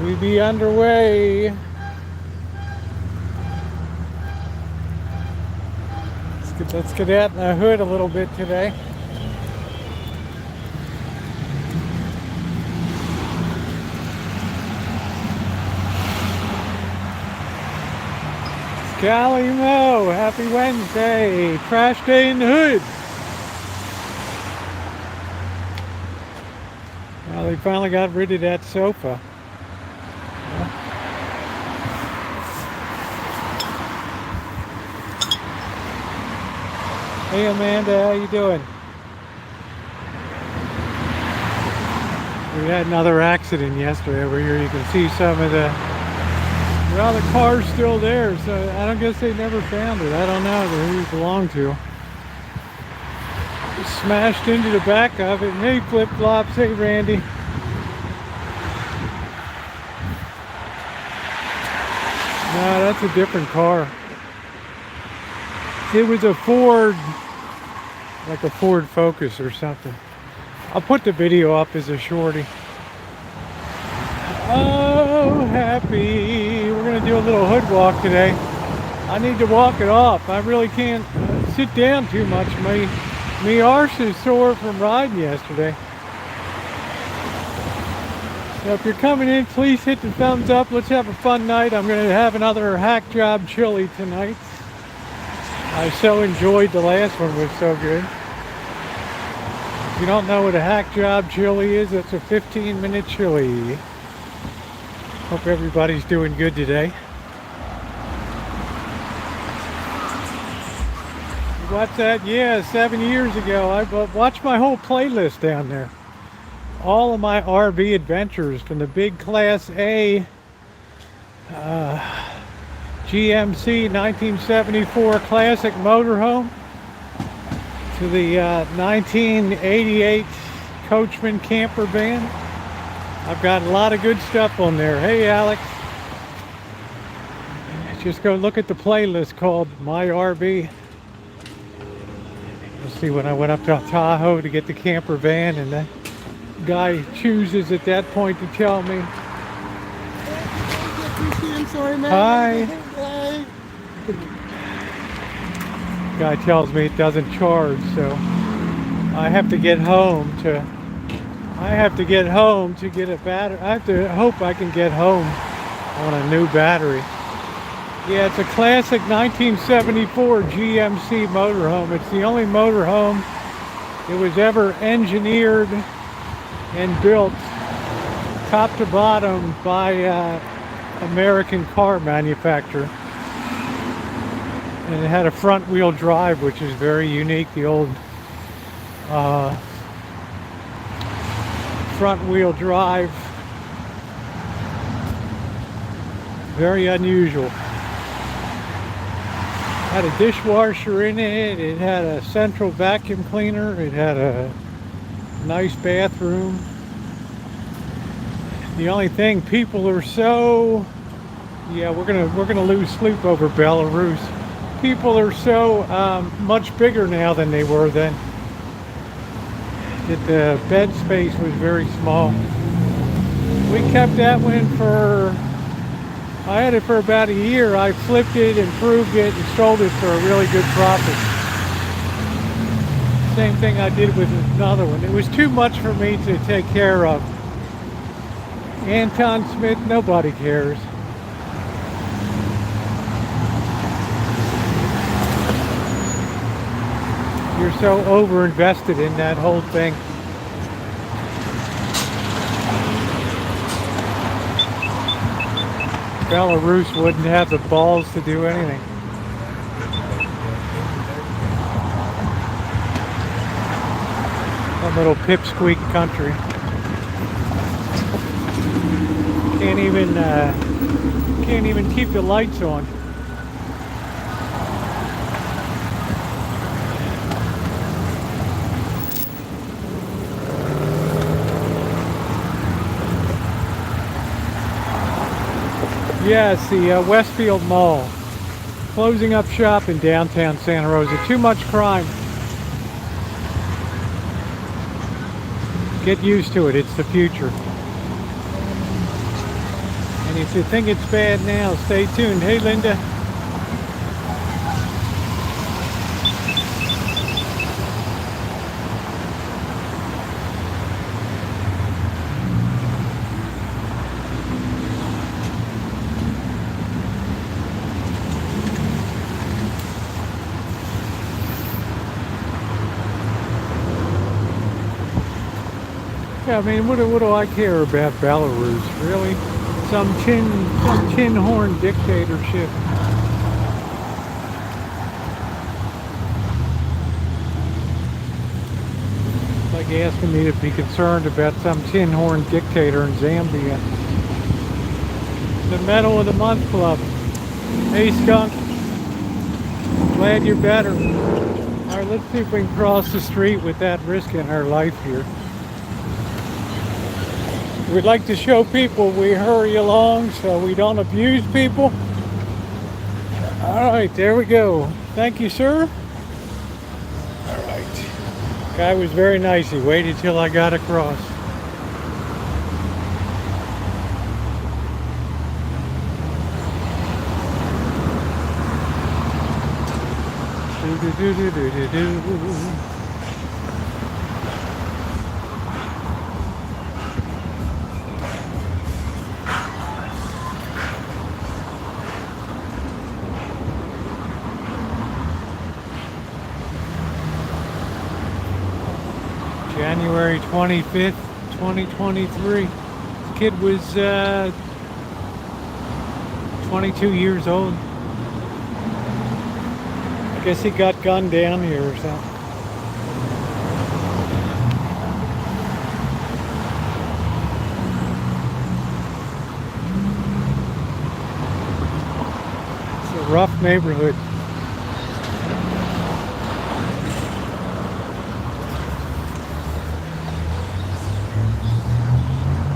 We be underway. Let's get out in the hood a little bit today. Golly Mo, happy Wednesday. Trash day in the hood. Well, they finally got rid of that sofa. Hey Amanda, how you doing? We had another accident yesterday over here. You can see some of the, well, the car's still there, so I don't guess they never found it. I don't know who it belonged to. Smashed into the back of it. Hey Flip Flops, hey Randy. No, that's a different car. It was a Ford, like a Ford Focus or something. I'll put the video up as a shorty. Oh, happy. We're going to do a little hood walk today. I need to walk it off. I really can't sit down too much. My arse is sore from riding yesterday. So if you're coming in, please hit the thumbs up. Let's have a fun night. I'm going to have another hack job chili tonight. I so enjoyed the last one, was so good. If you don't know what a hack job chili is, it's a 15-minute chili. Hope everybody's doing good today. What's that? Yeah, 7 years ago. I watched my whole playlist down there. All of my RV adventures, from the big Class A GMC 1974 classic motorhome to the 1988 Coachman camper van. I've got a lot of good stuff on there. Hey Alex, just go look at the playlist called My RV. You'll see when I went up to Tahoe to get the camper van, and the guy chooses at that point to tell me, I'm sorry, man. hi. Guy tells me it doesn't charge, so I have to get home to get a battery. I have to hope I can get home on a new battery. Yeah, it's a classic 1974 GMC motorhome. It's the only motorhome that was ever engineered and built top to bottom by American car manufacturer. And it had a front wheel drive, which is very unique. The old front wheel drive, very unusual. Had a dishwasher in it. It had a central vacuum cleaner. It had a nice bathroom. The only thing, people are so, yeah, we're gonna lose sleep over Belarus. People are so much bigger now than they were then. That the bed space was very small. We kept that one for, I had it for about a year. I flipped it, improved it, and sold it for a really good profit. Same thing I did with another one. It was too much for me to take care of. Anton Smith, nobody cares. You're so over-invested in that whole thing. Belarus wouldn't have the balls to do anything. Some little pipsqueak country. Can't even keep the lights on. Yes, the Westfield Mall. Closing up shop in downtown Santa Rosa. Too much crime. Get used to it. It's the future. And if you think it's bad now, stay tuned. Hey, Linda. Yeah, I mean, what do I care about Belarus, really? Some tin horn dictatorship. Like asking me to be concerned about some tin horn dictator in Zambia. The Medal of the Month Club. Hey, Skunk. Glad you're better. All right, let's see if we can cross the street without risking our life here. We'd like to show people we hurry along so we don't abuse people. All right, there we go. Thank you, sir. All right. Guy was very nice. He waited till I got across. Do-do-do-do-do-do. January 25th, 2023. The kid was 22 years old. I guess he got gunned down here or something. It's a rough neighborhood.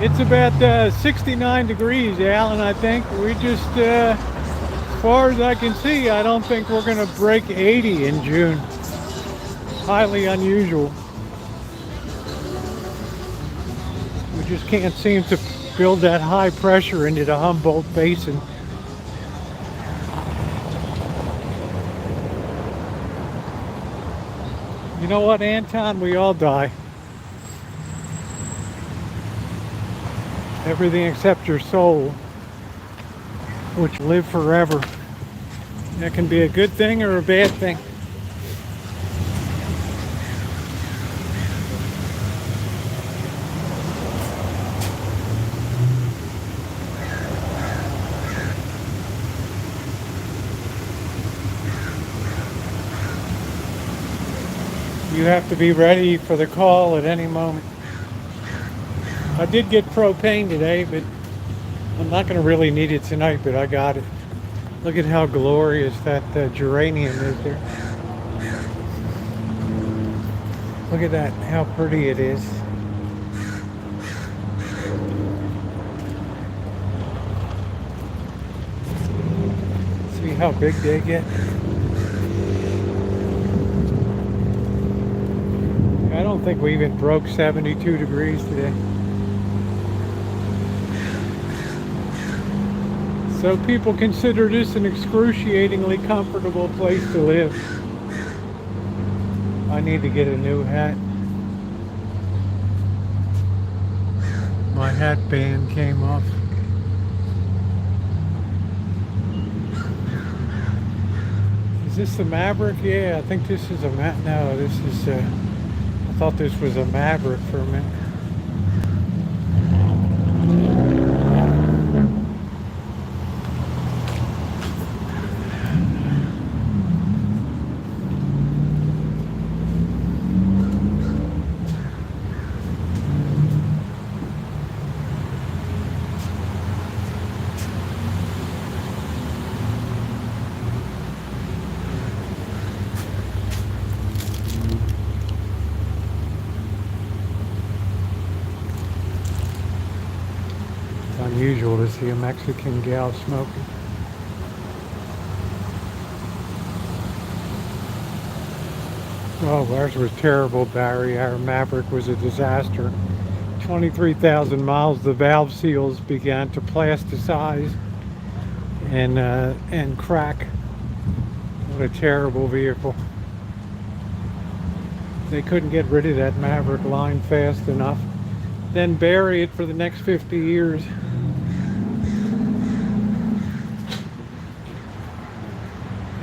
It's about 69 degrees, Alan, I think. We just, as far as I can see, I don't think we're going to break 80 in June. Highly unusual. We just can't seem to build that high pressure into the Humboldt Basin. You know what, Anton? We all die. Everything except your soul, which live forever. That can be a good thing or a bad thing. You have to be ready for the call at any moment. I did get propane today, but I'm not going to really need it tonight, but I got it. Look at how glorious that geranium is there. Look at that, how pretty it is. See how big they get? I don't think we even broke 72 degrees today. So people consider this an excruciatingly comfortable place to live. I need to get a new hat. My hat band came off. Is this the Maverick? Yeah, I think this is a no, this is I thought this was a Maverick for a minute. Unusual to see a Mexican gal smoking. Oh, ours was terrible, Barry. Our Maverick was a disaster. 23,000 miles, the valve seals began to plasticize and crack. What a terrible vehicle. They couldn't get rid of that Maverick line fast enough. Then bury it for the next 50 years.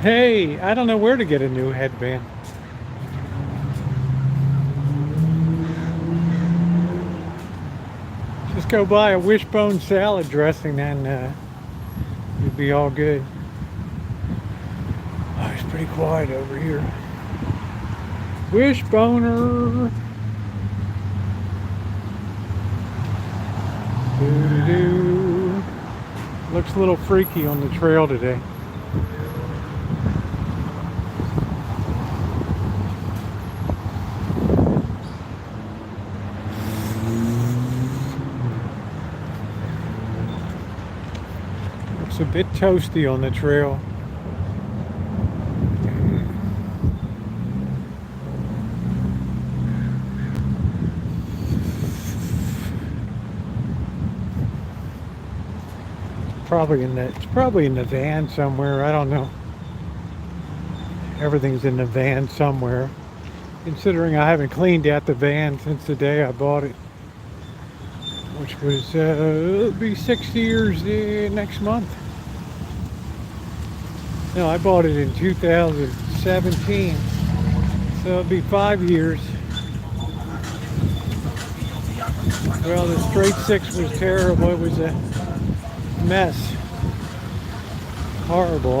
Hey, I don't know where to get a new headband. Just go buy a wishbone salad dressing and you'd be all good. Oh, it's pretty quiet over here. Wishboner. Doo-doo-doo. Looks a little freaky on the trail today. Looks a bit toasty on the trail. It's probably in the van somewhere. I don't know. Everything's in the van somewhere. Considering I haven't cleaned out the van since the day I bought it, which was it'll be 6 years next month. No, I bought it in 2017, so it'll be 5 years. Well, the straight six was terrible. It was a mess. Horrible.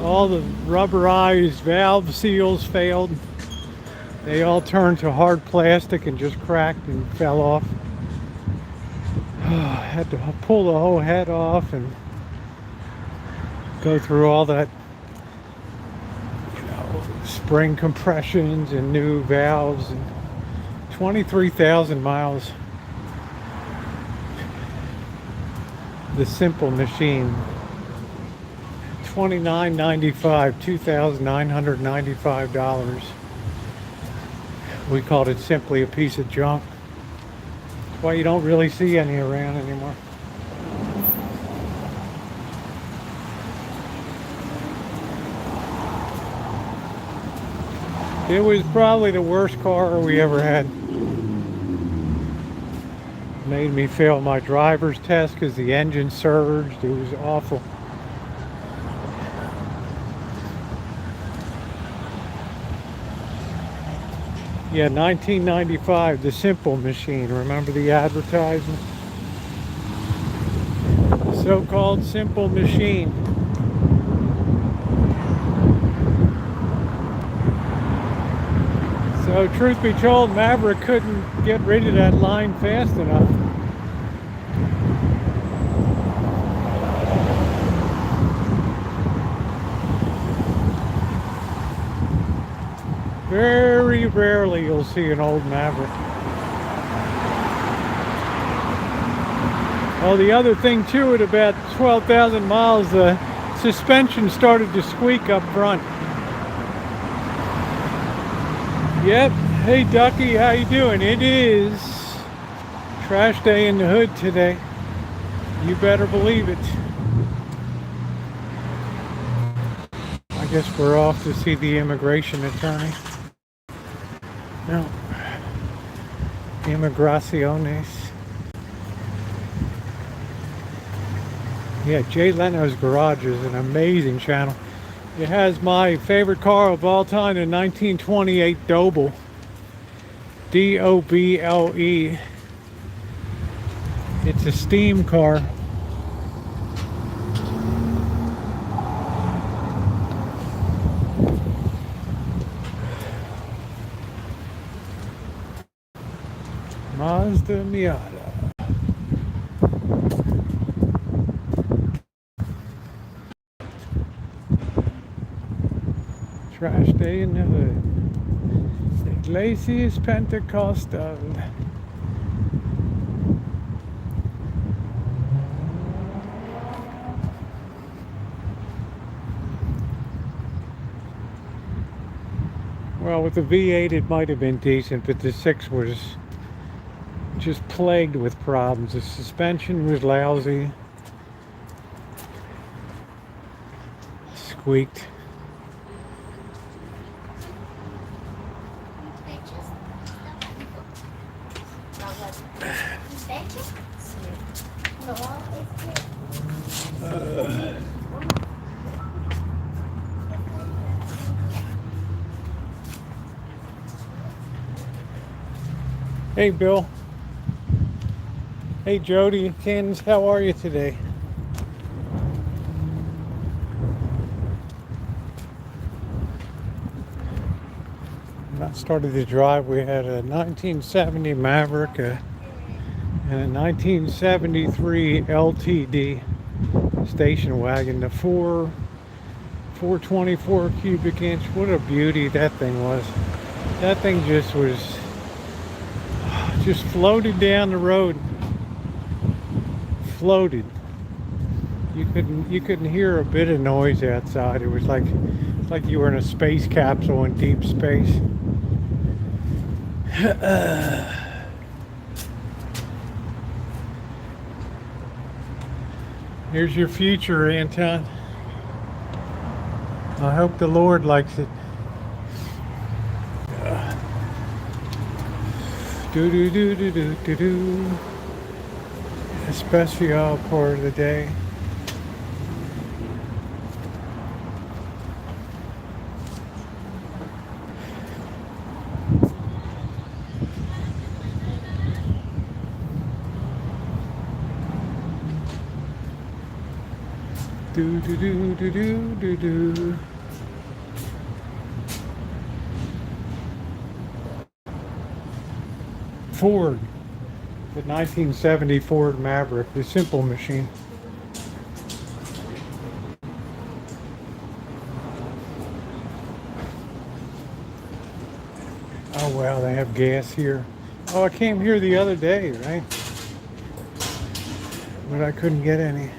All the rubberized valve seals failed. They all turned to hard plastic and just cracked and fell off. I had to pull the whole head off and go through all that, spring compressions and new valves. And 23,000 miles. The simple machine. $29.95, $2,995. We called it simply a piece of junk. That's why you don't really see any around anymore. It was probably the worst car we ever had. Made me fail my driver's test because the engine surged. It was awful. Yeah, 1995, the simple machine. Remember the advertisement? So-called simple machine. So, truth be told, Maverick couldn't get rid of that line fast enough. Very rarely you'll see an old Maverick. Oh, the other thing too, at about 12,000 miles, the suspension started to squeak up front. Yep. Hey Ducky, how you doing? It is trash day in the hood today. You better believe it. I guess we're off to see the immigration attorney. No. Immigraciones. Yeah, Jay Leno's Garage is an amazing channel. It has my favorite car of all time, the 1928 Doble. D-O-B-L-E. It's a steam car. Mazda Miata. Trash day in the hood. Iglesias Pentecostal. Well, with the V8 it might have been decent, but the 6 was just plagued with problems. The suspension was lousy, squeaked. Hey Bill. Hey Jody, Candace, how are you today? When I started the drive, we had a 1970 Maverick and a 1973 LTD station wagon. The 424 cubic inch. What a beauty that thing was. That thing just floated down the road. Floated. You couldn't hear a bit of noise outside. It was like you were in a space capsule in deep space. Here's your future, Anton. I hope the Lord likes it. Do do do do do do do. Especially all part of the day. Do do do do do do do. Ford, the 1970 Ford Maverick, the simple machine. Oh wow, they have gas here. Oh, I came here the other day, right? But I couldn't get any.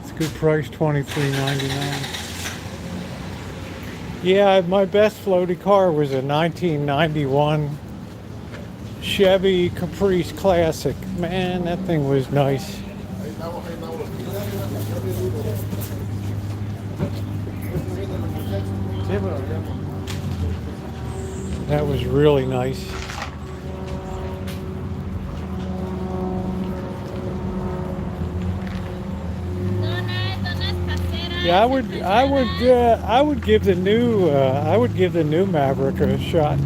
It's a good price, $23.99. Yeah, my best floaty car was a 1991 Chevy Caprice Classic. Man, that thing was nice. That was really nice. Yeah, I would give the new Maverick a shot.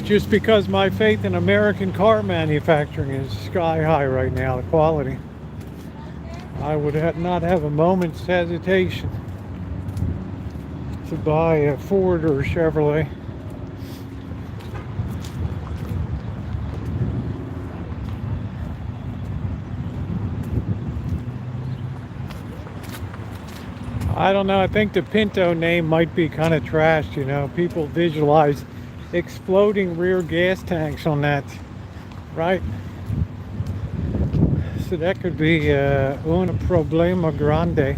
Just because my faith in American car manufacturing is sky high right now, the quality. I would not have a moment's hesitation to buy a Ford or a Chevrolet. I don't know, I think the Pinto name might be kind of trashed, you know. People visualize exploding rear gas tanks on that, right? So that could be un problema grande.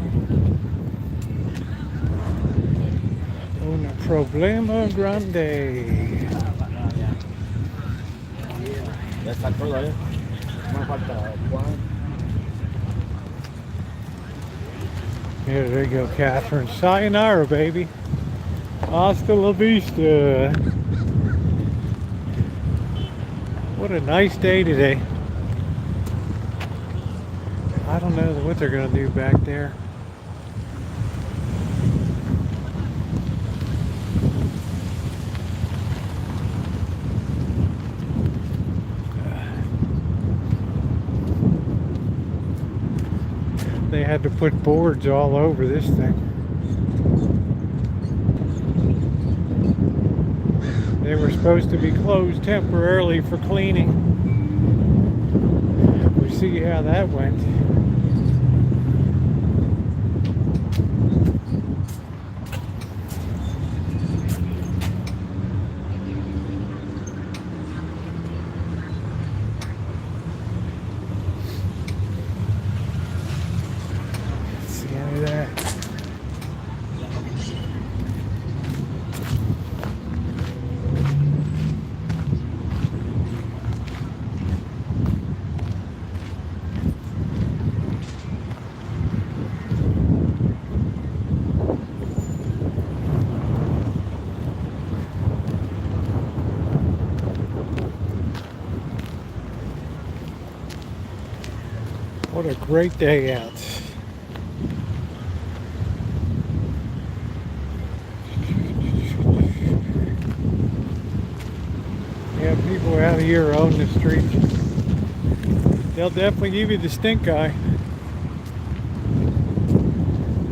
Un problema grande. Yeah, there you go, Catherine. Sayonara, baby. Hasta la vista. What a nice day today. I don't know what they're going to do back there. They had to put boards all over this thing. They were supposed to be closed temporarily for cleaning. We see how that went. See any of that? What a great day out. Yeah, people out here own the streets. They'll definitely give you the stink eye.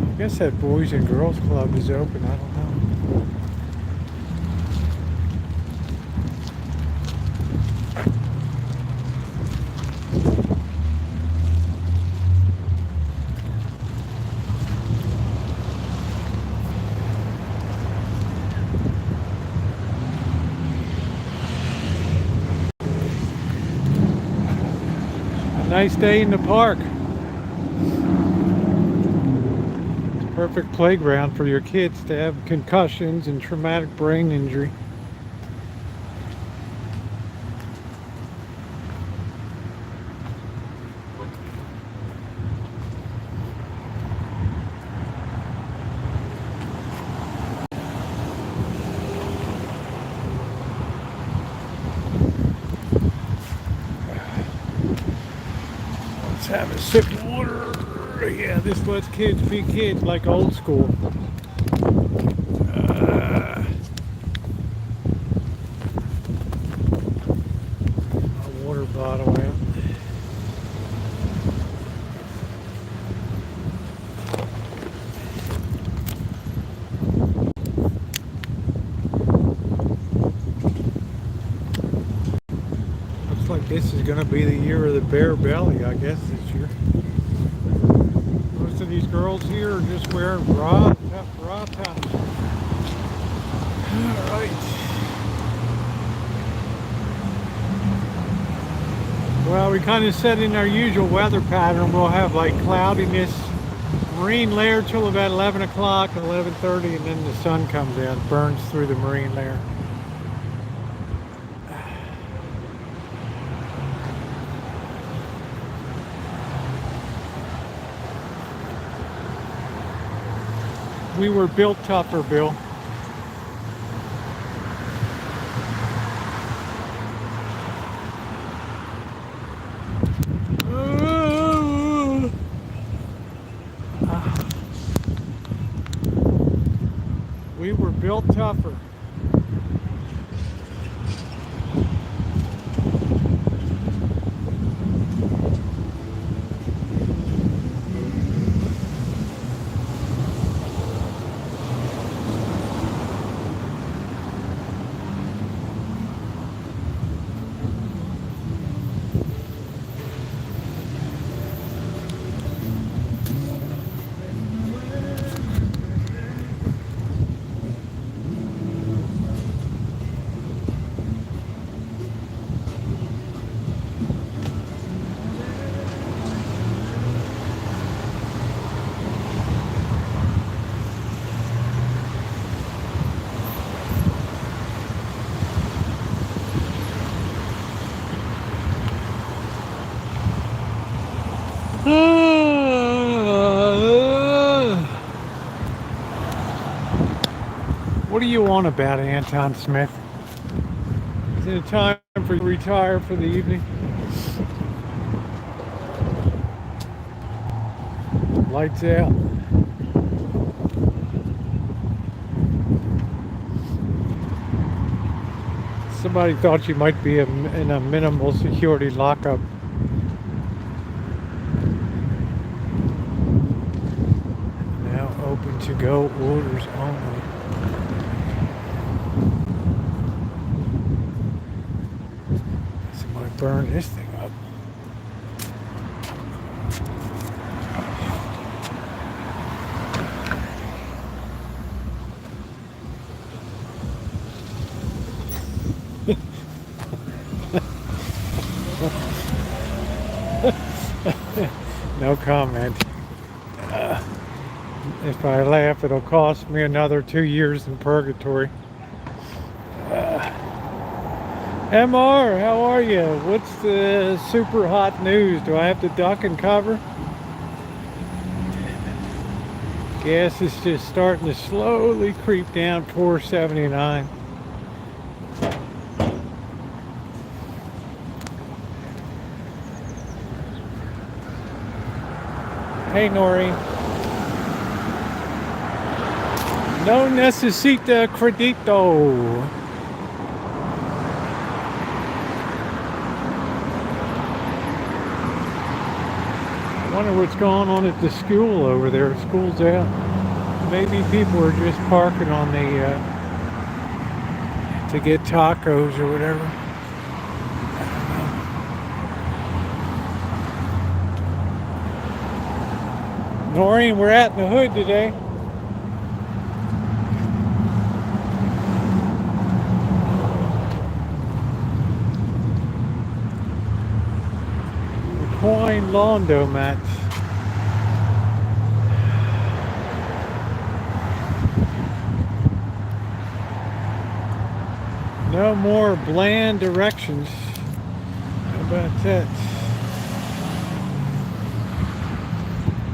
I guess that Boys and Girls Club is open. I don't know. Nice day in the park. It's a perfect playground for your kids to have concussions and traumatic brain injury. Have a sip of water. Yeah, this lets kids be kids like old school. A water bottle out. Looks like this is going to be the year of the bare belly, I guess, this year. Most of these girls here are just wearing bra tops. Alright. Well, we kind of set in our usual weather pattern. We'll have like cloudiness, marine layer till about 11 o'clock, 11:30, and then the sun comes out, burns through the marine layer. We were built tougher, Bill. We were built tougher. What do you want about Anton Smith? Is it time for you to retire for the evening? Lights out. Somebody thought you might be in a minimal security lockup. Now open to go orders only. Somebody burn this thing up. No comment. If I laugh, it'll cost me another 2 years in purgatory. MR, how are you? What's the super hot news? Do I have to duck and cover? Gas is just starting to slowly creep down, $4.79. Hey, Noreen. No necesita credito. I wonder what's going on at the school over there. School's out. Maybe people are just parking on the to get tacos or whatever. Noreen, we're out in the hood today. Coin Londo mats. No more bland directions. How about that?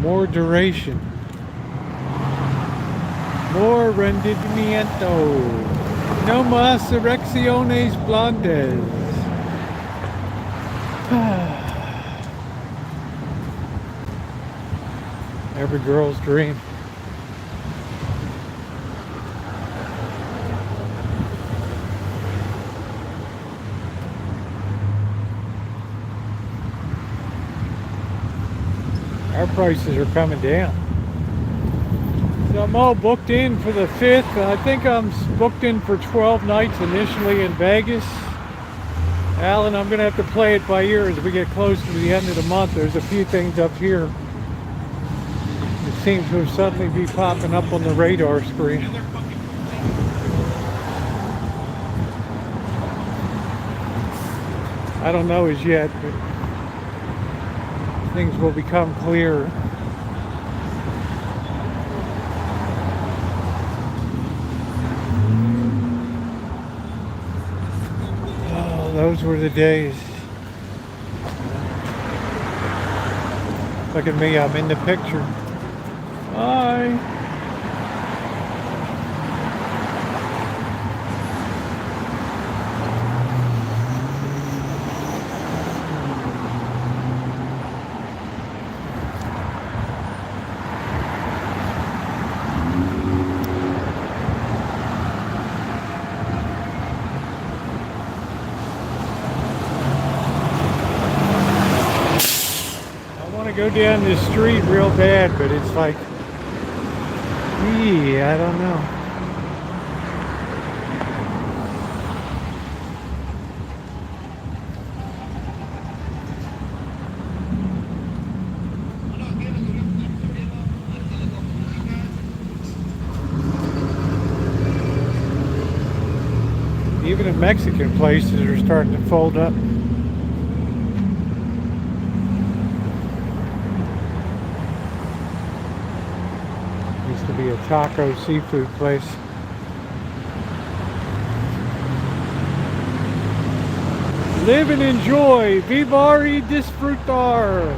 More duration. More rendimiento. No más erecciones blondes. Every girl's dream. Our prices are coming down. So I'm all booked in for the 5th. I think I'm booked in for 12 nights initially in Vegas. Alan, I'm going to have to play it by ear as we get close to the end of the month. There's a few things up here that seem to have suddenly be popping up on the radar screen. I don't know as yet, but things will become clearer. Oh, those were the days. Look at me, I'm in the picture. Hi. Go down this street real bad, but it's like, I don't know. Even in Mexican places are starting to fold up. Used to be a taco seafood place. Live and enjoy. Vivar y disfrutar.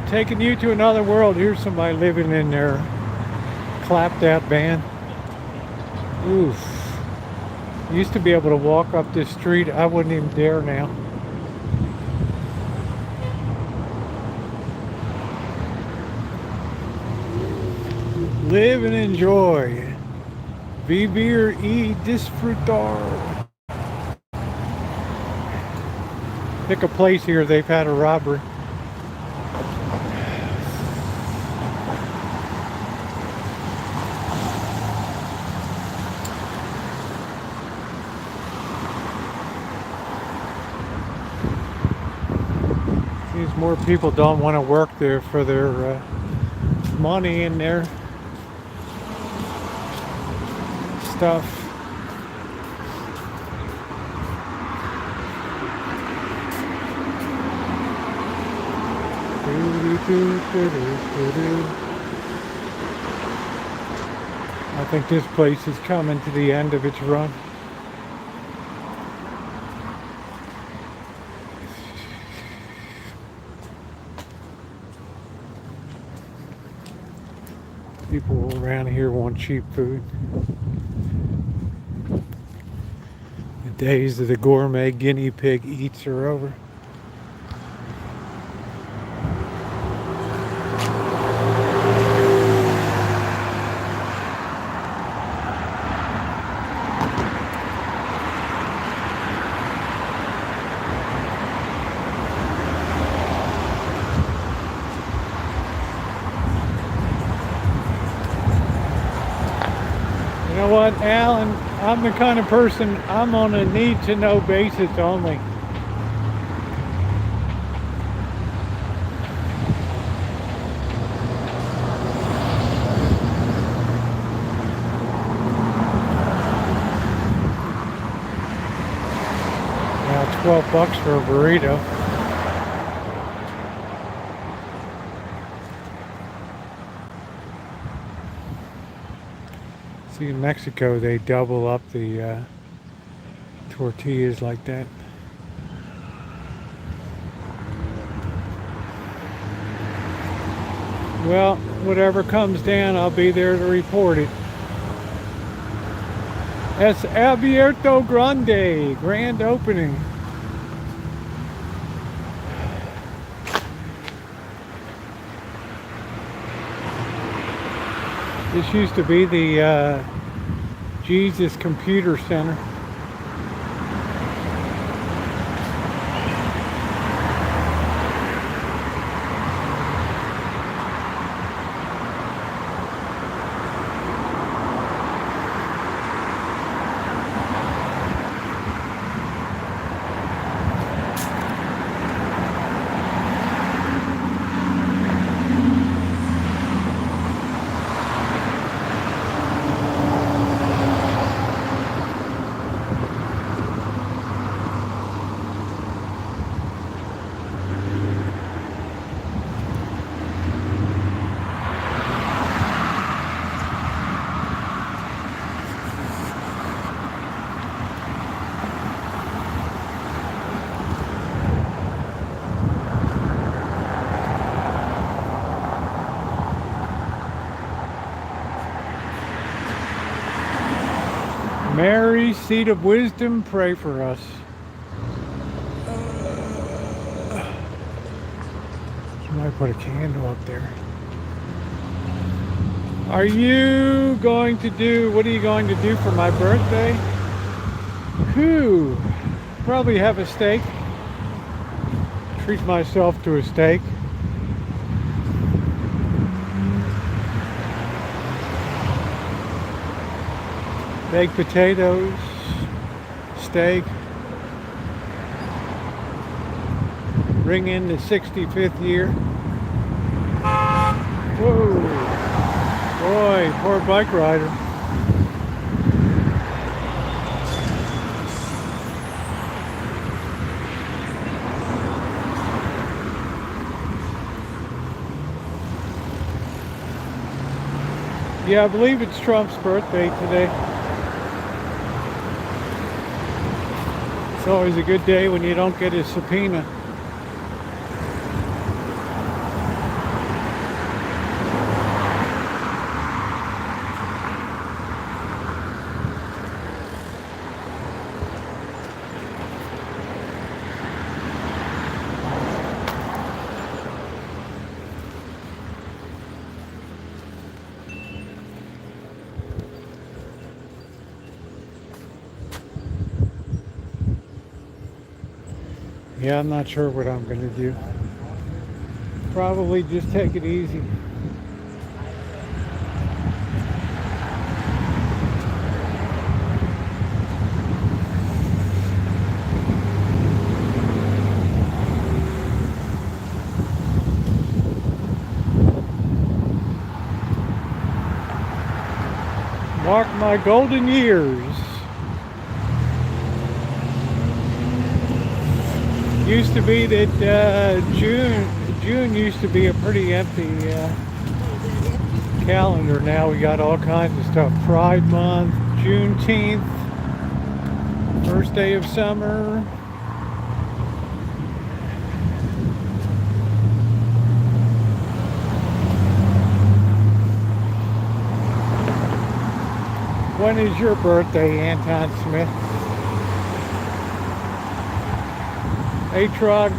Taking you to another world. Here's somebody living in their clapped out van. Oof. Used to be able to walk up this street. I wouldn't even dare now. Live and enjoy. Vivir y disfrutar. Pick a place here, they've had a robbery. Seems more people don't want to work there for their money in there. Stuff. I think this place is coming to the end of its run. People around here want cheap food. And Days of the gourmet guinea pig eats are over. You know what, Alan? I'm the kind of person, I'm on a need-to-know basis only. Now $12 for a burrito. See, in Mexico, they double up the tortillas like that. Well, whatever comes down, I'll be there to report it. Es abierto grande, grand opening. This used to be the Jesus Computer Center. Mary, seat of wisdom, pray for us. Somebody put a candle up there. Are you going to do, what are you going to do for my birthday? Whew, probably have a steak. Treat myself to a steak. Baked potatoes, steak, ring in the 65th year. Whoa, boy, poor bike rider. Yeah, I believe it's Trump's birthday today. It's always a good day when you don't get a subpoena. Yeah, I'm not sure what I'm going to do. Probably just take it easy. Mark my golden years. Used to be that June used to be a pretty empty calendar. Now we got all kinds of stuff. Pride Month, Juneteenth, first day of summer. When is your birthday, Anton Smith? A-Trog.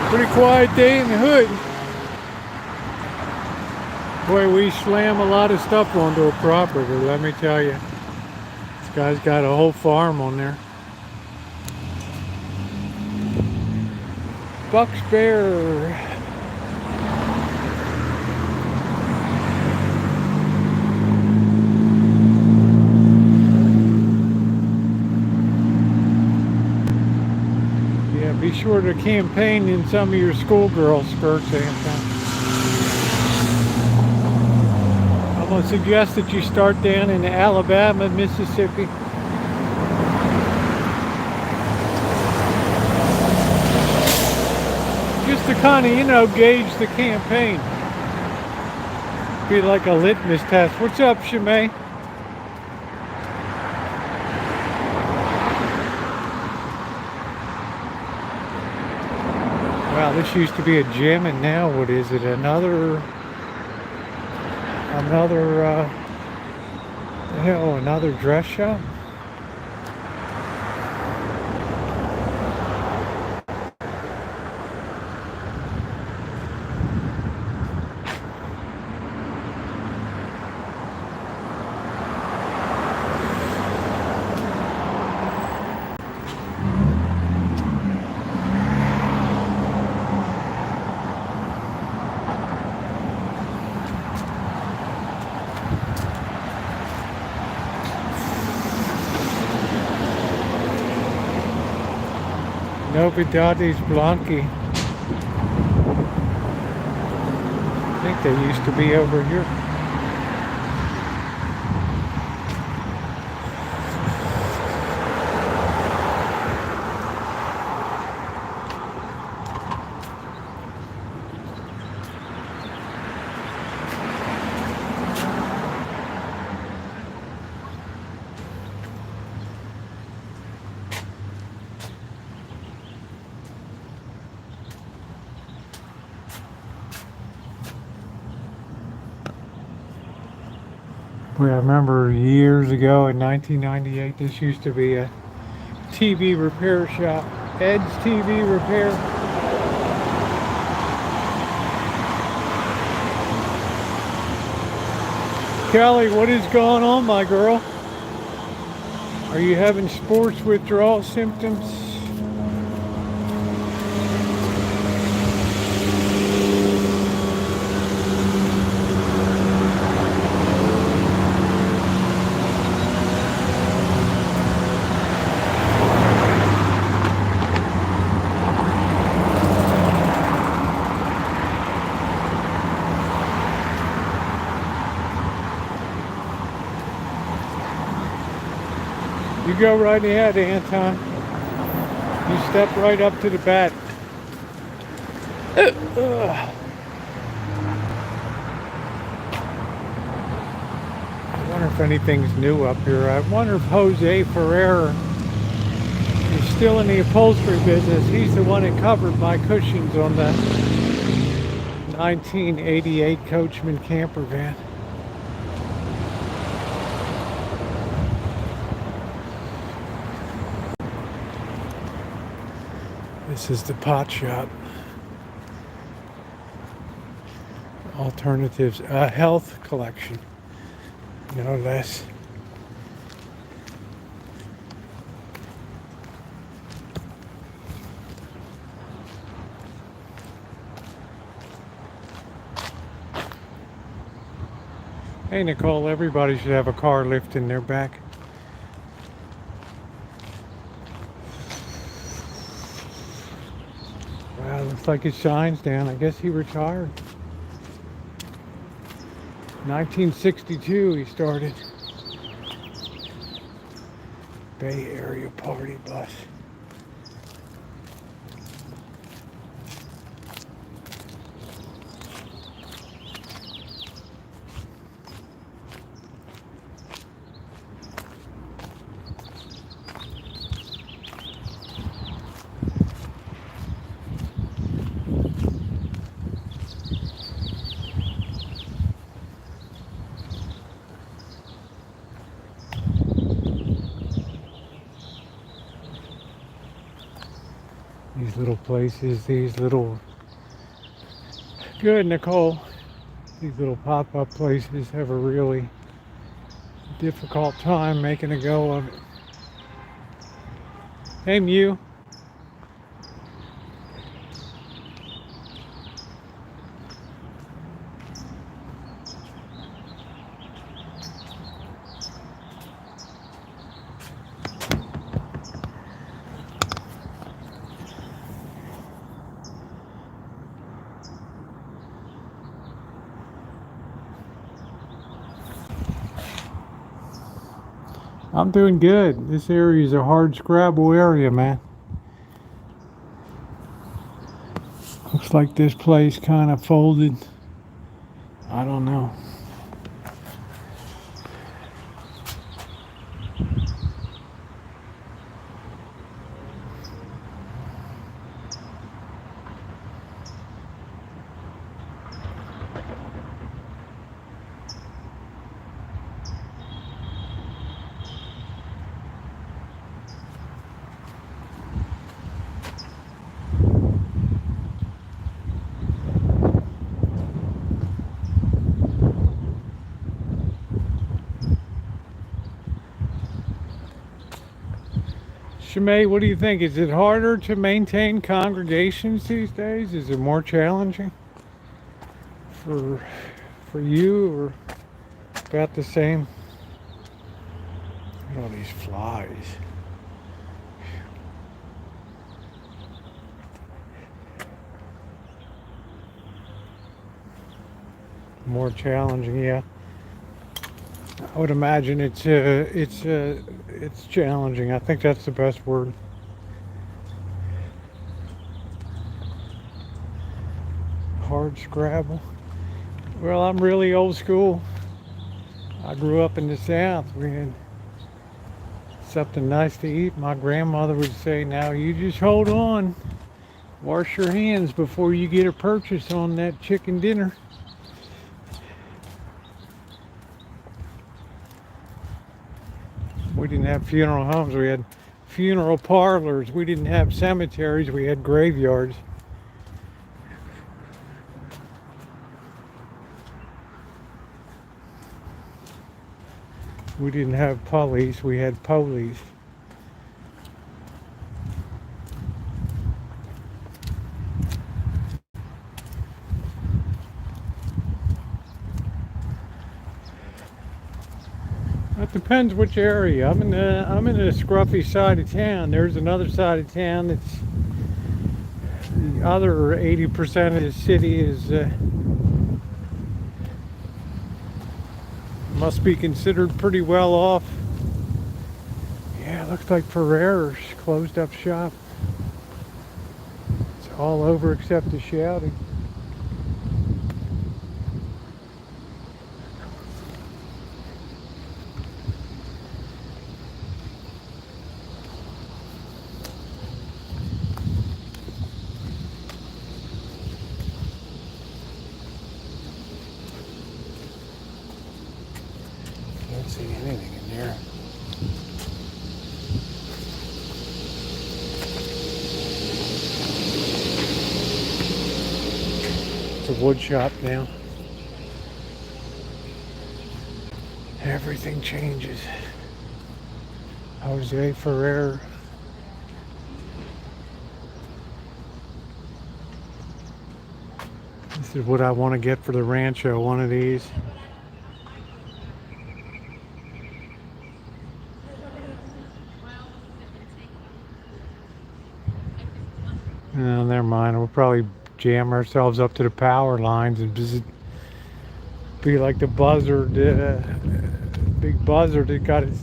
Pretty quiet day in the hood. Boy, we slam a lot of stuff onto a property, let me tell you. This guy's got a whole farm on there. Bucks Bear. Be sure to campaign in some of your schoolgirl skirts, Anton. I'm going to suggest that you start down in Alabama, Mississippi. Just to kind of, gauge the campaign. Be like a litmus test. What's up, Shimei? Wow, this used to be a gym, and now what is it? Another dress shop? Novidades Blanqui. I think they used to be over here. Boy, I remember years ago in 1998, this used to be a TV repair shop. Ed's TV Repair. Kelly, what is going on, my girl? Are you having sports withdrawal symptoms? You go right ahead, Anton. You step right up to the bat. I wonder if anything's new up here. I wonder if Jose Ferrer is still in the upholstery business. He's the one that covered my cushions on the 1988 Coachman camper van. This is the pot shop. Alternatives, a health collection, no less. Hey Nicole, everybody should have a car lift in their back. Wow, looks like his shine's down. I guess he retired. 1962 he started. Bay Area party bus. these little places, these little, good Nicole, these little pop-up places have a really difficult time making a go of it. Hey Mew. I'm doing good. This area is a Hardscrabble area, man. Looks like this place kind of folded. I don't know. Shimei, what do you think? Is it harder to maintain congregations these days? Is it more challenging for you, or about the same? Look at all these flies. More challenging, yeah. I would imagine it's challenging. I think that's the best word. Hardscrabble. Well, I'm really old school. I grew up in the South. We had something nice to eat. My grandmother would say, "Now you just hold on. Wash your hands before you get a purchase on that chicken dinner." We didn't have funeral homes. We had funeral parlors. We didn't have cemeteries. We had graveyards. We didn't have police. We had police. It depends which area. I'm in the scruffy side of town. There's another side of town that's the other 80% of the city is must be considered pretty well off. Yeah, it looks like Ferrer's closed up shop. It's all over except the shouting. Can't see anything in there. It's a wood shop now. Everything changes. Jose Ferrer. This is what I want to get for the Rancho, one of these. No, never mind. We'll probably jam ourselves up to the power lines and just be like the buzzard, big buzzard that got its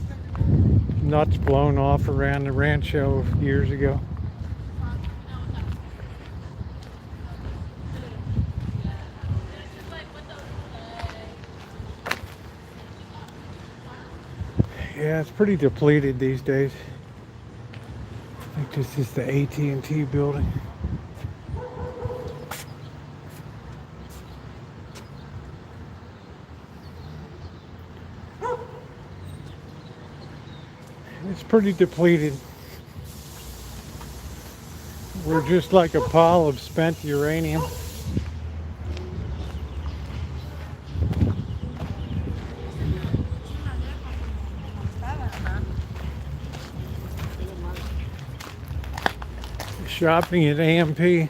nuts blown off around the Rancho years ago. Yeah, it's pretty depleted these days. I think this is the AT&T building. It's pretty depleted. We're just like a pile of spent uranium. Shopping at AMP.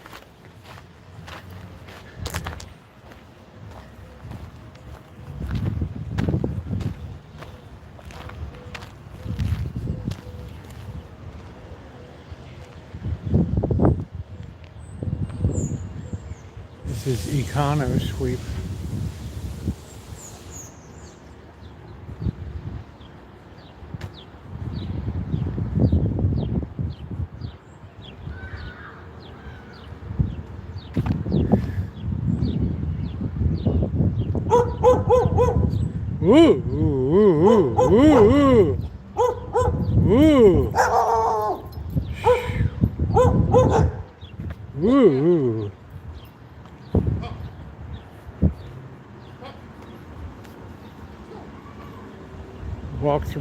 This is Econo Sweep. Woo, woo, woo, woo, woo, woo, woo.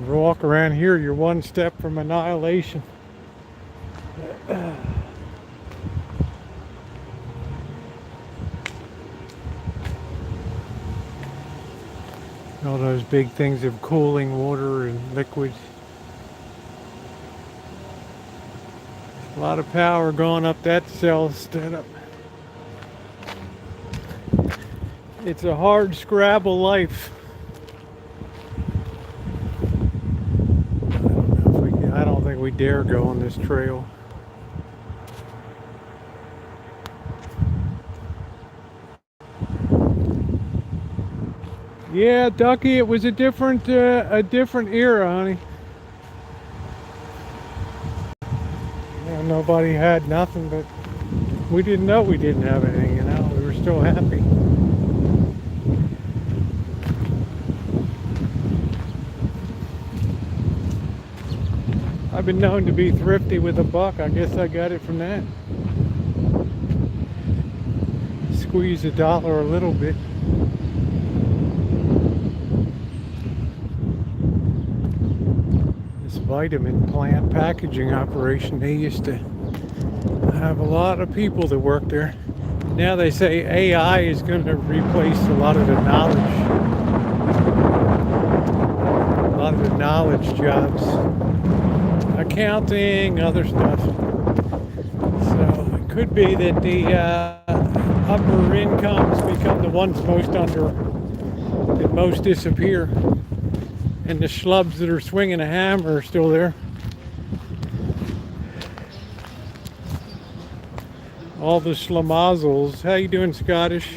Walk around here, you're one step from annihilation. All those big things of cooling water and liquids. A lot of power going up that cell setup. It's a Hardscrabble life. I don't think we dare go on this trail. Yeah, Ducky, it was a different era, honey. Yeah, nobody had nothing, but we didn't know we didn't have anything, you know. We were still happy. I've been known to be thrifty with a buck. I guess I got it from that. Squeeze $1 a little bit. This vitamin plant packaging operation, they used to have a lot of people that work there. Now they say AI is going to replace a lot of the knowledge jobs. Accounting, other stuff. So it could be that the upper incomes become the ones that most disappear, and the schlubs that are swinging a hammer are still there. All the schlemazzles. How you doing, Scottish?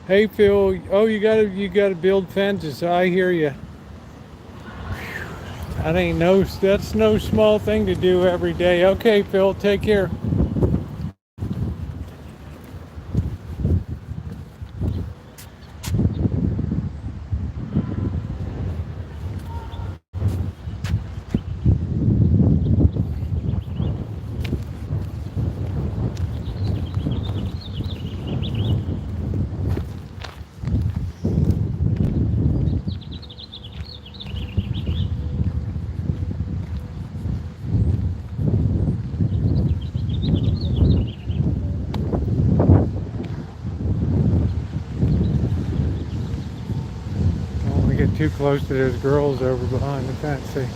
Hey, Phil. Oh, you gotta build fences. I hear you. That's no small thing to do every day. Okay, Phil, take care. Too close to those girls over behind the fence. They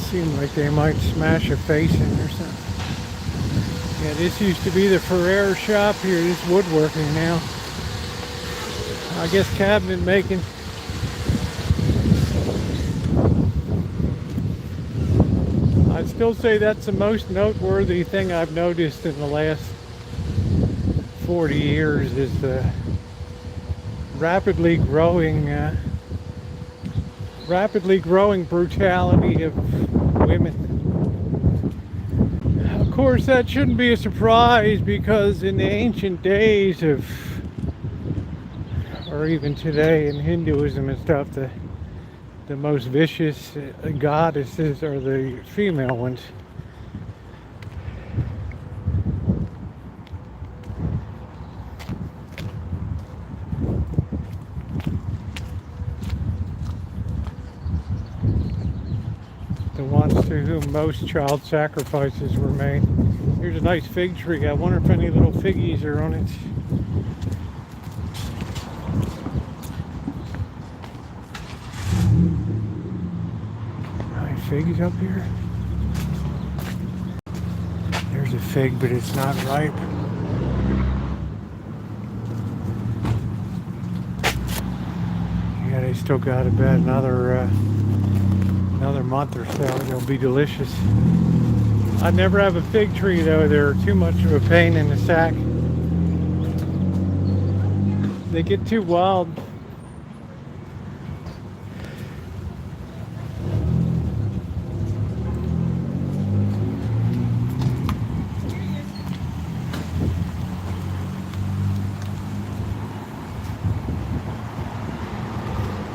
seem like they might smash a face in or something. Yeah, this used to be the Ferrer shop here. This woodworking now. I guess cabinet making. I'd still say that's the most noteworthy thing I've noticed in the last 40 years is the rapidly growing brutality of women. Of course, that shouldn't be a surprise, because in the ancient days or even today in Hinduism and stuff, the most vicious goddesses are the female ones. The to whom most child sacrifices were made. Here's a nice fig tree. I wonder if any little figgies are on it. Any figs up here? There's a fig, but it's not ripe. Yeah, they still got about another month or so. It'll be delicious. I never have a fig tree though. They're too much of a pain in the sack. They get too wild.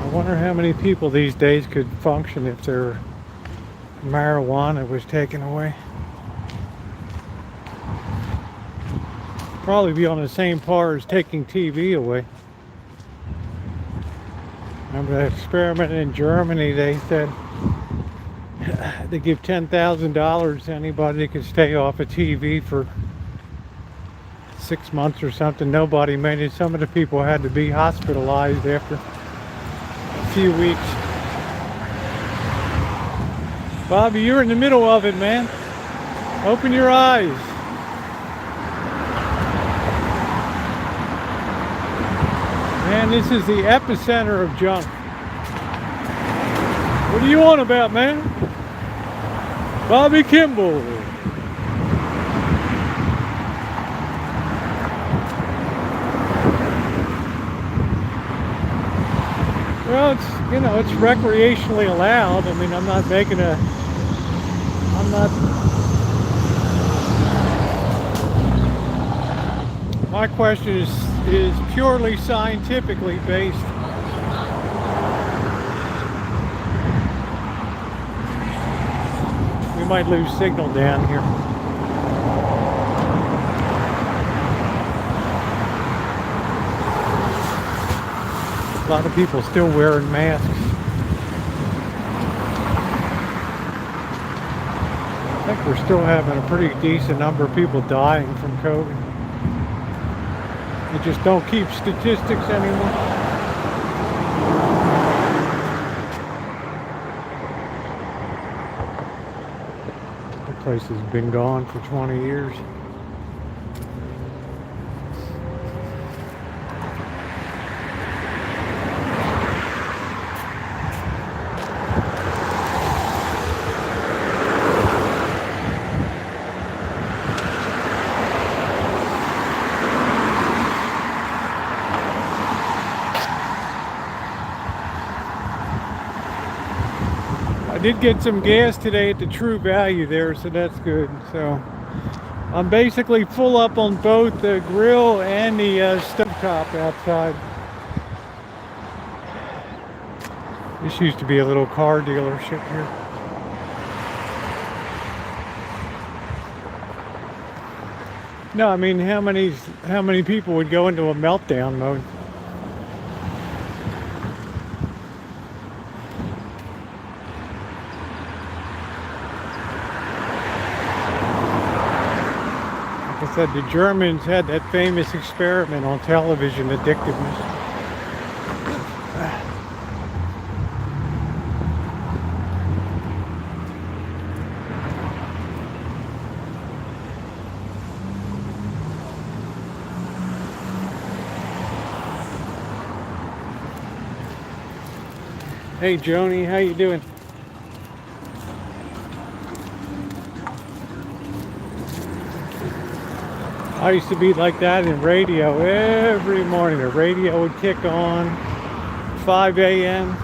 I wonder how many people these days could function if their marijuana was taken away. Probably be on the same par as taking TV away. Remember that experiment in Germany? They said they give $10,000 to anybody that could stay off of TV for 6 months or something. Nobody made it. Some of the people had to be hospitalized after a few weeks. Bobby, you're in the middle of it, man. Open your eyes. Man, this is the epicenter of junk. What are you on about, man? Bobby Kimball. Well, it's recreationally allowed. I mean, I'm not. My question is purely scientifically based. We might lose signal down here. A lot of people still wearing masks. I think we're still having a pretty decent number of people dying from COVID. They just don't keep statistics anymore. The place has been gone for 20 years. I did get some gas today at the True Value there, so that's good. So I'm basically full up on both the grill and the stovetop outside. This used to be a little car dealership here. No, I mean, how many people would go into a meltdown mode? Like I said, the Germans had that famous experiment on television, addictiveness. Hey Joni, how you doing? I used to be like that in radio every morning. The radio would kick on 5 a.m.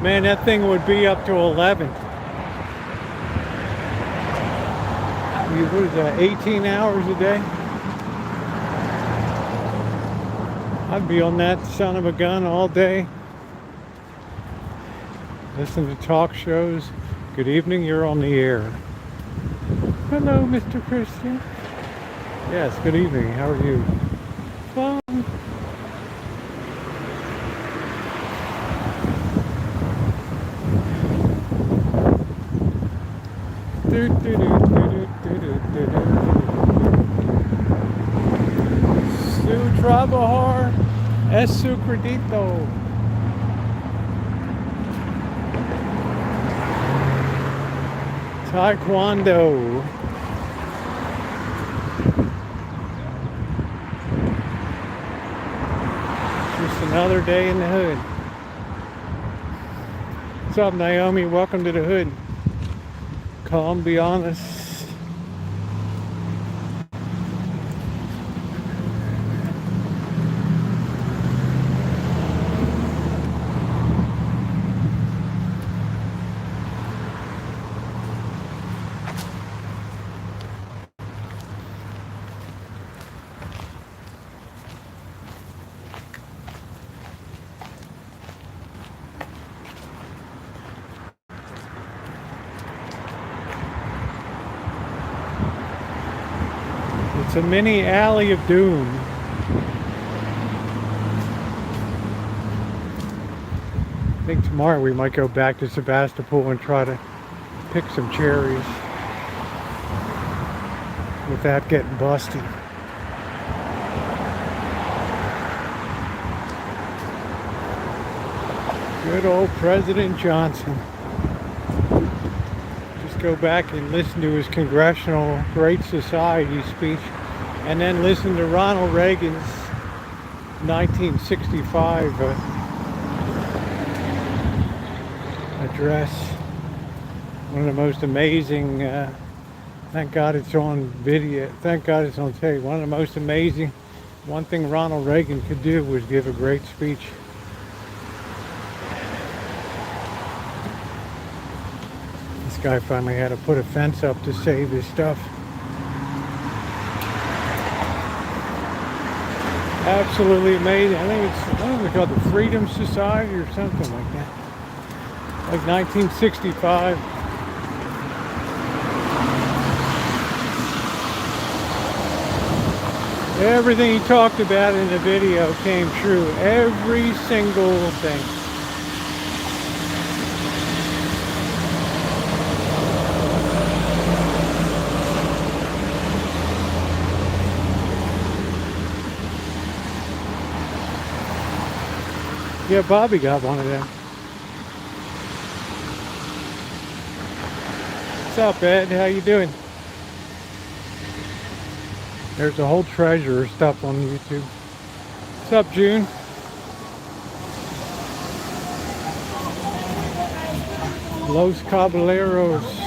Man, that thing would be up to 11. What is that, 18 hours a day? I'd be on that son of a gun all day. Listen to talk shows. Good evening, you're on the air. Hello, Mr. Christian. Yes, good evening. How are you? Fine. Su trabajar es su credito. Taekwondo. Just another day in the hood. What's up, Naomi? Welcome to the hood. Calm, be honest. It's a mini alley of doom. I think tomorrow we might go back to Sebastopol and try to pick some cherries without getting busty. Good old President Johnson. Just go back and listen to his Congressional Great Society speech, and then listen to Ronald Reagan's 1965 address. One of the most amazing, thank God it's on video, thank God it's on tape. One of the most amazing, one thing Ronald Reagan could do was give a great speech. This guy finally had to put a fence up to save his stuff. Absolutely amazing. I think it's called the Freedom Society or something like that. Like 1965. Everything he talked about in the video came true. Every single thing. Yeah, Bobby got one of them. What's up, Ed? How you doing? There's a whole treasure of stuff on YouTube. What's up, June? Los Caballeros.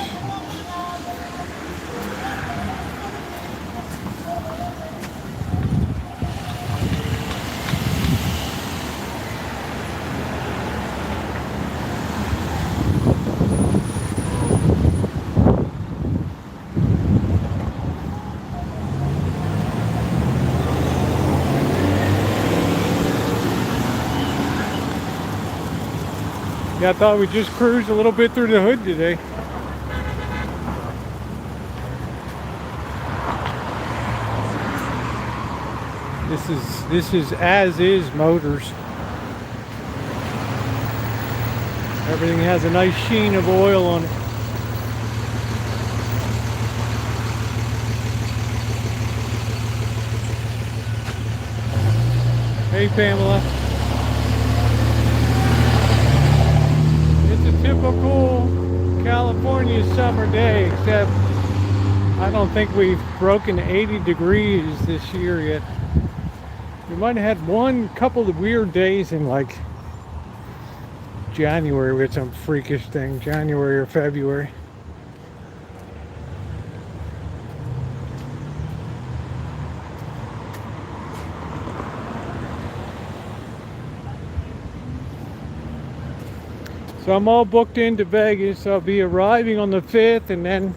Yeah, I thought we'd just cruise a little bit through the hood today. This is as is motors. Everything has a nice sheen of oil on it. Hey, Pamela. Typical California summer day, except I don't think we've broken 80 degrees this year yet. We might have had one couple of weird days in like January with some freakish thing, January or February. So I'm all booked into Vegas. I'll be arriving on the 5th, and then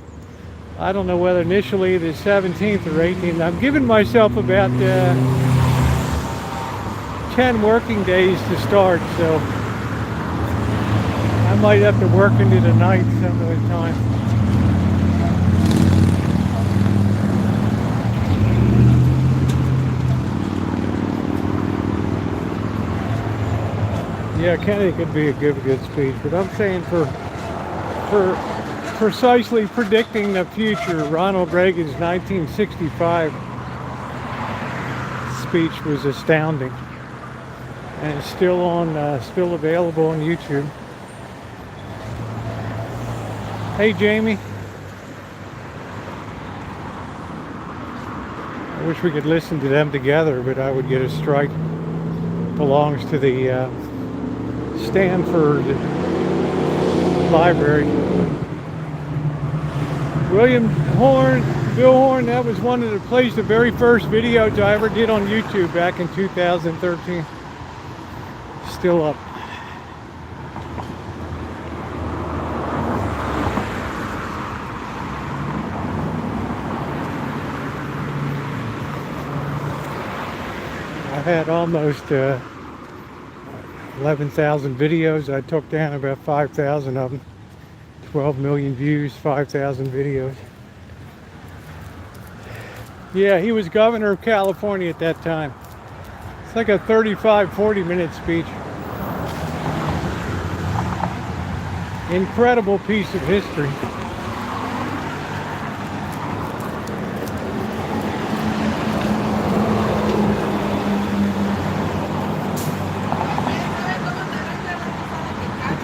I don't know whether initially the 17th or 18th. I'm giving myself about 10 working days to start, so I might have to work into the night some of the time. Yeah, Kenny could be a good speech, but I'm saying for precisely predicting the future. Ronald Reagan's 1965 speech was astounding, and it's still available on YouTube. Hey, Jamie. I wish we could listen to them together, but I would get a strike. Belongs to the Stanford Library. Bill Horn, that was one of the very first videos I ever did on YouTube back in 2013. Still up. I had almost 11,000 videos. I took down about 5,000 of them. 12 million views, 5,000 videos. Yeah, he was governor of California at that time. It's like a 35-40 minute speech. Incredible piece of history.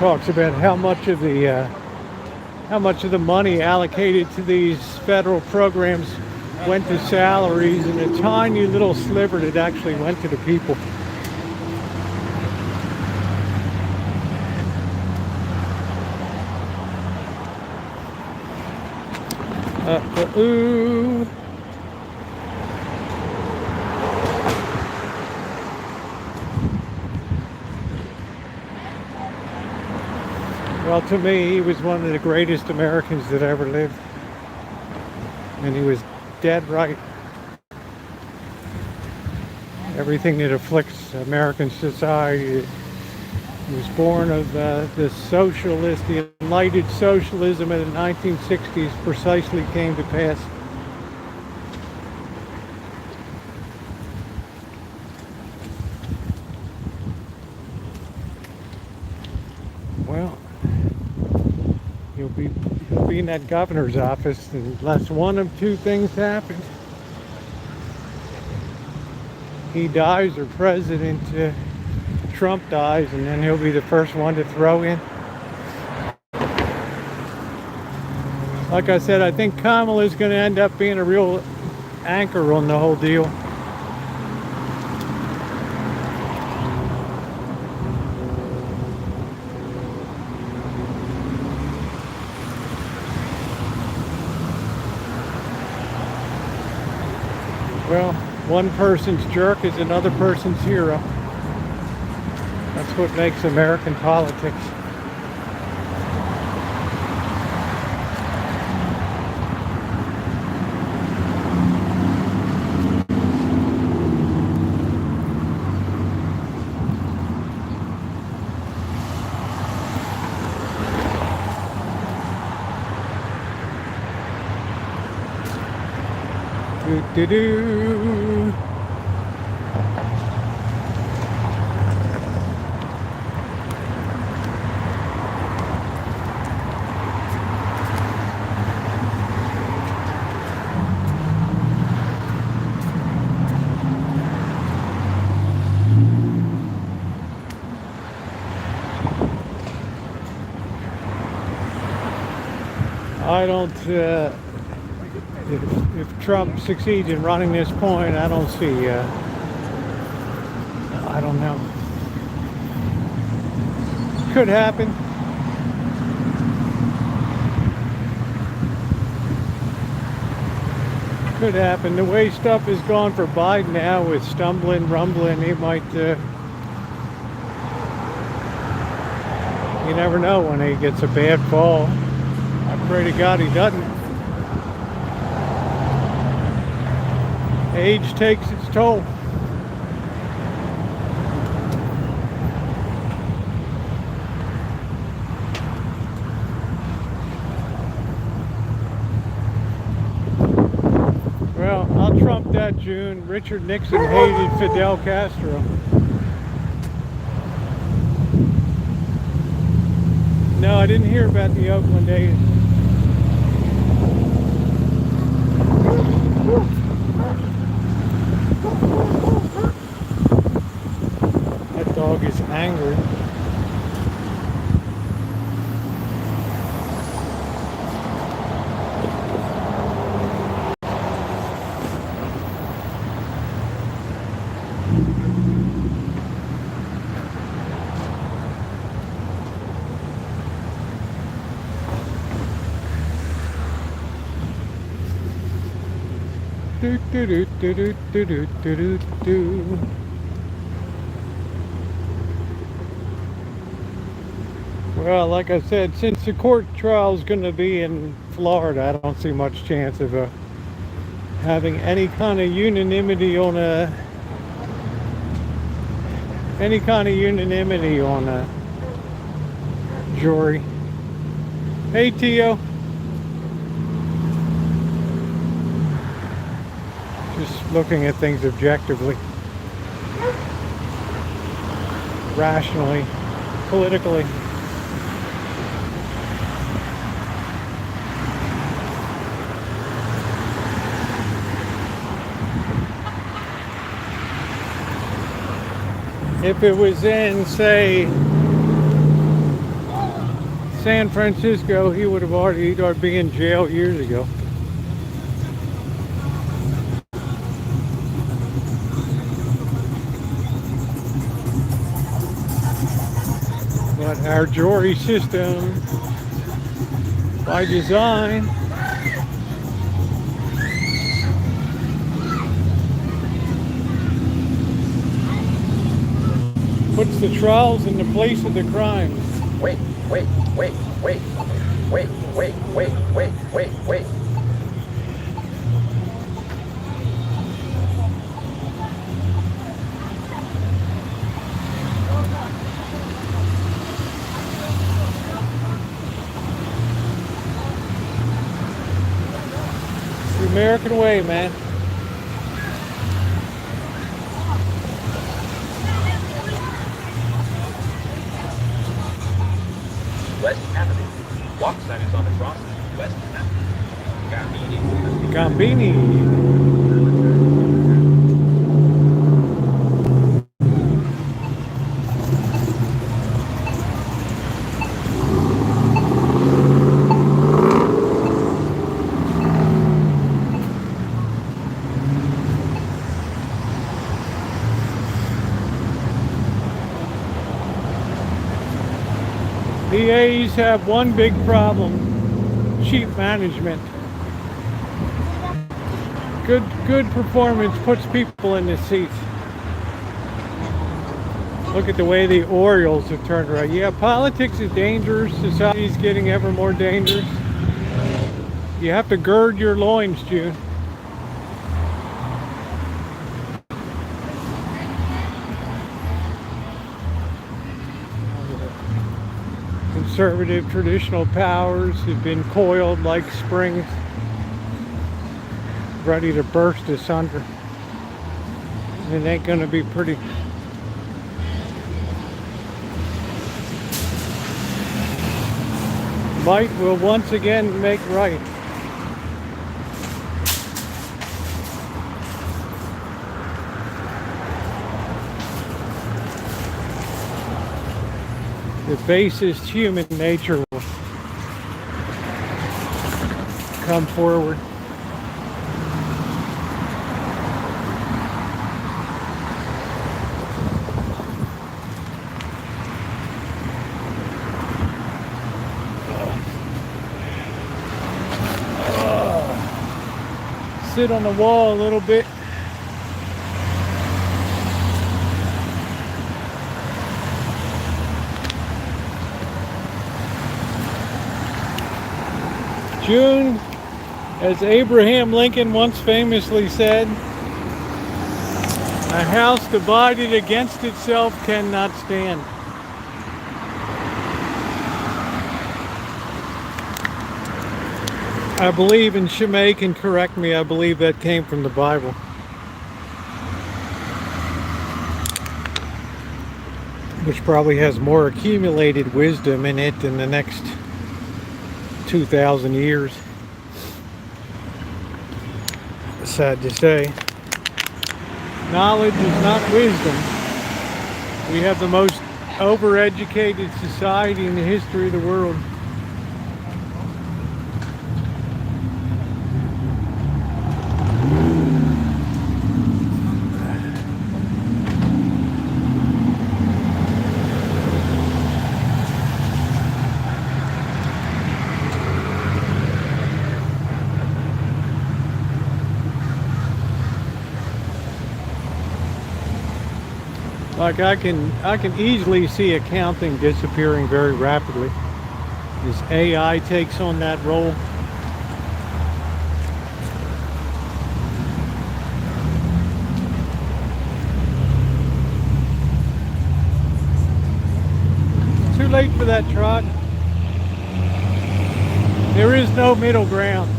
Talks about how much of the money allocated to these federal programs went to salaries, and a tiny little sliver that actually went to the people. Well, to me, he was one of the greatest Americans that ever lived. And he was dead right. Everything that afflicts American society, he was born of the socialist, the enlightened socialism of the 1960s precisely came to pass. Well, he'll be in that governor's office unless one of two things happen. He dies, or President Trump dies, and then he'll be the first one to throw in. Like I said, I think Kamala's going to end up being a real anchor on the whole deal. Well, one person's jerk is another person's hero. That's what makes American politics. Do-do-do. I don't, if Trump succeeds in running this point, I don't see, I don't know. Could happen. Could happen. The way stuff is going for Biden now with stumbling, rumbling, he might, you never know when he gets a bad fall. I pray to God he doesn't. Age takes its toll. Well, I'll trump that June. Richard Nixon hated Fidel Castro. No, I didn't hear about the Oakland days. dog is angry. Do, do, do, do, do, do, do, do, do. Well, like I said, since the court trial is going to be in Florida, I don't see much chance of having any kind of unanimity on a jury. Hey, Tio. Just looking at things objectively, rationally, politically. If it was in, say, San Francisco, he'd already be in jail years ago. But our jury system, by design, puts the trials in the place of the crimes. Wait. It's the American way, man. West Avenue. Walk sign is on the cross. West Avenue. Gambini. PAs have one big problem: cheap management. Good performance puts people in the seats. Look at the way the Orioles have turned around. Yeah, politics is dangerous. Society's getting ever more dangerous. You have to gird your loins, June. Conservative traditional powers have been coiled like springs, ready to burst asunder. It ain't gonna be pretty. Might will once again make right. The basest human nature will come forward. Sit on the wall a little bit. June, as Abraham Lincoln once famously said, a house divided against itself cannot stand. I believe, and Shimei can correct me, I believe that came from the Bible. Which probably has more accumulated wisdom in it than the next 2,000 years. Sad to say. Knowledge is not wisdom. We have the most overeducated society in the history of the world. Like I can easily see accounting disappearing very rapidly as AI takes on that role. Too late for that trot. There is no middle ground.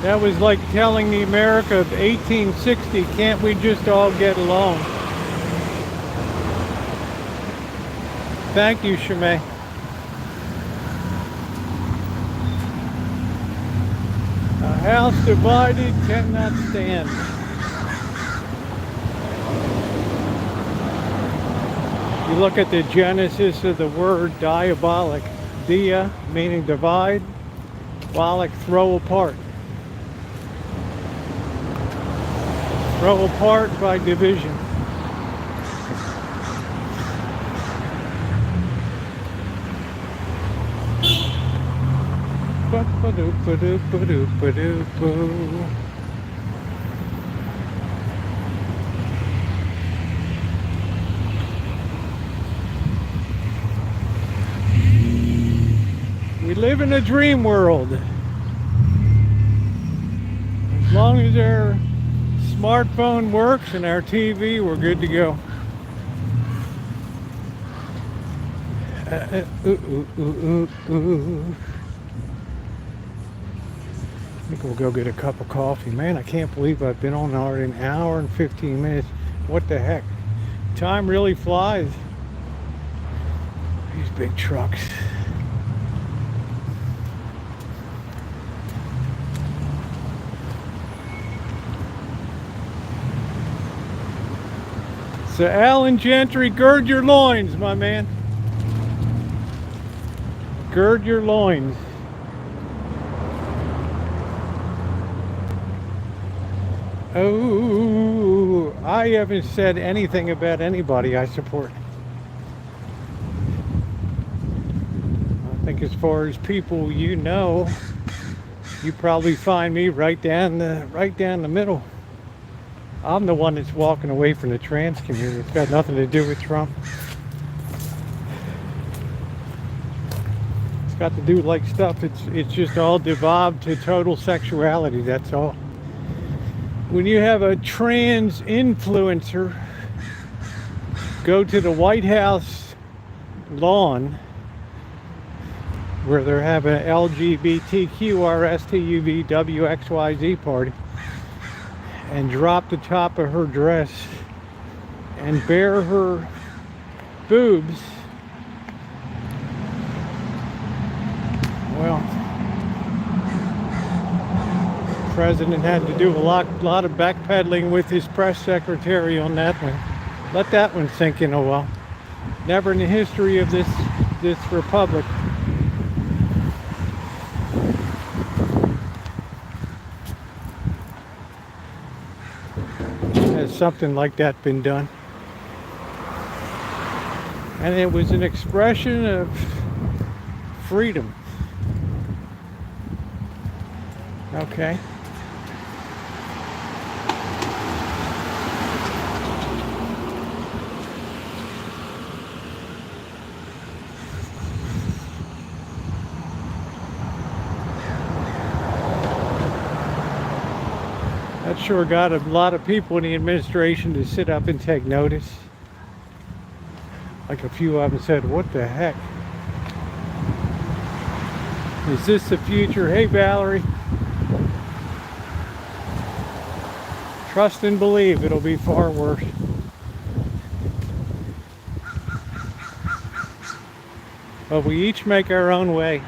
That was like telling the America of 1860, can't we just all get along? Thank you, Shimei. A house divided cannot stand. You look at the genesis of the word diabolic. Dia meaning divide, bolic throw apart. Throw apart by division. We live in a dream world. As long as our smartphone works and our TV, we're good to go. I think we'll go get a cup of coffee. Man, I can't believe I've been on already an hour and 15 minutes. What the heck? Time really flies. These big trucks. So Alan Gentry, gird your loins, my man. Gird your loins. Oh, I haven't said anything about anybody I support. I think as far as people you know, you probably find me right down the middle. I'm the one that's walking away from the trans community. It's got nothing to do with Trump. It's got to do like stuff. It's just all devolved to total sexuality. That's all. When you have a trans influencer go to the White House lawn where they're having an LGBTQRSTUVWXYZ party and drop the top of her dress and bare her boobs, well, the president had to do a lot of backpedaling with his press secretary on that one. Let that one sink in a while. Never in the history of this republic has something like that been done. And it was an expression of freedom. Okay. That sure got a lot of people in the administration to sit up and take notice. Like a few of them said, what the heck? Is this the future? Hey, Valerie. Trust and believe it'll be far worse. But we each make our own way.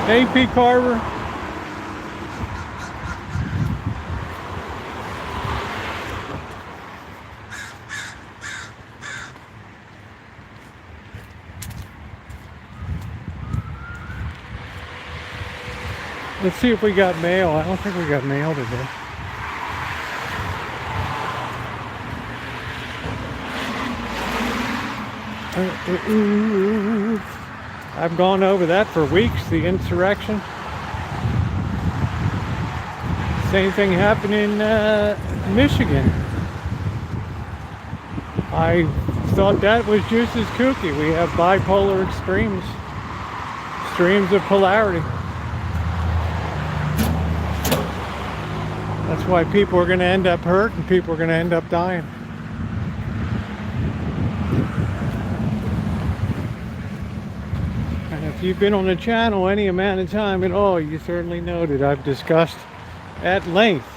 Hey, P. Carver. Let's see if we got mail. I don't think we got mail today. I've gone over that for weeks, the insurrection. Same thing happened in Michigan. I thought that was just as kooky. We have bipolar extremes, streams of polarity. That's why people are going to end up hurt and people are going to end up dying. And if you've been on the channel any amount of time at all, you certainly know that I've discussed at length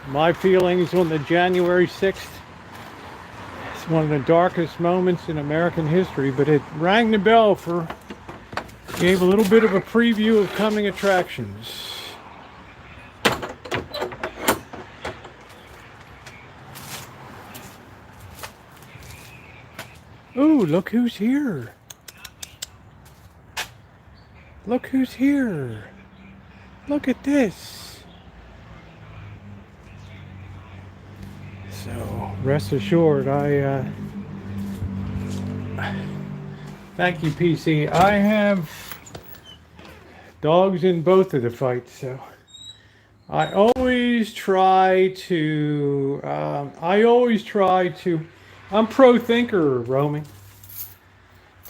my feelings on the January 6th. It's one of the darkest moments in American history, but it rang the bell for, gave a little bit of a preview of coming attractions. Ooh, look who's here. Look who's here. Look at this. So, rest assured, thank you, PC. I have dogs in both of the fights, so I always try to, I'm pro-thinker, Romy.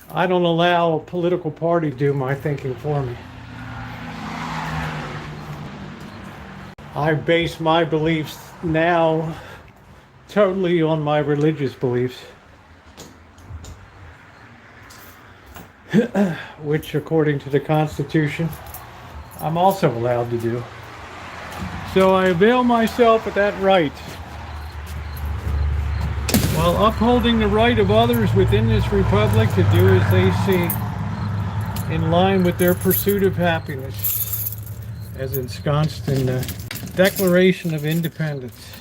I don't allow a political party to do my thinking for me. I base my beliefs now totally on my religious beliefs, which according to the Constitution, I'm also allowed to do. So I avail myself of that right, while upholding the right of others within this republic to do as they see, in line with their pursuit of happiness, as ensconced in the Declaration of Independence.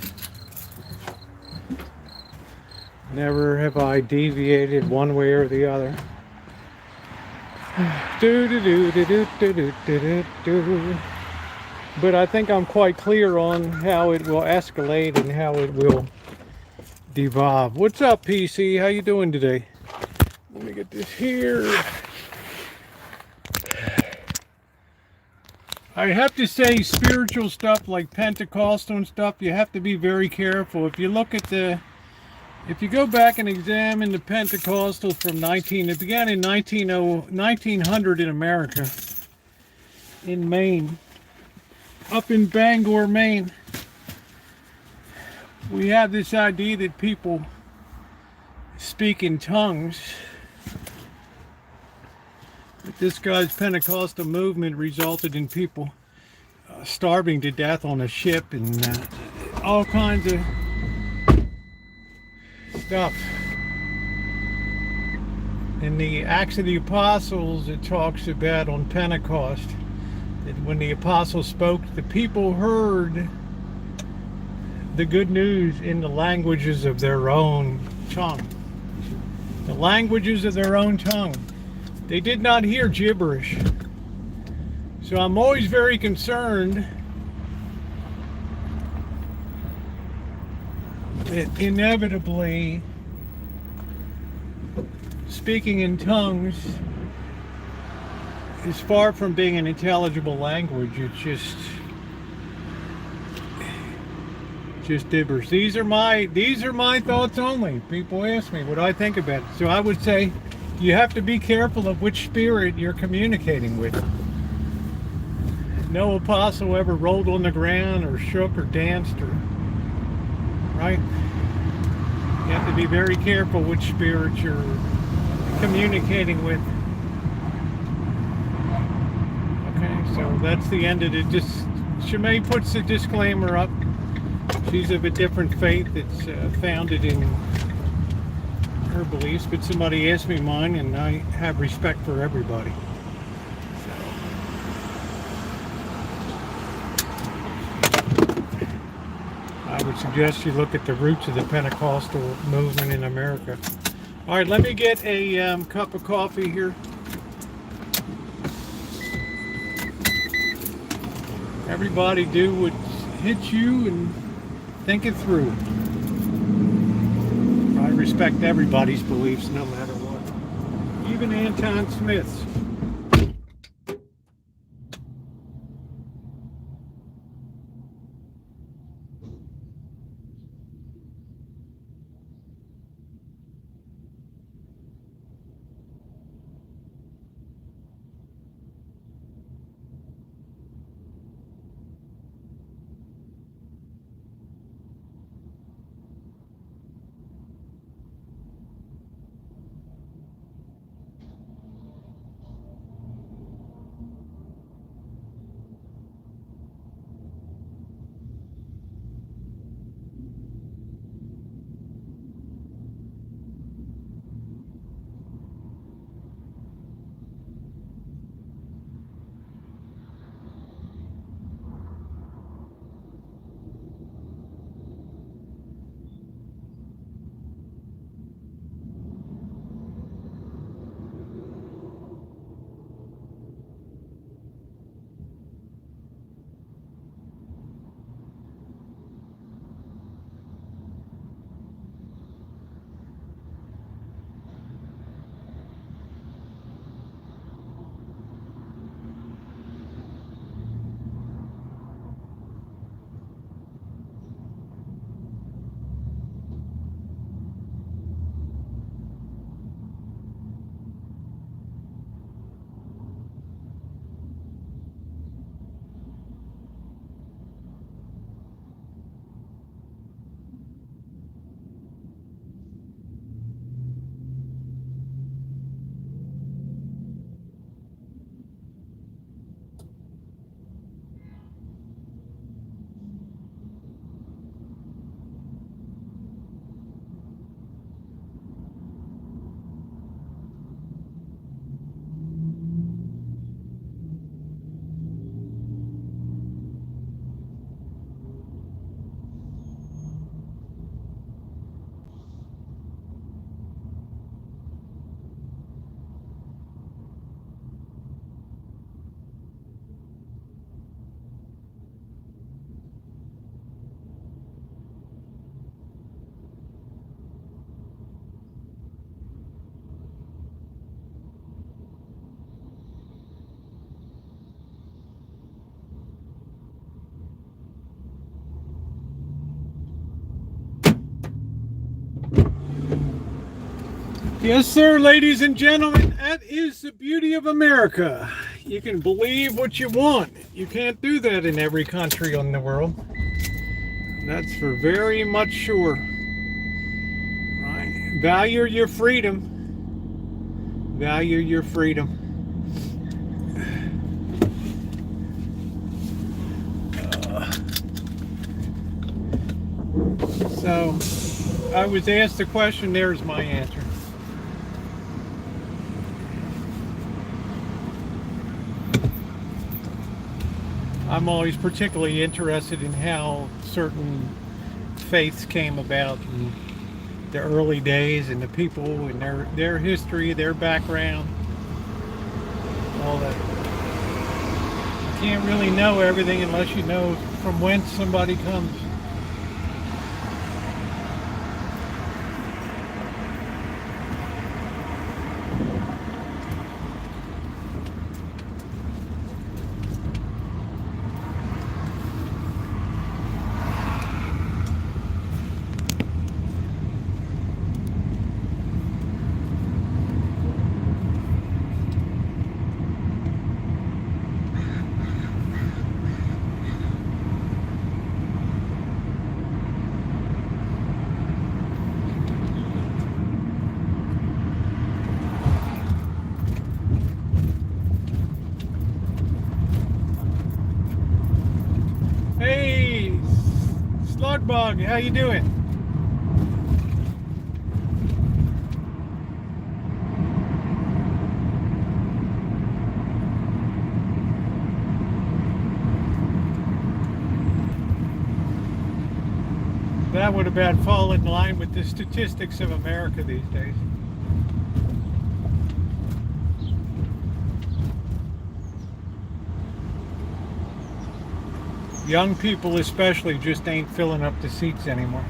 Never have I deviated one way or the other. But I think I'm quite clear on how it will escalate and how it will devolve. What's up, PC? How you doing today? Let me get this here. I have to say, spiritual stuff like Pentecostal and stuff, you have to be very careful. If you look at if you go back and examine the Pentecostal from it began in 1900 in America, in Maine, up in Bangor, Maine. We have this idea that people speak in tongues. But this guy's Pentecostal movement resulted in people starving to death on a ship and all kinds of stuff. In the Acts of the Apostles, it talks about on Pentecost that when the apostles spoke, the people heard the good news in the languages of their own tongue. The languages of their own tongue. They did not hear gibberish. So I'm always very concerned that inevitably speaking in tongues is far from being an intelligible language. It's just gibberish. These are my thoughts only. People ask me what I think about it. So I would say you have to be careful of which spirit you're communicating with. No apostle ever rolled on the ground or shook or danced or, right? You have to be very careful which spirit you're communicating with. Okay, so that's the end of it. Just Shemay puts the disclaimer up. She's of a different faith that's founded in her beliefs, but somebody asked me mine, and I have respect for everybody. I would suggest you look at the roots of the Pentecostal movement in America. All right, let me get a cup of coffee here. Everybody do what hits you and think it through. I respect everybody's beliefs no matter what. Even Anton Smith's. Yes, sir, ladies and gentlemen, that is the beauty of America. You can believe what you want. You can't do that in every country in the world. That's for very much sure. Right? Value your freedom. Value your freedom. So, I was asked the question, there's my answer. I'm always particularly interested in how certain faiths came about in the early days and the people and their history, their background, all that. You can't really know everything unless you know from whence somebody comes. Hey, Slugbug, how you doing? That would about fall in line with the statistics of America these days. Young people especially just ain't filling up the seats anymore.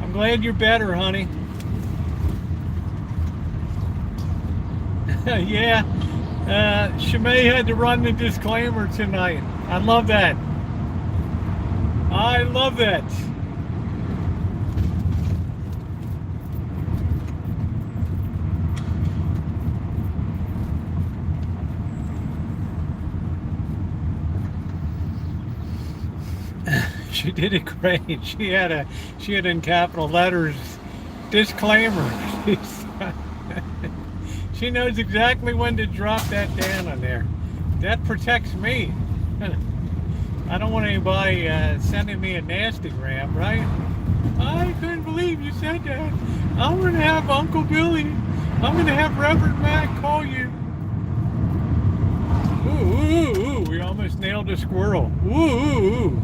I'm glad you're better, honey. Yeah, Shimei had to run the disclaimer tonight. I love that. I love that. She did it great. She had in capital letters disclaimer. She knows exactly when to drop that down on there. That protects me. I don't want anybody sending me a nasty gram, right? I couldn't believe you said that. I'm going to have Uncle Billy, I'm going to have Reverend Matt call you. Ooh, ooh, ooh, we almost nailed a squirrel. Ooh, ooh, ooh.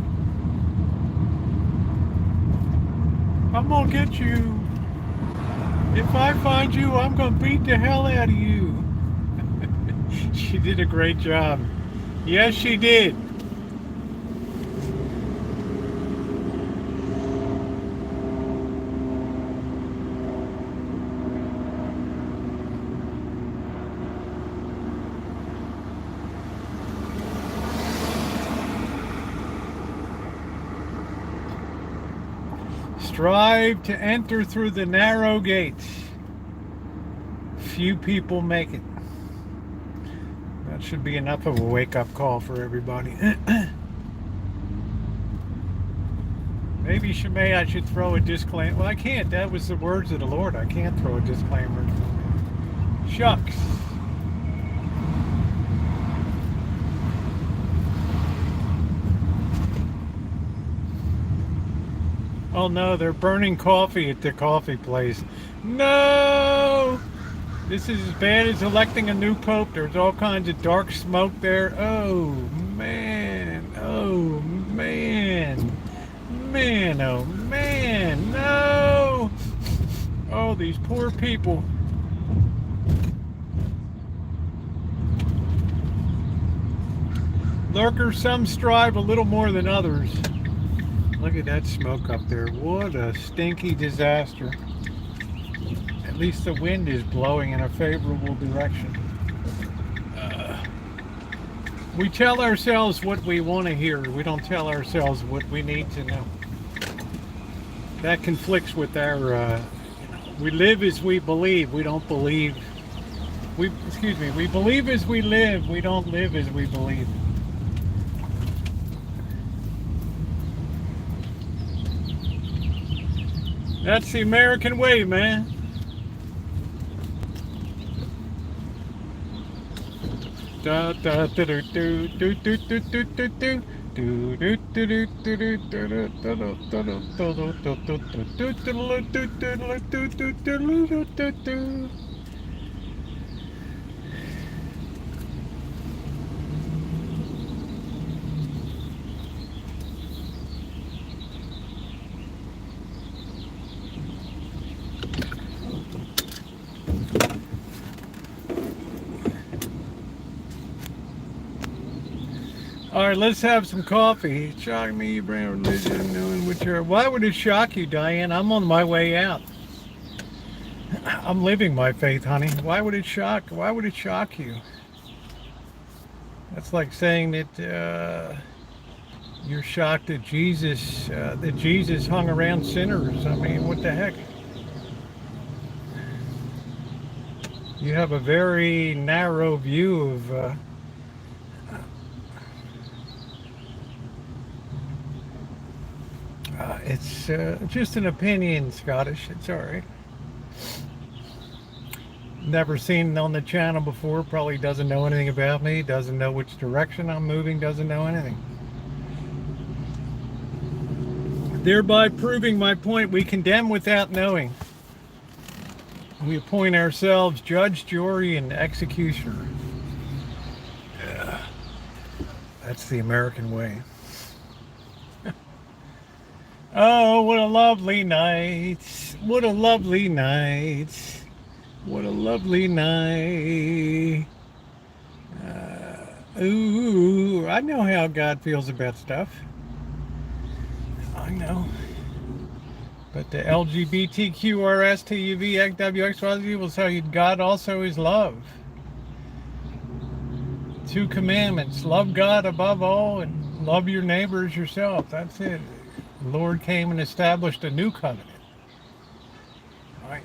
I'm going to get you. If I find you, I'm going to beat the hell out of you. She did a great job. Yes, she did. Strive to enter through the narrow gates. Few people make it. That should be enough of a wake-up call for everybody. Maybe Shimei, I should throw a disclaimer. Well, I can't. That was the words of the Lord. I can't throw a disclaimer. Shucks. Oh no, they're burning coffee at the coffee place. No! This is as bad as electing a new pope. There's all kinds of dark smoke there. Oh man. Oh man. Man, oh man. No! Oh, these poor people. Lurkers, some strive a little more than others. Look at that smoke up there. What a stinky disaster. At least the wind is blowing in a favorable direction. We tell ourselves what we want to hear. We don't tell ourselves what we need to know. That conflicts with our, we live as we believe. We don't believe. We believe as we live. We don't live as we believe. That's the American way, man. Da da da do do do do do do do do. Do do do do do do do do do. All right, let's have some coffee. It shocked me, you bring a religion, knowing which are. Why would it shock you, Diane? I'm on my way out. I'm living my faith, honey. Why would it shock? Why would it shock you? That's like saying that you're shocked that Jesus hung around sinners. I mean, what the heck? You have a very narrow view of. It's just an opinion, Scottish. It's all right. Never seen on the channel before. Probably doesn't know anything about me. Doesn't know which direction I'm moving. Doesn't know anything. Thereby proving my point, we condemn without knowing. We appoint ourselves judge, jury, and executioner. Yeah. That's the American way. Oh, what a lovely night. What a lovely night. What a lovely night. Ooh, I know how God feels about stuff. I know. But the LGBTQRSTUVXWXYZ will tell you God also is love. 2 commandments. Love God above all and love your neighbor as yourself. That's it. The Lord came and established a new covenant. Right?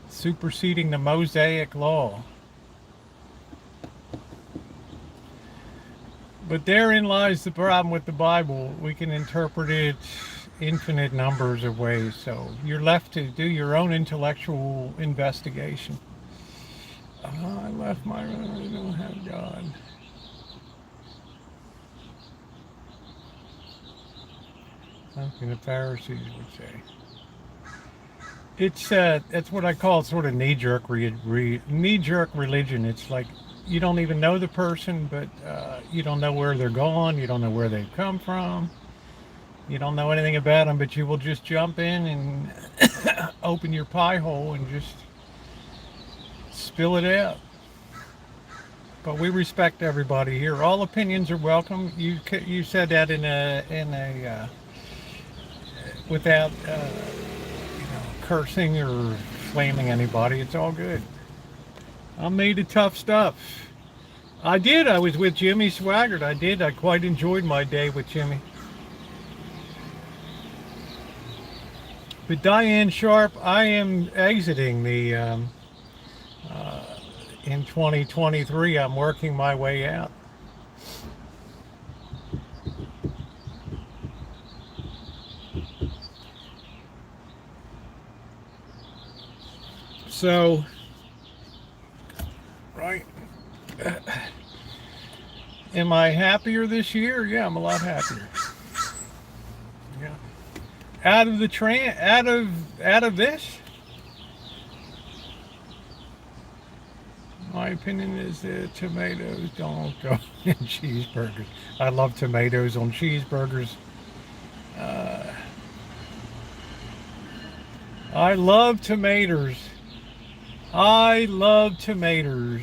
Superseding the Mosaic law. But therein lies the problem with the Bible. We can interpret it infinite numbers of ways. So you're left to do your own intellectual investigation. I left my, I don't have God. Something the Pharisees would say. It's that's what I call sort of knee-jerk knee-jerk religion. It's like you don't even know the person, but you don't know where they're going. You don't know where they've come from. You don't know anything about them, but you will just jump in and open your pie hole and just spill it out. But we respect everybody here. All opinions are welcome. You said that in a without cursing or flaming anybody. It's all good. I made the tough stuff. I did. I was with Jimmy Swaggart. I did. I quite enjoyed my day with Jimmy. But Diane Sharp, I am exiting the in 2023. I'm working my way out. So, right. Am I happier this year? Yeah, I'm a lot happier. Yeah. Out of the out of this, my opinion is that tomatoes don't go in cheeseburgers. I love tomatoes on cheeseburgers. I love tomatoes. I love tomatoes.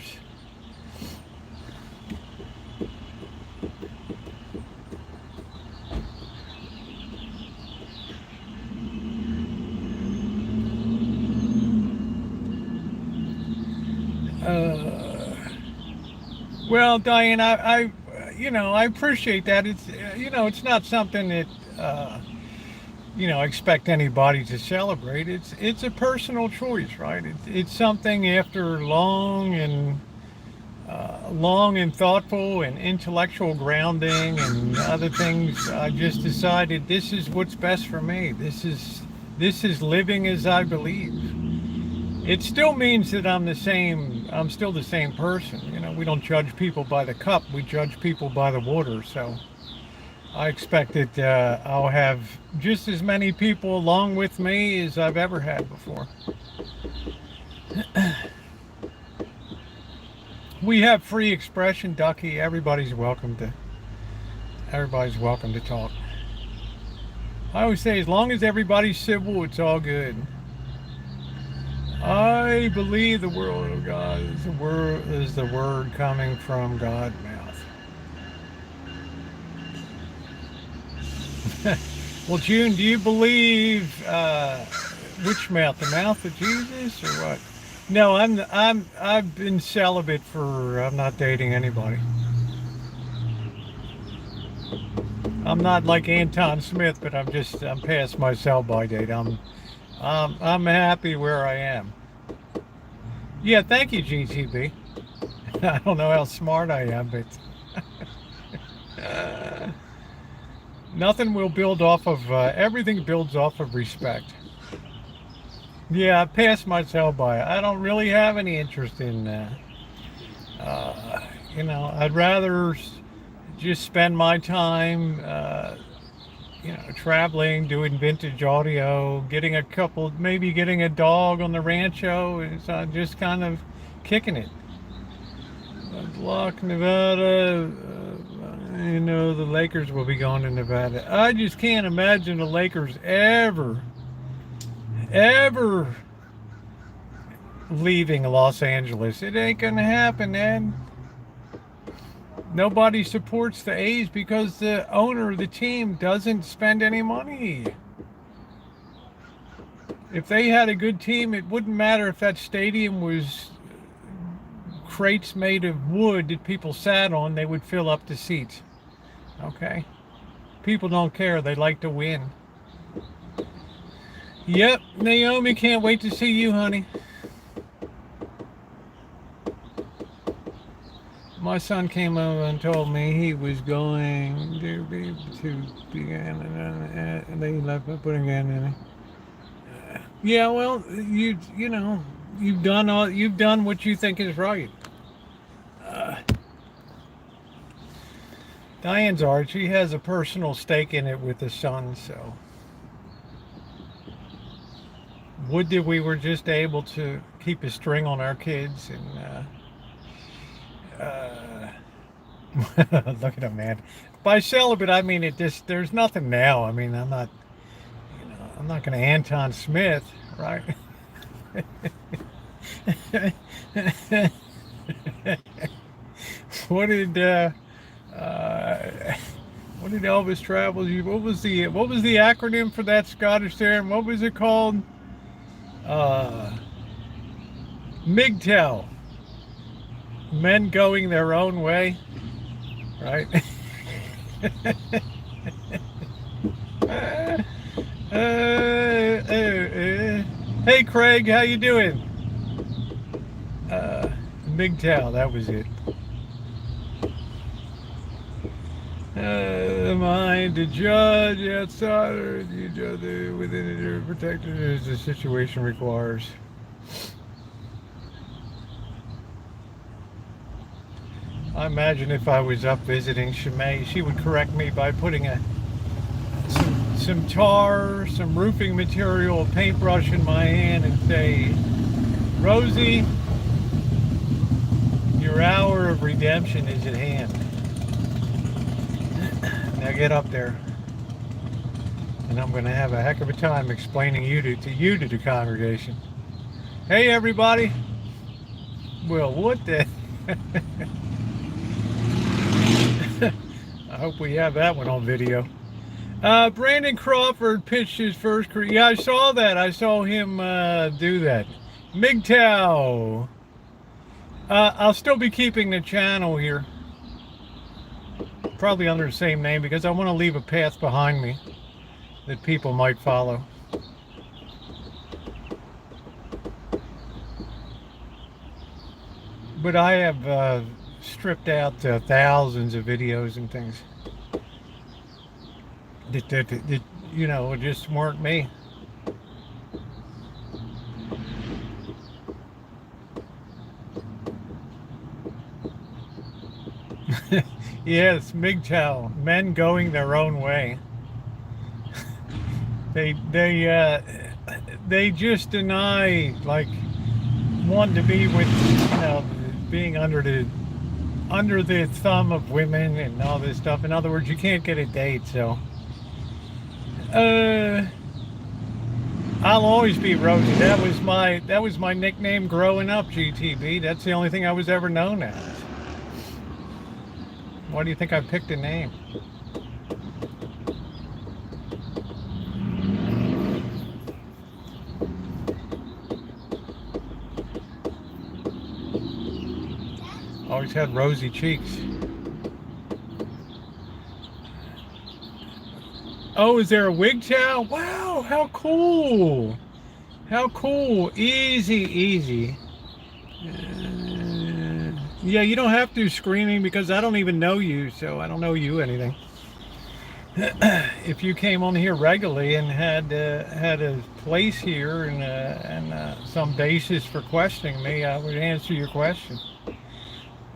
Well, Diane, I appreciate that. It's, it's not something that, I expect anybody to celebrate. It's a personal choice, right? It's something after long and thoughtful and intellectual grounding and other things. I just decided this is what's best for me. This is living as I believe. It still means that I'm still the same person. We don't judge people by the cup, we judge people by the water. So I expect that I'll have just as many people along with me as I've ever had before. We have free expression, Ducky. Everybody's welcome to talk. I always say, as long as everybody's civil, it's all good. I believe the word of God is the word coming from God's mouth. Well, June, do you believe which mouth? The mouth of Jesus or what? No, I've been celibate for. I'm not dating anybody. I'm not like Anton Smith, but I'm past my sell-by date. I'm happy where I am. Yeah, thank you, GTB. I don't know how smart I am, but nothing will build off of, everything builds off of respect. Yeah, I passed my sell-by. I don't really have any interest in, I'd rather just spend my time, traveling, doing vintage audio, maybe getting a dog on the Rancho, and just kind of kicking it. Block, Nevada, the Lakers will be going to Nevada. I just can't imagine the Lakers ever leaving Los Angeles. It ain't gonna happen, Ed. Nobody supports the A's because the owner of the team doesn't spend any money. If they had a good team, it wouldn't matter if that stadium was crates made of wood that people sat on, they would fill up the seats. Okay? People don't care. They like to win. Yep, Naomi, can't wait to see you, honey. My son came over and told me he was going to begin, and they left me putting in. Yeah, well, you know, you've done what you think is right. Diane's art, she has a personal stake in it with the son, so would that we were just able to keep a string on our kids and look at him, man. By celibate, I mean it just there's nothing now. I mean, I'm not going to Anton Smith, right? What did Elvis Travels? What was the acronym for that Scottish term? What was it called? MGTOW. Men going their own way, right? Hey Craig, how you doing? MGTOW, that was it. The mind to judge outside or each other within it or protected as the situation requires. I imagine if I was up visiting Shimei, she would correct me by putting some tar, some roofing material, a paintbrush in my hand and say, Rosie, your hour of redemption is at hand. Now get up there. And I'm going to have a heck of a time explaining you to the congregation. Hey everybody. Well, what the... I hope we have that one on video. Brandon Crawford pitched his first career. Yeah, I saw that. I saw him do that. MGTOW. I'll still be keeping the channel here. Probably under the same name because I want to leave a path behind me that people might follow. But I have stripped out thousands of videos and things that you know just weren't me. Yes, MGTOW, men going their own way. They just deny like wanting to be with, you know, being under the thumb of women and all this stuff. In other words, you can't get a date, so I'll always be Rosie. That was my nickname growing up, GTB. That's the only thing I was ever known as. Why do you think I picked a name? Always had rosy cheeks. Oh, is there a WGTOW? Wow, how cool. How cool. Easy. Yeah, you don't have to screaming because I don't even know you, so I don't know you anything. If you came on here regularly and had a place here and some basis for questioning me, I would answer your question.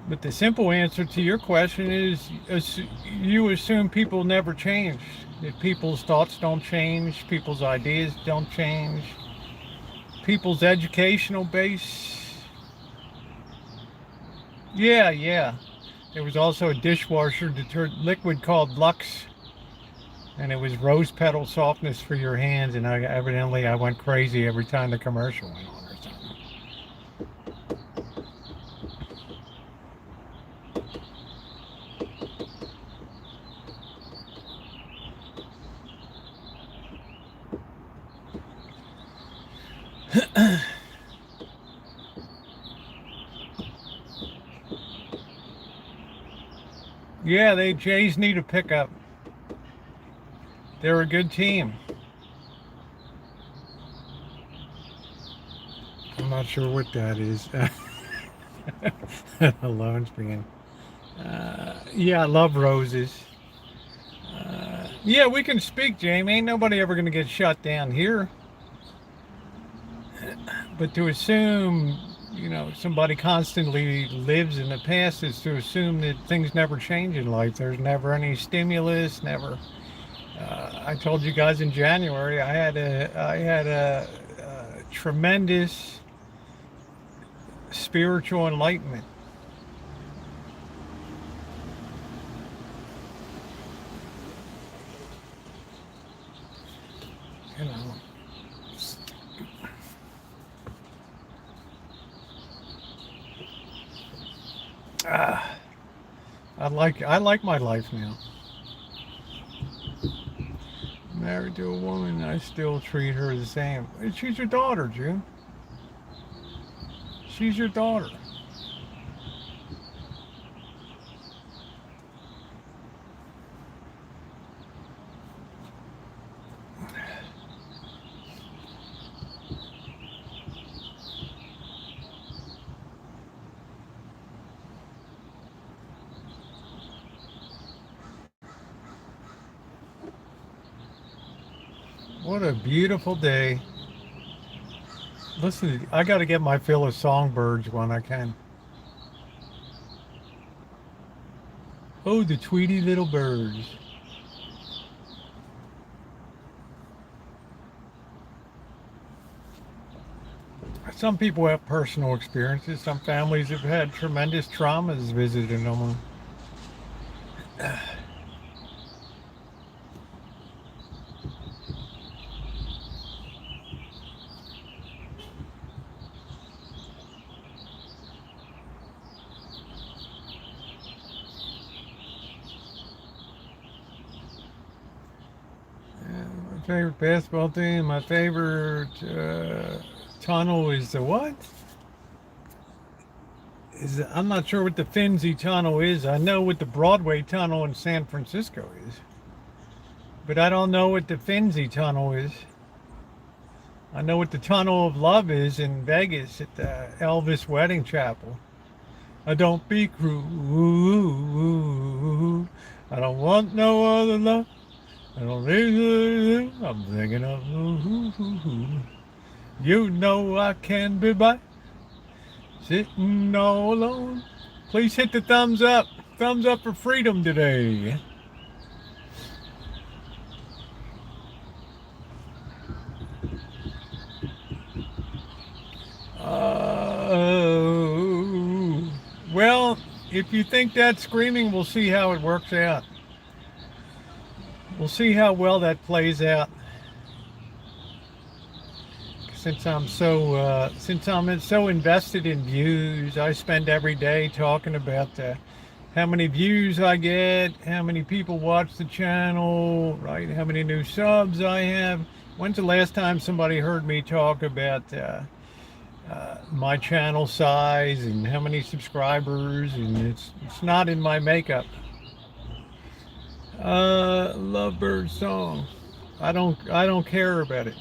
But the simple answer to your question is you assume people never change. That people's thoughts don't change, people's ideas don't change, people's educational base. Yeah. There was also a dishwasher detergent liquid called Lux, and it was rose petal softness for your hands, and evidently I went crazy every time the commercial went on or something. Yeah, they Jays need a pickup. They're a good team. I'm not sure what that is. The loans being. Yeah, I love roses. Yeah, we can speak, Jamie. Ain't nobody ever gonna get shut down here. But to assume, somebody constantly lives in the past is to assume that things never change in life. There's never any stimulus, never. I told you guys in January I had a tremendous spiritual enlightenment. You know, I like my life now. Married to a woman, I still treat her the same. She's your daughter, June. She's your daughter. What a beautiful day. Listen, I got to get my fill of songbirds when I can. Oh, the tweety little birds. Some people have personal experiences. Some families have had tremendous traumas visiting them. My favorite basketball team, my favorite tunnel is the what? I'm not sure what the Finzi tunnel is. I know what the Broadway tunnel in San Francisco is, but I don't know what the Finzi tunnel is. I know what the Tunnel of Love is in Vegas at the Elvis Wedding Chapel. I don't be cruel. I don't want no other love. I don't need. I'm thinking of you know I can be by sitting all alone. Please hit the thumbs up. Thumbs up for freedom today. Well, if you think that's screaming, we'll see how it works out. We'll see how well that plays out. Since I'm so invested in views, I spend every day talking about how many views I get, how many people watch the channel, right? How many new subs I have. When's the last time somebody heard me talk about my channel size and how many subscribers? And it's not in my makeup. Lovebird song. I don't care about it.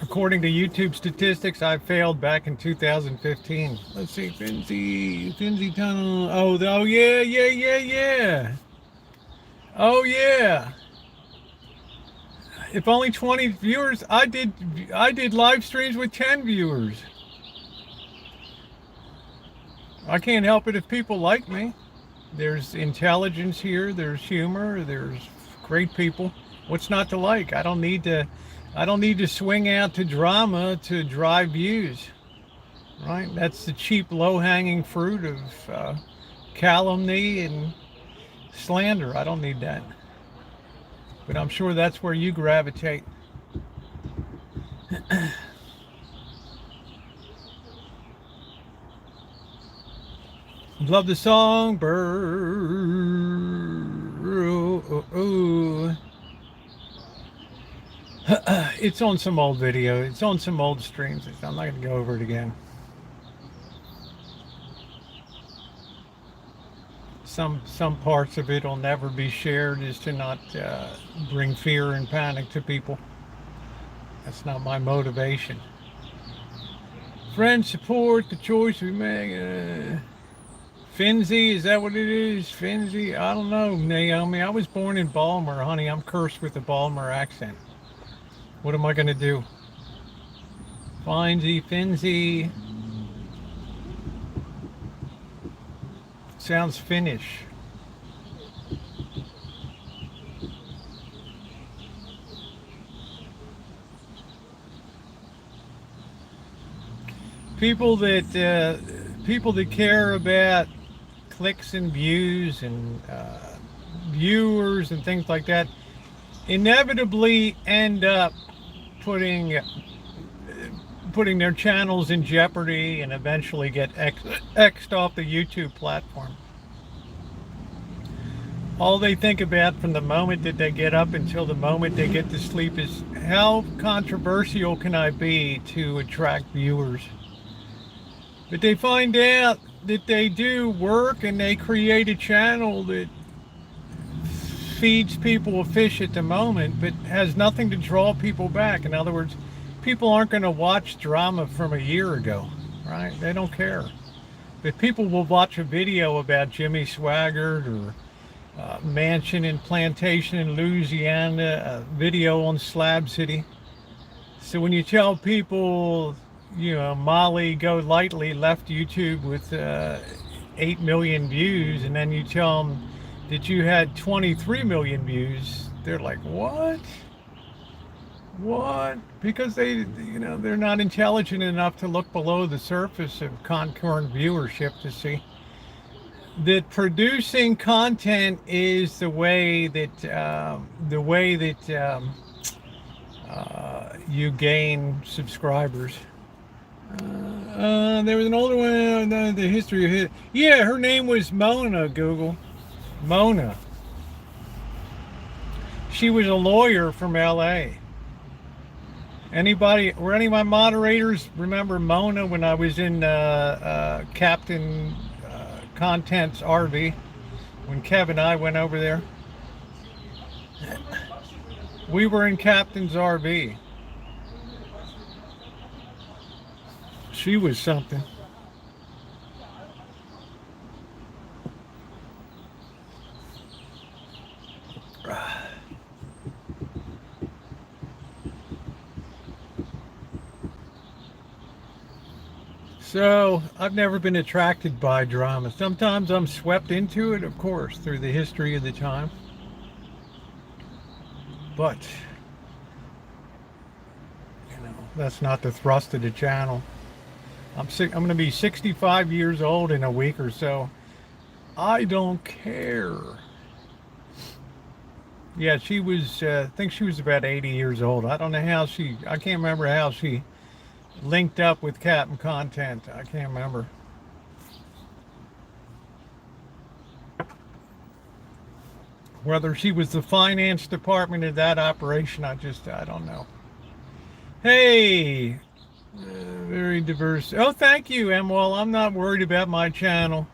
According to YouTube statistics, I failed back in 2015. Let's see, Finzi Tunnel. Oh yeah. Oh yeah. If only 20 viewers, I did live streams with 10 viewers. I can't help it if people like me. There's intelligence here, there's humor, there's great people. What's not to like? I don't need to swing out to drama to drive views. Right? That's the cheap low-hanging fruit of calumny and slander. I don't need that. But I'm sure that's where you gravitate. Love the song, bird. It's on some old video. It's on some old streams. I'm not going to go over it again. Some parts of it will never be shared, is to not bring fear and panic to people. That's not my motivation. Friends support the choice we make. Finzi, is that what it is? Finzi? I don't know, Naomi. I was born in Balmer, honey. I'm cursed with a Balmer accent. What am I going to do? Finzi. Sounds Finnish. People that care about clicks and views and viewers and things like that inevitably end up putting their channels in jeopardy and eventually get X'd off the YouTube platform. All they think about from the moment that they get up until the moment they get to sleep is, how controversial can I be to attract viewers? But they find out that they do work and they create a channel that feeds people a fish at the moment, but has nothing to draw people back. In other words, people aren't going to watch drama from a year ago, right? They don't care. But people will watch a video about Jimmy Swaggart or mansion and plantation in Louisiana, a video on Slab City. So when you tell people, Molly Golightly left YouTube with 8 million views, and then you tell them that you had 23 million views, they're like, what? Because they're not intelligent enough to look below the surface of concurrent viewership to see that producing content is the way that you gain subscribers. There was an older one, the history of it. Yeah, her name was Mona, Google. Mona. She was a lawyer from LA. Any of my moderators remember Mona when I was in Captain Content's RV? When Kev and I went over there? We were in Captain's RV. She was something. So, I've never been attracted by drama. Sometimes I'm swept into it, of course, through the history of the time. But, that's not the thrust of the channel. I'm going to be 65 years old in a week or so. I don't care. Yeah, she was, I think she was about 80 years old. I don't know how I can't remember how she linked up with Captain Content. I can't remember. Whether she was the finance department of that operation, I don't know. Hey, very diverse. Oh, thank you, Emwell. I'm not worried about my channel.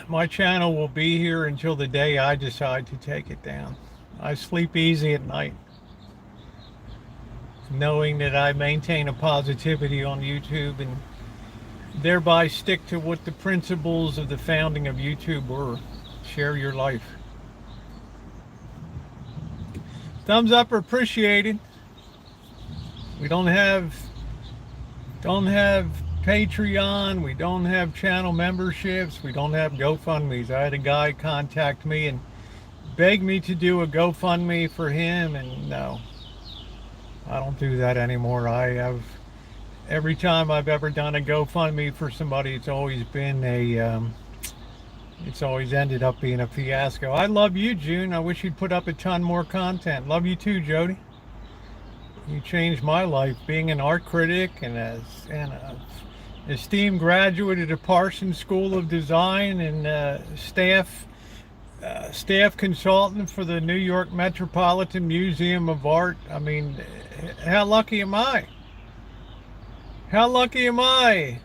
My channel will be here until the day I decide to take it down. I sleep easy at night, knowing that I maintain a positivity on YouTube and thereby stick to what the principles of the founding of YouTube were. Share your life. Thumbs up are appreciated. We don't have Patreon, we don't have channel memberships, we don't have GoFundMes. I had a guy contact me and beg me to do a GoFundMe for him, and no, I don't do that anymore. Every time I've ever done a GoFundMe for somebody, it's always ended up being a fiasco. I love you, June. I wish you'd put up a ton more content. Love you too, Jody. You changed my life, being an art critic and an esteemed graduate at the Parsons School of Design and staff staff consultant for the New York Metropolitan Museum of Art. I mean, how lucky am I? How lucky am I?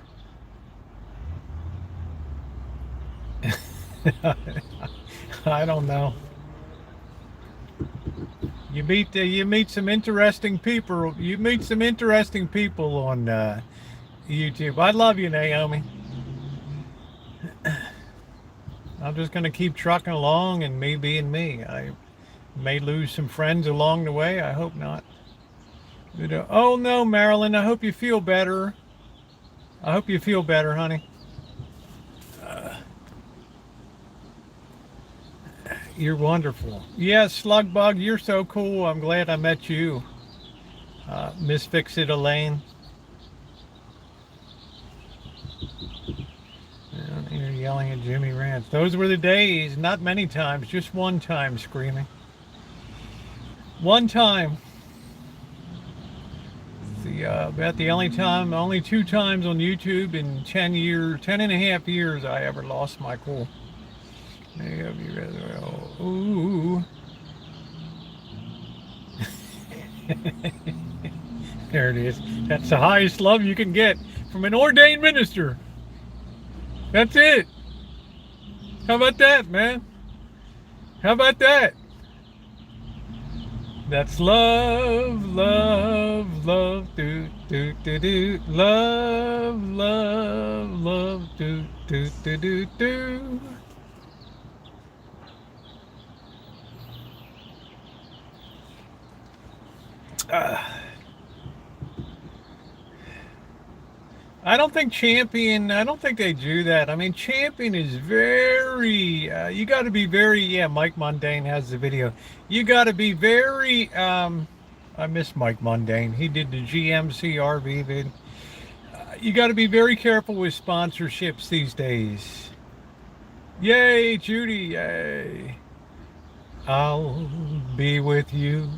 I don't know. You meet some interesting people. You meet some interesting people on YouTube. I love you, Naomi. I'm just gonna keep trucking along and me being me. I may lose some friends along the way. I hope not. Oh no, Marilyn. I hope you feel better. I hope you feel better, honey. You're wonderful. Yes, Slugbug, you're so cool. I'm glad I met you. Miss Fix-It Elaine. Down here yelling at Jimmy Rance. Those were the days. Not many times, just one time screaming. One time. About the only time, only 2 times on YouTube in 10 years, 10 and a half years I ever lost my cool. Ooh. There it is. That's the highest love you can get from an ordained minister. That's it. How about that, man? How about that? That's love, love, love, do, do, do, do. Love, love, love, do, do, do, do, do. I don't think Champion, I don't think they do that. I mean, Champion is very, you got to be very, yeah, Mike Mundane has the video. You got to be very, I miss Mike Mundane. He did the GMC RV vid. You got to be very careful with sponsorships these days. Yay, Judy, yay. I'll be with you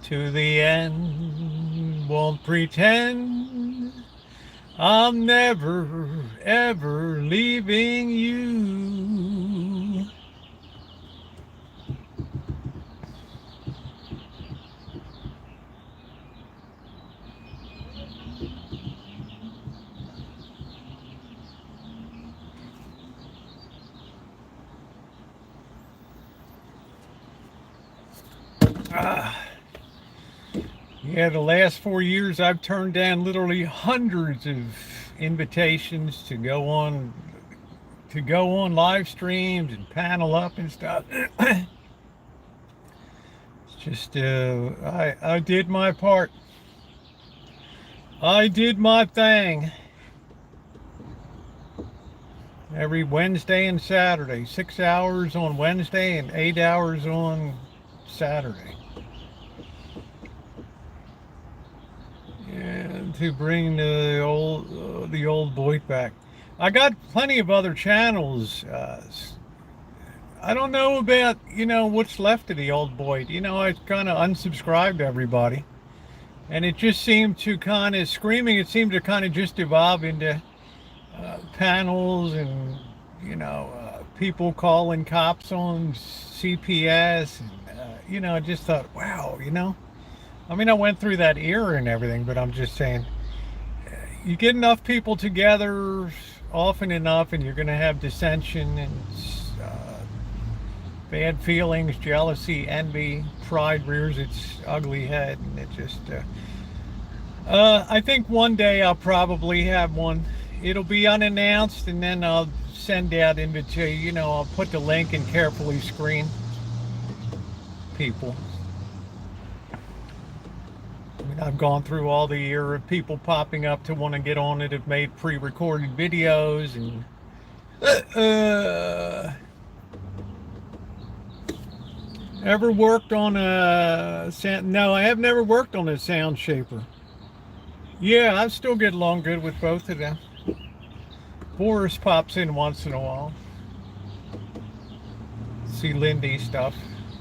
to the end, won't pretend I'm never, ever leaving you. Yeah, the last 4 years I've turned down literally hundreds of invitations to go on live streams and panel up and stuff. It's just I did my part. I did my thing. Every Wednesday and Saturday, 6 hours on Wednesday and 8 hours on Saturday. And to bring the old Boyd back. I got plenty of other channels. I don't know about, what's left of the old Boyd. I kind of unsubscribed everybody. And it just seemed to kind of it seemed to kind of just evolve into panels and, people calling cops on CPS. And, I just thought, wow, I mean, I went through that era and everything, but I'm just saying, you get enough people together often enough and you're going to have dissension and bad feelings, jealousy, envy, pride rears its ugly head, and it just, I think one day I'll probably have one. It'll be unannounced, and then I'll send out invitation, I'll put the link and carefully screen people. I've gone through all the era of people popping up to want to get on it, have made pre-recorded videos, and ever worked on a sound? No, I have never worked on a sound shaper. Yeah, I still get along good with both of them. Boris pops in once in a while. See Lindy stuff.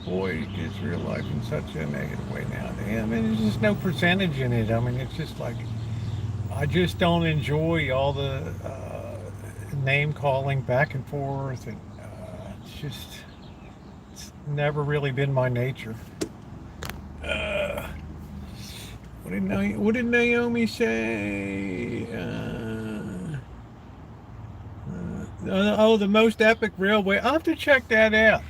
Boy, is real life in such a negative way now. I mean, there's just no percentage in it. I mean, it's just like, I just don't enjoy all the name calling back and forth, and it's just, never really been my nature. What did Naomi say? Oh, the most epic railway. I'll have to check that out.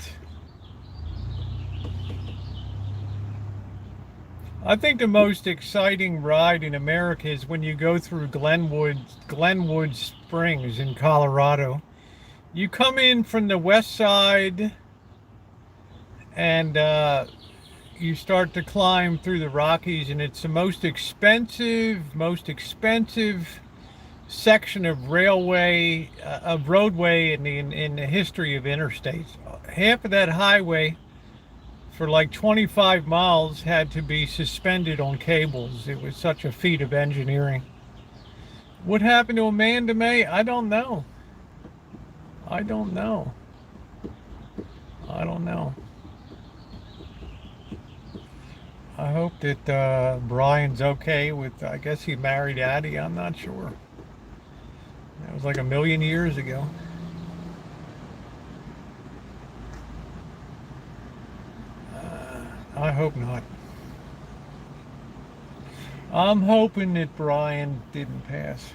I think the most exciting ride in America is when you go through Glenwood Springs in Colorado. You come in from the west side and you start to climb through the Rockies, and it's the most expensive section of roadway in the history of interstates. Half of that highway for like 25 miles had to be suspended on cables. It was such a feat of engineering. What happened to Amanda May? I don't know. I don't know. I hope that Brian's okay with, I guess he married Addie. I'm not sure. That was like a million years ago. I hope not. I'm hoping that Brian didn't pass.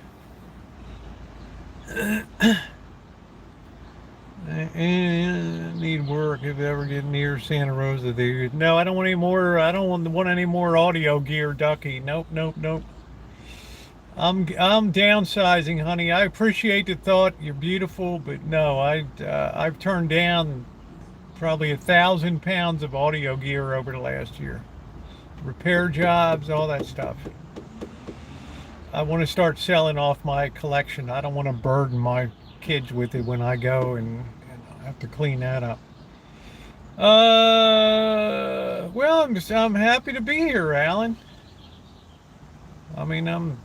Need work if ever get near Santa Rosa. No, I don't want any more. I don't want any more audio gear, Ducky. Nope. I'm downsizing, honey. I appreciate the thought. You're beautiful, but no, I've turned down probably 1,000 pounds of audio gear over the last year. Repair jobs, all that stuff. I want to start selling off my collection. I don't want to burden my kids with it when I go and I have to clean that up. Well, I'm happy to be here, Alan. I mean, I'm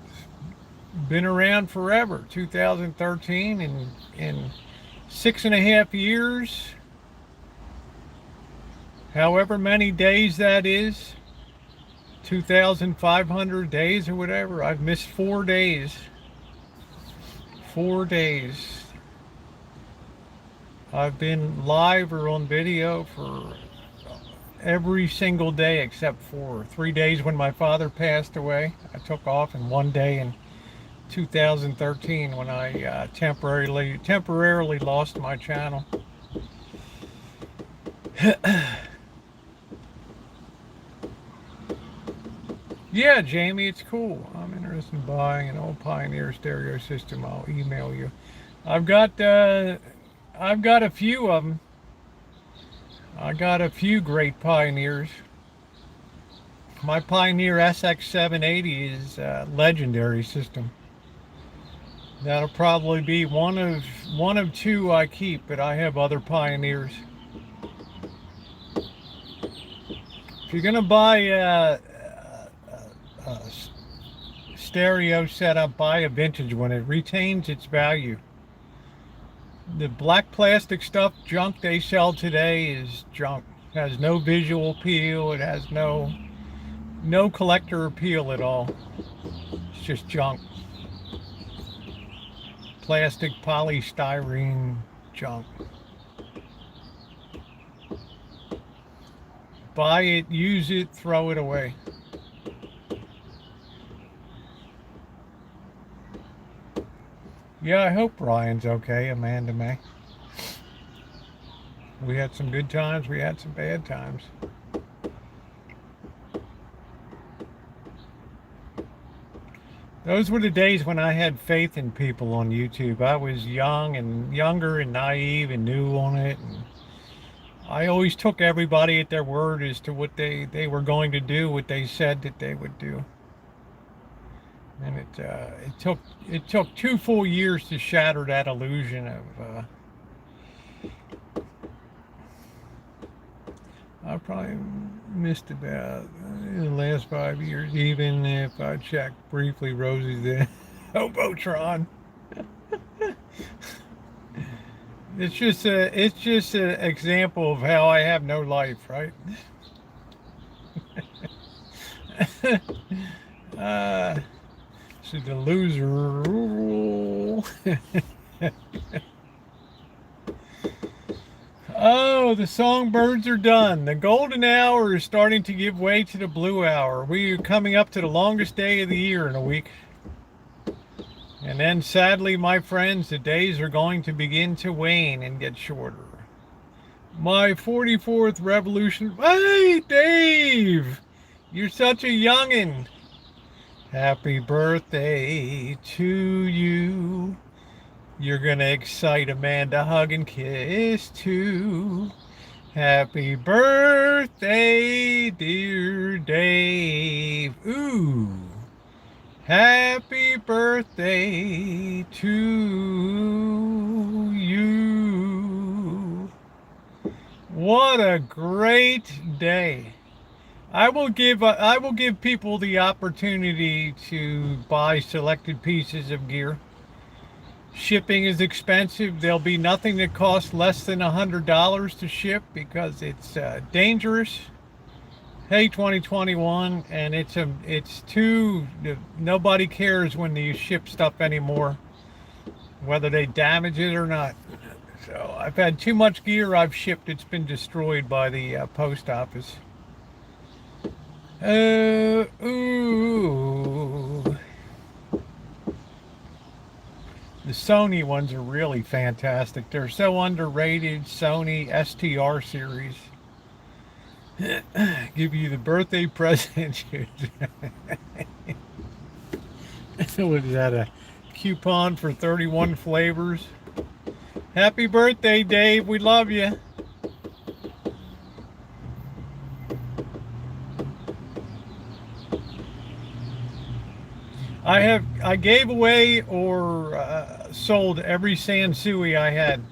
been around forever. 2013 and in 6.5 years, however many days that is, 2,500 days or whatever. I've missed 4 days. 4 days. I've been live or on video for every single day except for 3 days when my father passed away. I took off, and 1 day in 2013 when I temporarily lost my channel. Yeah, Jamie, it's cool. I'm interested in buying an old Pioneer stereo system. I'll email you. I've got a few of them. I got a few great Pioneers. My Pioneer SX780 is a legendary system. That'll probably be one of two I keep, but I have other Pioneers. If you're gonna buy a stereo setup, buy a vintage one. It retains its value. The black plastic stuff, junk they sell today, is junk. It has no visual appeal. It has no collector appeal at all. It's just junk. Plastic, polystyrene junk. Buy it, use it, throw it away. Yeah, I hope Brian's okay, Amanda May. We had some good times, we had some bad times. Those were the days when I had faith in people on YouTube. I was younger and naive and new on it. And I always took everybody at their word as to what they were going to do, what they said that they would do. And it took 2 full years to shatter that illusion of. I probably missed about in the last 5 years, even if I checked briefly Rosie's the Hobotron. It's just an example of how I have no life, right? She's the loser. Oh, the songbirds are done. The golden hour is starting to give way to the blue hour. We are coming up to the longest day of the year in a week. And then sadly, my friends, the days are going to begin to wane and get shorter. My 44th revolution. Hey, Dave! You're such a youngin'. Happy birthday to you. You're gonna excite Amanda, hug and kiss too. Happy birthday, dear Dave. Ooh. Happy birthday to you. What a great day. I will give people the opportunity to buy selected pieces of gear. Shipping is expensive. There'll be nothing that costs less than $100 to ship because it's dangerous. Hey, 2021, and it's too, nobody cares when you ship stuff anymore, whether they damage it or not. So I've had too much gear I've shipped. It's been destroyed by the post office. Ooh. The Sony ones are really fantastic. They're so underrated. Sony STR series. Give you the birthday present. Was that a coupon for 31 flavors? Happy birthday, Dave. We love you. I gave away or sold every Sansui I had.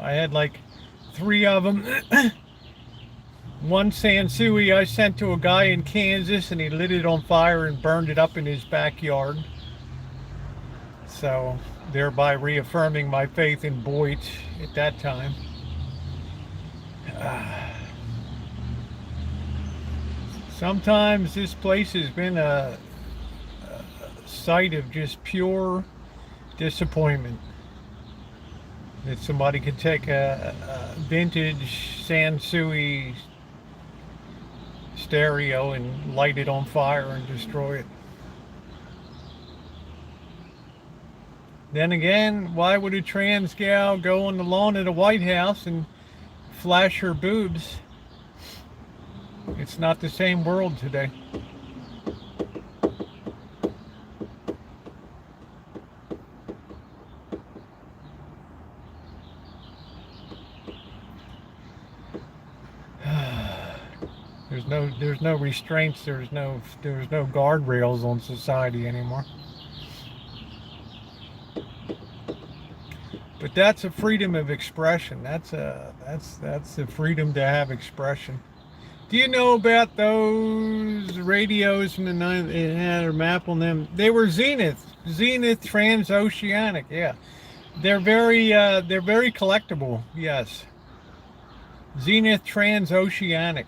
I had like 3 of them. One Sansui I sent to a guy in Kansas and he lit it on fire and burned it up in his backyard. So thereby reaffirming my faith in Boyd at that time. Sometimes this place has been a site of just pure disappointment. That somebody could take a vintage Sansui stereo and light it on fire and destroy it. Then again, why would a trans gal go on the lawn of the White House and flash her boobs? It's not the same world today. There's no restraints, there's no guardrails on society anymore. But that's a freedom of expression. That's the freedom to have expression. Do you know about those radios from the 90s? It had a map on them. They were Zenith transoceanic. Yeah, they're very collectible. Yes, Zenith transoceanic.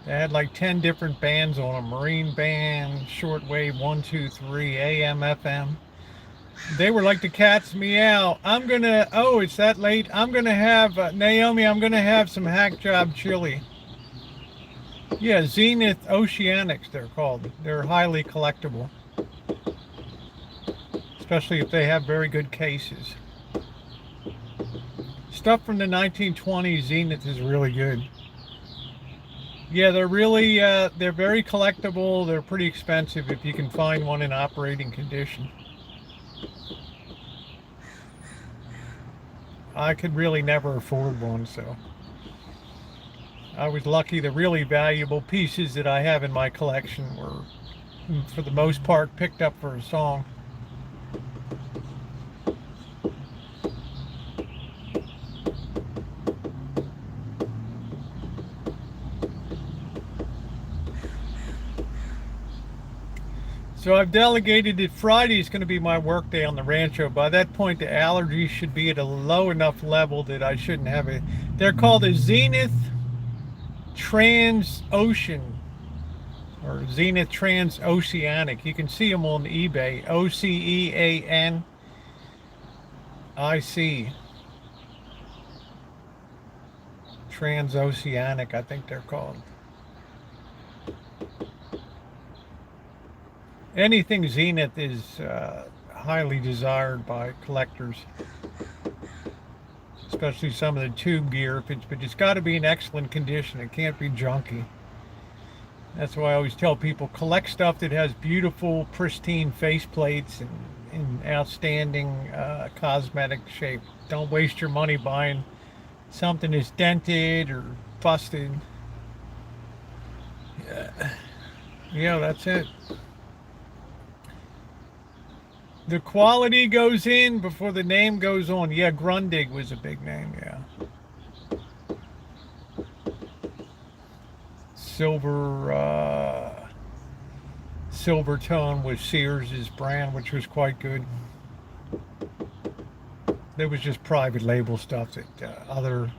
They had like 10 different bands on them. Marine band, shortwave 1, 2, 3, AM, FM. They were like the cat's meow. It's that late. I'm gonna have, Naomi, I'm gonna have some hack job chili. Yeah, Zenith Oceanics, they're called. They're highly collectible. Especially if they have very good cases. Stuff from the 1920s, Zenith is really good. Yeah, they're very collectible. They're pretty expensive if you can find one in operating condition. I could really never afford one, so I was lucky. The really valuable pieces that I have in my collection were, for the most part, picked up for a song. So I've delegated that Friday is going to be my work day on the Rancho. By that point, the allergies should be at a low enough level that I shouldn't have it. They're called a Zenith Transocean or Zenith Transoceanic. You can see them on eBay. OCEANIC. transoceanic, I think they're called. Anything Zenith is highly desired by collectors, especially some of the tube gear. But it's got to be in excellent condition. It can't be junky. That's why I always tell people collect stuff that has beautiful, pristine faceplates and in outstanding cosmetic shape. Don't waste your money buying something that's dented or busted. Yeah, that's it. The quality goes in before the name goes on. Yeah, Grundig was a big name, yeah. Silver Tone was Sears's brand, which was quite good. There was just private label stuff that other,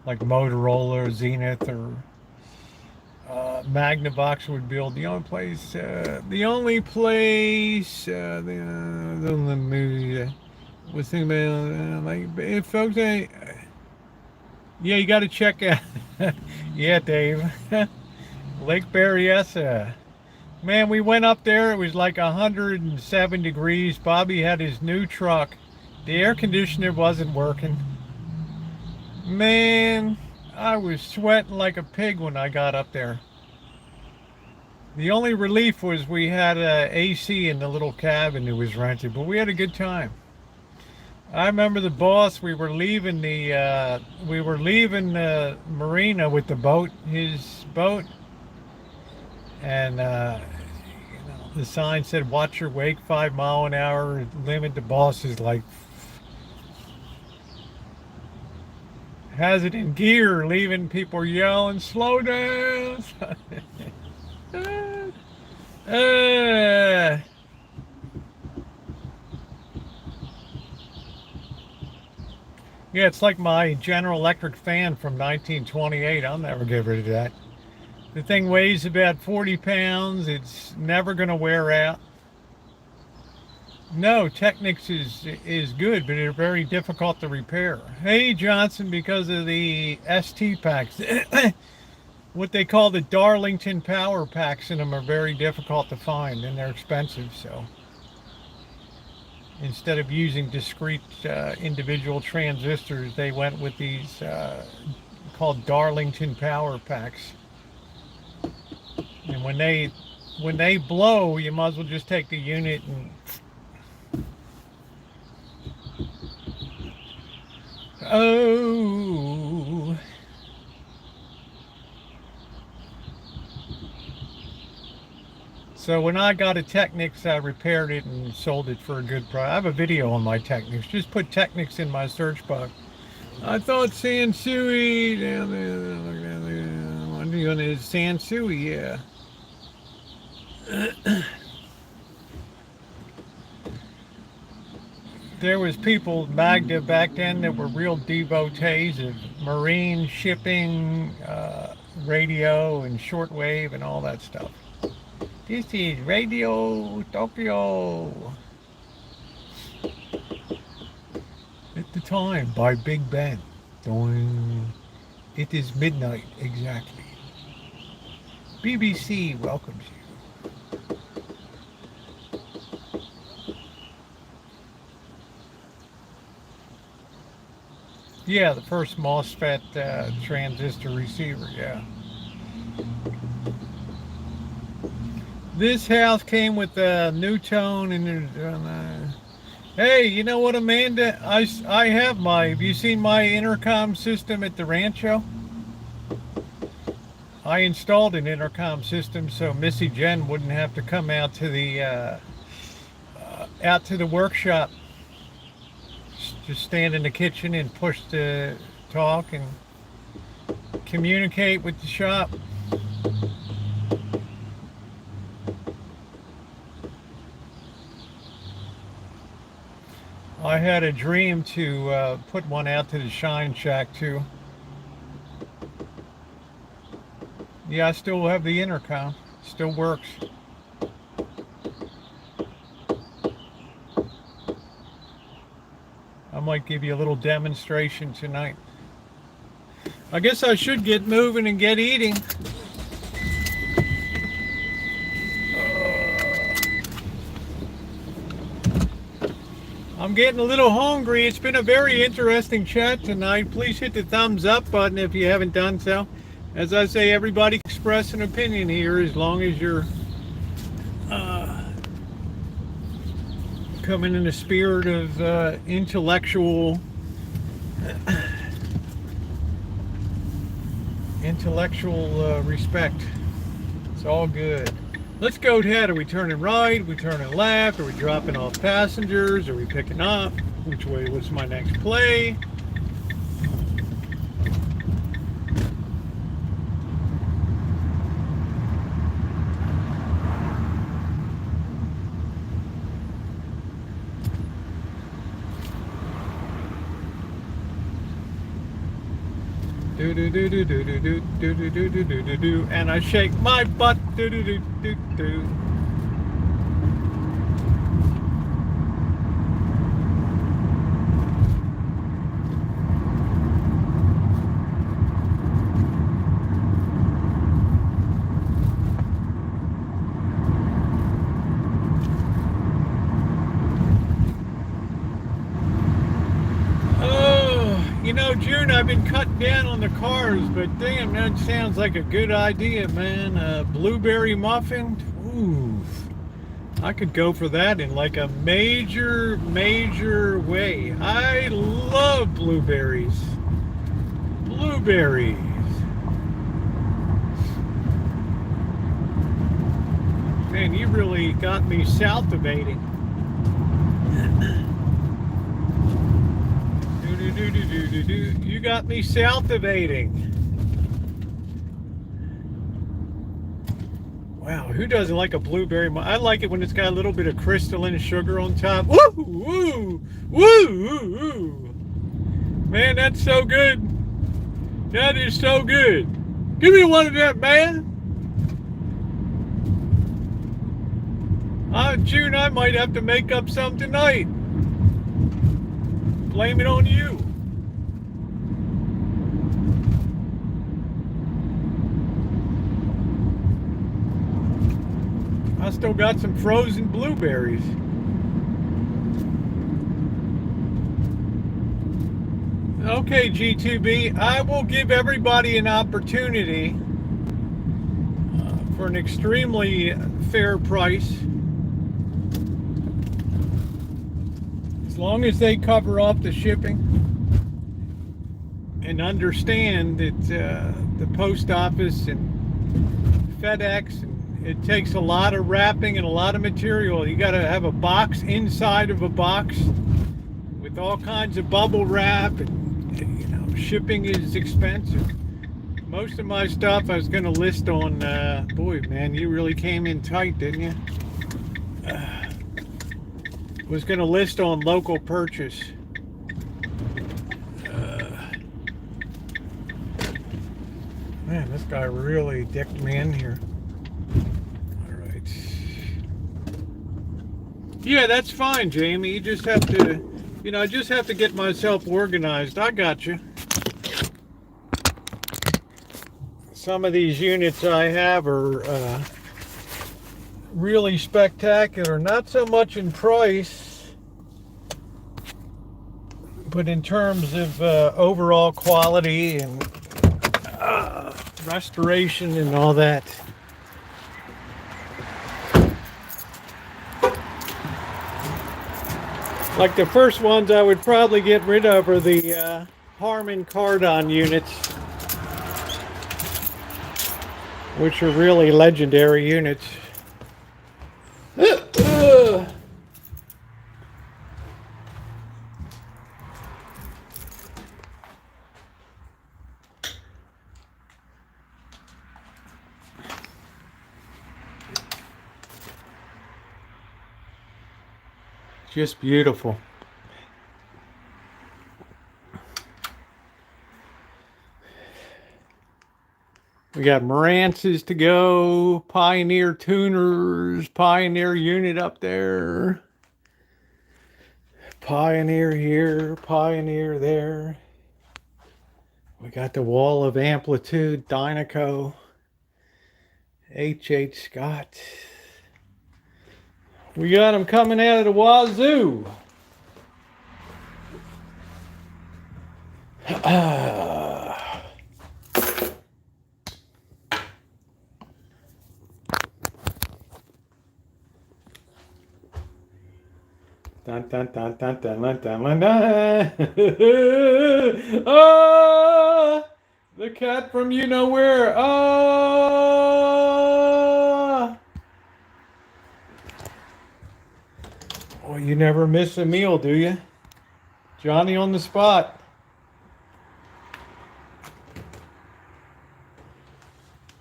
like Motorola or Zenith or Magnavox would build. The only place was thinking about like folks. Yeah, you got to check out. Yeah, Dave. Lake Berryessa. Man, we went up there. It was like 107 degrees. Bobby had his new truck. The air conditioner wasn't working. Man, I was sweating like a pig when I got up there. The only relief was we had AC in the little cabin that was rented, but we had a good time. I remember the boss. We were leaving the marina with the boat, his boat, and the sign said "Watch your wake, 5 mile an hour limit." The boss is like, has it in gear, leaving people yelling, "Slow down!" Yeah, it's like my General Electric fan from 1928. I'll never get rid of that. The thing weighs about 40 pounds. It's never going to wear out. No, Technics is good, but they're very difficult to repair. Hey, Johnson, because of the ST packs. What they call the Darlington power packs in them are very difficult to find, and they're expensive, so instead of using discrete individual transistors, they went with these called Darlington power packs. And when they blow, you might as well just take the unit and oh. So when I got a Technics, I repaired it and sold it for a good price. I have a video on my Technics. Just put Technics in my search box. I thought Sansui down there. I'm doing is Sansui, yeah. There was people Magda back then that were real devotees of marine shipping, radio and shortwave and all that stuff. This is Radio Tokyo. At the time by Big Ben. Doing. It is midnight exactly. BBC welcomes you. Yeah, the first MOSFET transistor receiver, yeah. This house came with a new tone and hey, you know what, Amanda? I have have you seen my intercom system at the Rancho? I installed an intercom system so Missy Jen wouldn't have to come out to the workshop. Just stand in the kitchen and push the talk and communicate with the shop. I had a dream to put one out to the Shine Shack too. Yeah, I still have the intercom. Still works. I might give you a little demonstration tonight. I guess I should get moving and get eating. I'm getting a little hungry. It's been a very interesting chat tonight. Please hit the thumbs up button if you haven't done so. As I say, everybody express an opinion here as long as you're coming in a spirit of intellectual respect. It's all good. Let's go ahead. Are we turning right? Are we turning left? Are we dropping off passengers? Are we picking up? Which way? What's my next play? Do do do do do do do do do do do do do do, and I shake my butt. Do do do do do. You know, June, I've been cutting down on the cars, but damn, that sounds like a good idea, man. Blueberry muffin, ooh, I could go for that in like a major way. I love blueberries. Blueberries. Man, you really got me salivating. You got me salivating. Wow, who doesn't like a blueberry? I like it when it's got a little bit of crystalline sugar on top. Woo, woo, woo, woo. Man, that's so good. That is so good. Give me one of that, man. June, I might have to make up some tonight. Blame it on you. I still got some frozen blueberries. Okay, G2B, I will give everybody an opportunity for an extremely fair price. As long as they cover off the shipping and understand that the post office and FedEx, it takes a lot of wrapping and a lot of material. You got to have a box inside of a box with all kinds of bubble wrap, and you know, shipping is expensive. Most of my stuff I was going to list on, boy, man, you really came in tight, didn't you? Was going to list on local purchase. Man, this guy really dicked me in here. All right. Yeah, that's fine, Jamie. You just have to, you know, I just have to get myself organized. I got you. Some of these units I have are really spectacular. Not so much in price, but in terms of overall quality and restoration and all that. Like the first ones I would probably get rid of are the Harman Kardon units, which are really legendary units. Just beautiful. We got Marantz's to go, Pioneer tuners, Pioneer unit up there, Pioneer here, Pioneer there. We got the wall of amplitude, Dynaco, H. Scott. We got them coming out of the wazoo. Dun, dun, dun, dun, dun, dun, dun, dun. Oh, the cat from you know where. Oh, well, you never miss a meal, do you? Johnny on the spot.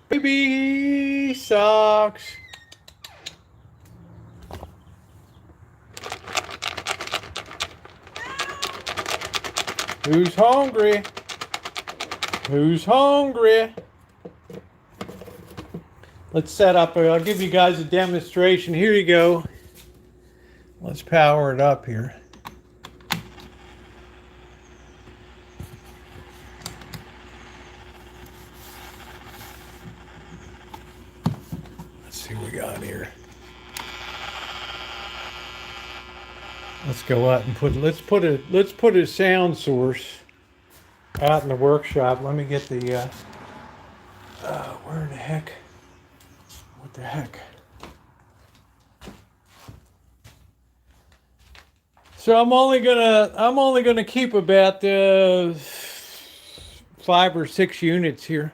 Baby socks. Who's hungry? Who's hungry? Let's set up. I'll give you guys a demonstration. Here you go. Let's power it up here. Let's see what we got here. Let's go out and let's put a sound source out in the workshop. Let me get the where the heck? What the heck? So I'm only gonna keep about 5 or 6 units here.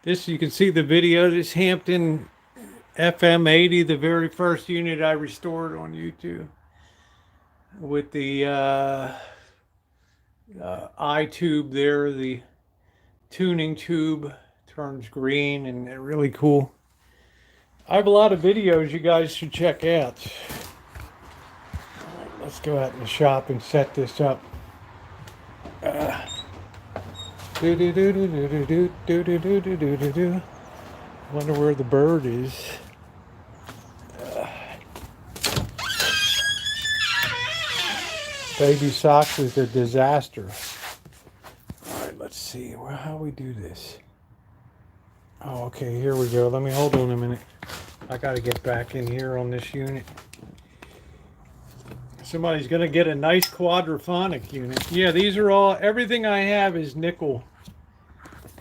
This, you can see the video. This Hampton FM80, the very first unit I restored on YouTube, with the eye tube there, the tuning tube turns green, and they're really cool. I have a lot of videos you guys should check out. All right, let's go out in the shop and set this up. Wonder where the bird is. Baby socks is a disaster. All right, let's see how we do this. Oh, okay, here we go. Let me hold on a minute. I got to get back in here on this unit. Somebody's going to get a nice quadraphonic unit. Yeah, these are all, everything I have is nickel.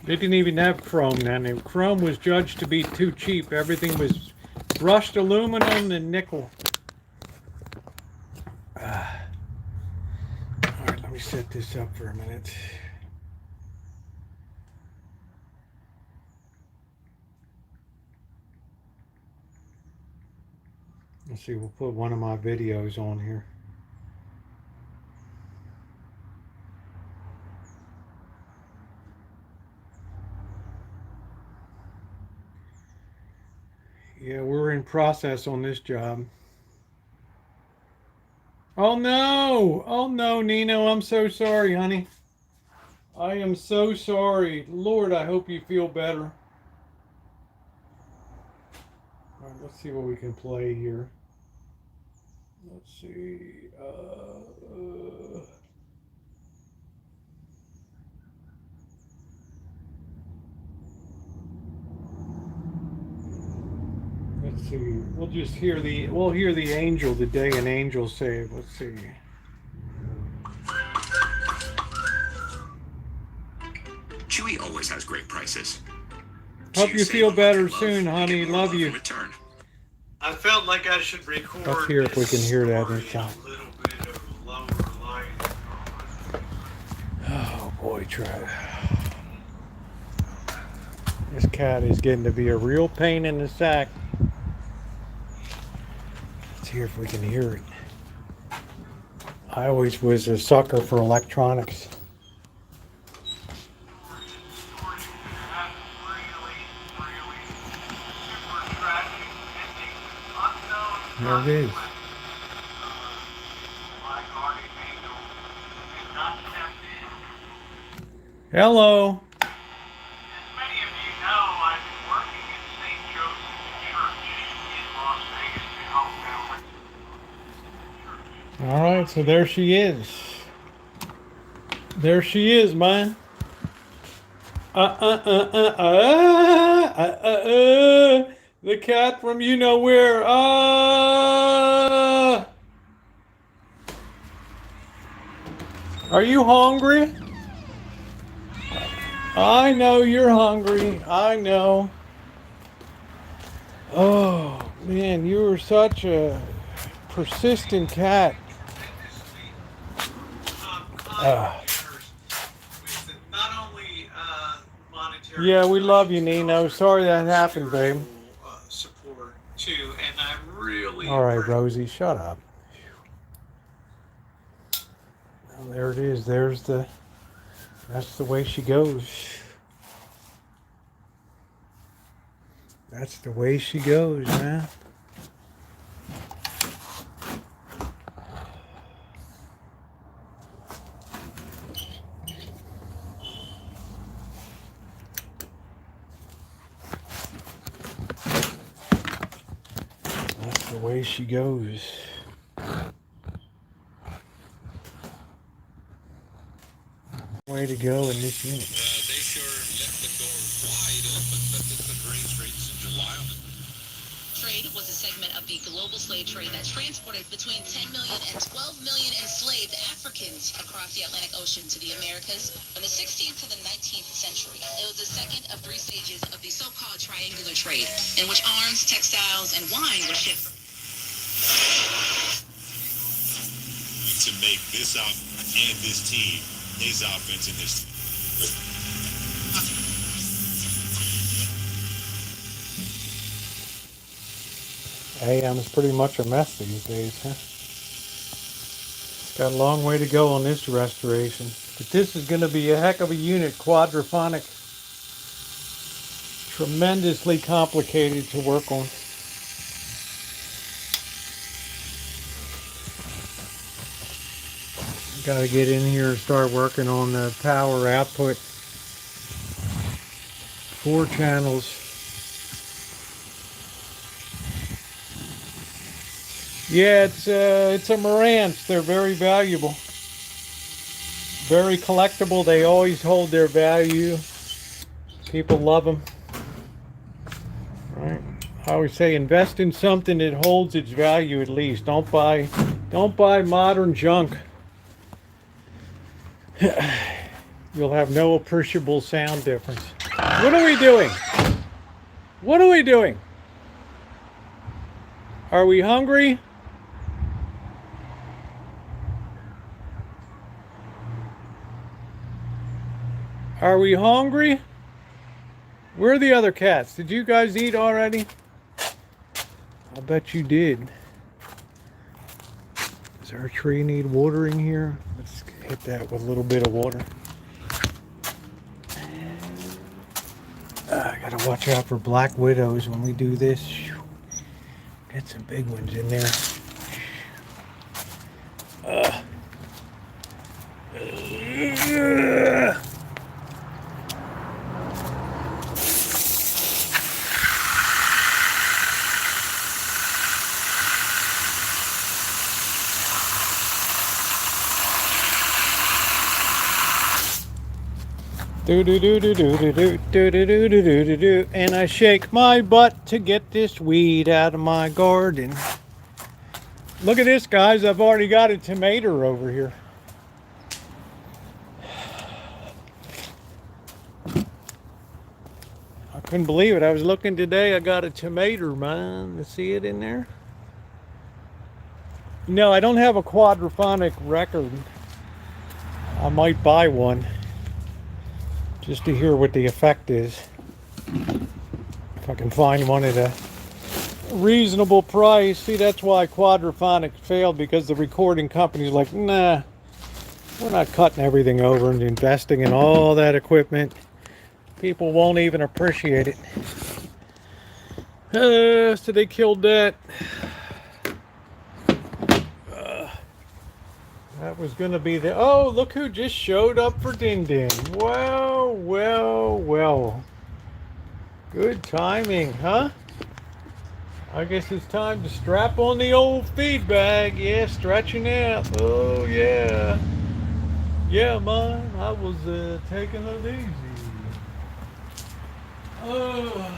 They didn't even have chrome then. Chrome was judged to be too cheap. Everything was brushed aluminum and nickel. All right, let me set this up for a minute. Let's see, we'll put one of my videos on here. Yeah, we're in process on this job. Oh no! Oh no, Nino, I'm so sorry, honey. I am so sorry. Lord, I hope you feel better. All right, let's see what we can play here. Let's see. Let's see. We'll just hear the angel, the day an angel saved. Let's see. Chewy always has great prices. Hope you feel better soon, honey. Love you. I felt like I should record. Let's hear if we can hear that in time. A little bit of lower light. Oh boy, try. This cat is getting to be a real pain in the sack. Let's hear if we can hear it. I always was a sucker for electronics. There it is. Hello. As many of you know, I've been working at St. Joseph's Church in Las Vegas to help them. All right, so there she is. There she is, man. The cat from you know where. Are you hungry? I know you're hungry. I know. Oh, man, you were such a persistent cat. Not only monetary. Yeah, we love you, Nino. Sorry that happened, babe. Support too, and I really. All right, Rosie, shut up. Well, there it is. That's the way she goes. That's the way she goes, man. That's the way she goes. Way to go in this unit. They sure left the door wide open, but the grains rates in July. Trade was a segment of the global slave trade that transported between 10 million and 12 million enslaved Africans across the Atlantic Ocean to the Americas from the 16th to the 19th century. It was the second of three stages of the so-called triangular trade, in which arms, textiles, and wine were shipped. To make this out and this team, his offense and his. AM's pretty much a mess these days, huh? It's got a long way to go on this restoration. But this is going to be a heck of a unit, quadraphonic. Tremendously complicated to work on. Got to get in here and start working on the power output. 4 channels. Yeah, it's a Marantz. They're very valuable. Very collectible. They always hold their value. People love them. Right? I always say invest in something that holds its value at least. Don't buy modern junk. You'll have no appreciable sound difference. What are we doing? What are we doing? Are we hungry? Are we hungry? Where are the other cats? Did you guys eat already? I bet you did. Does our tree need watering here? Let's hit that with a little bit of water. I gotta watch out for black widows when we do this. Get some big ones in there. Do do do do do do do do do do do do do, and I shake my butt to get this weed out of my garden. Look at this, guys. I've already got a tomato over here. I couldn't believe it. I was looking today. I got a tomato, man. You see it in there? No, I don't have a quadraphonic record. I might buy one just to hear what the effect is. If I can find one at a reasonable price. See, that's why quadraphonic failed, because the recording company's like, nah, we're not cutting everything over and investing in all that equipment. People won't even appreciate it. So they killed that. That was going to be the... Oh, look who just showed up for Din Din. Well, well, well. Good timing, huh? I guess it's time to strap on the old feed bag. Yeah, stretching out. Oh, yeah. Yeah, man. I was taking it easy. Oh.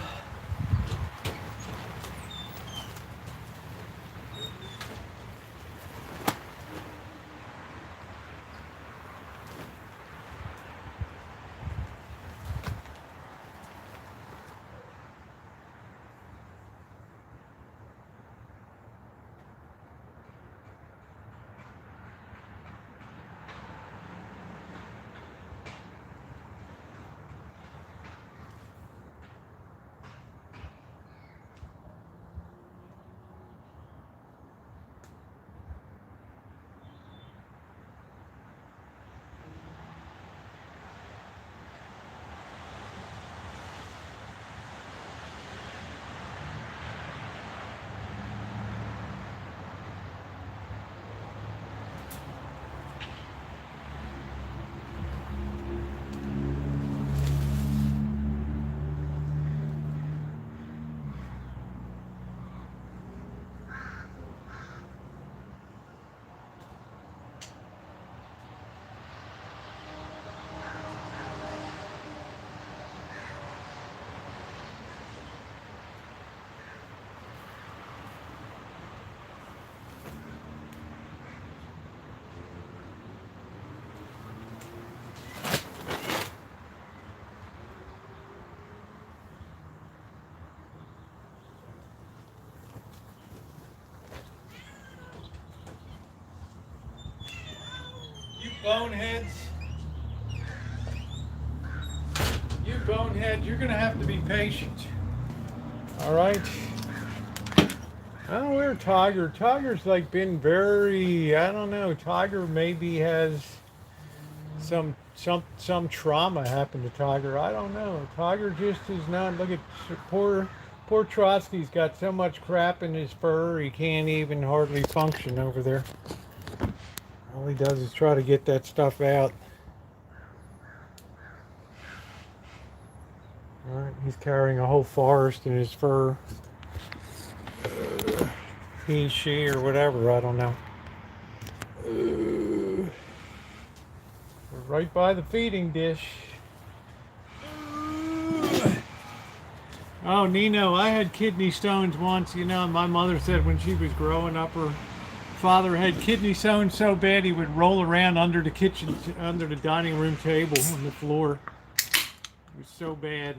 Boneheads. You boneheads, you're gonna have to be patient. All right. Oh, where Tiger? Tiger's like been very, I don't know. Tiger maybe has some trauma happened to Tiger. I don't know. Tiger just is not. Look at poor Trotsky's got so much crap in his fur he can't even hardly function over there. All he does is try to get that stuff out. All right, he's carrying a whole forest in his fur. He, she, or whatever, I don't know. We're right by the feeding dish. Oh, Nino, I had kidney stones once. You know, my mother said when she was growing up, her father had kidney stones so bad he would roll around under the dining room table on the floor. It was so bad.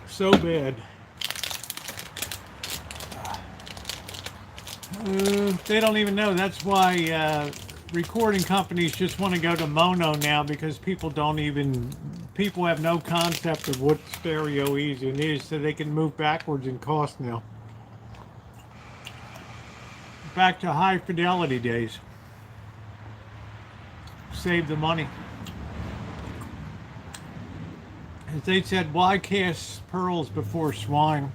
So bad. They don't even know. That's why recording companies just want to go to mono now, because people have no concept of what stereo is, so they can move backwards in cost now. Back to high fidelity days. Save the money. As they said, why cast pearls before swine?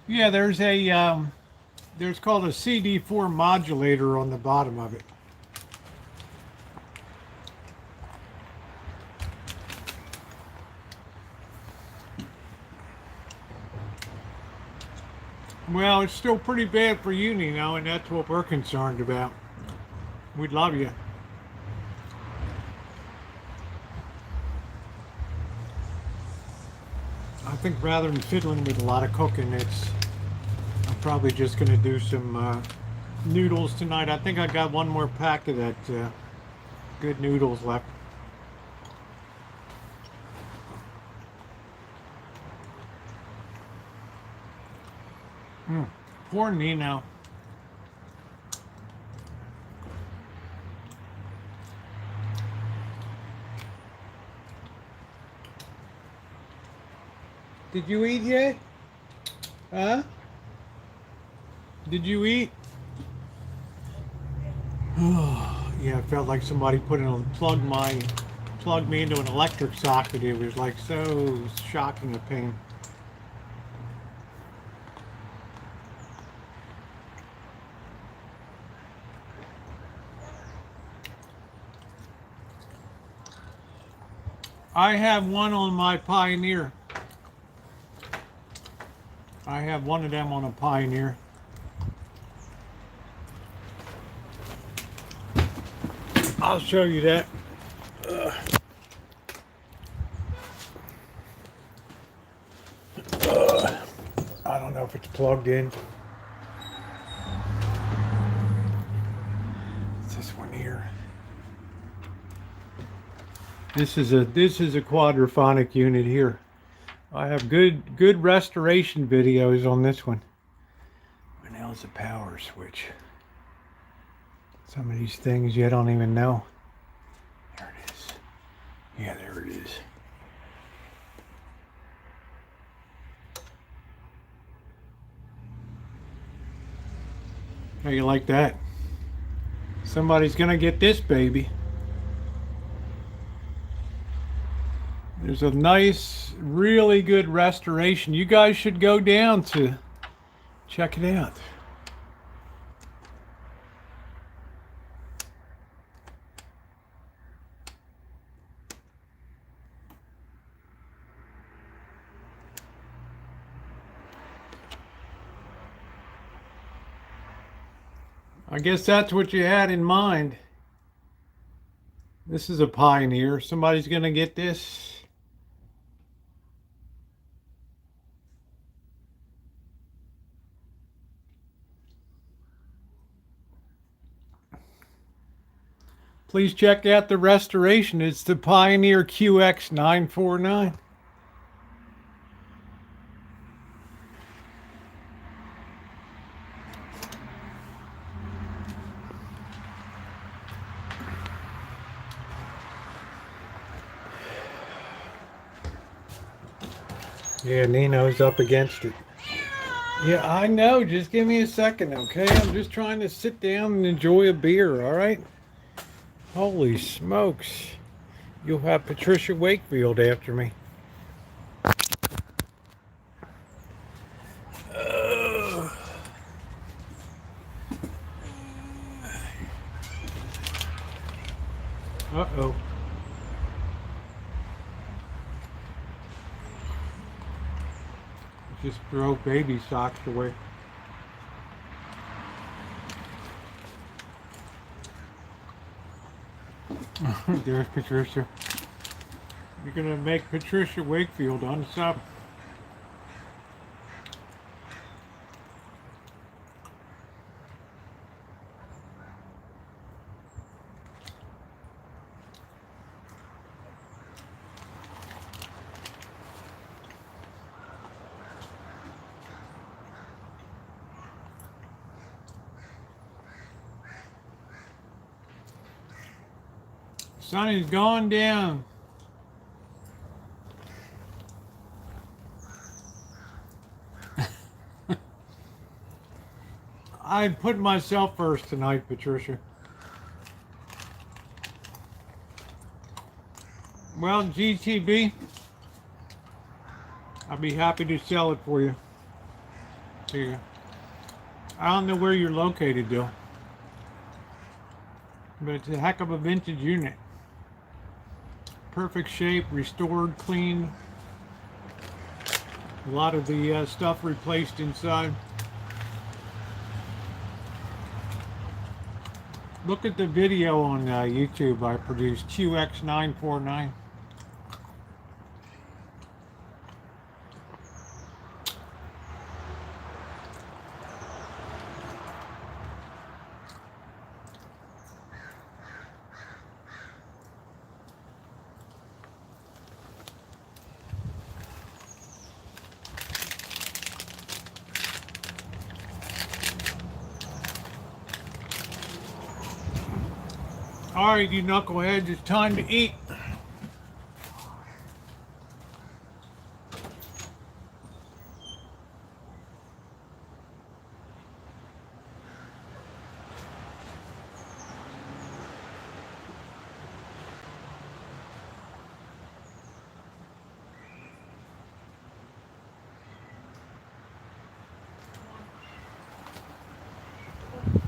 Yeah, there's called a CD4 modulator on the bottom of it. Well, it's still pretty bad for you, Nino, and that's what we're concerned about. We'd love you. I think rather than fiddling with a lot of cooking, I'm probably just going to do some noodles tonight. I think I got one more pack of that good noodles left. Poor Nino. Did you eat yet? Huh? Did you eat? Oh, yeah, it felt like somebody plugged me into an electric socket. It was like so shocking a pain. I have one on my Pioneer. I have one of them on a Pioneer. I'll show you that. I don't know if it's plugged in. It's this one here. This is a quadraphonic unit here. I have good restoration videos on this one. And now's the power switch. Some of these things you don't even know. There it is. Yeah, there it is. How you like that? Somebody's gonna get this baby. There's a nice, really good restoration. You guys should go down to check it out. I guess that's what you had in mind. This is a Pioneer. Somebody's gonna get this. Please check out the restoration. It's the Pioneer QX949. Yeah, Nino's up against it. Yeah, I know. Just give me a second, okay? I'm just trying to sit down and enjoy a beer, all right? Holy smokes. You'll have Patricia Wakefield after me. Uh-oh. Just throw baby socks away. There's Patricia. You're gonna make Patricia Wakefield on the sub. Sun is going down. I put myself first tonight, Patricia. Well, GTB, I'll be happy to sell it for you. Here. I don't know where you're located, though. But it's a heck of a vintage unit. Perfect shape, restored, cleaned. A lot of the stuff replaced inside. Look at the video on YouTube I produced, QX949. All right, you knuckleheads, it's time to eat.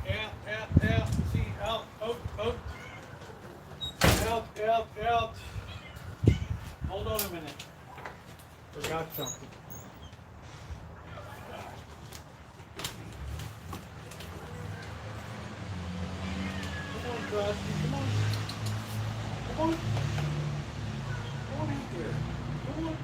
Out, see, out, out. Out. Hold on a minute. Forgot something. Come on, Rosie, come on. on. Come on out there. Come on.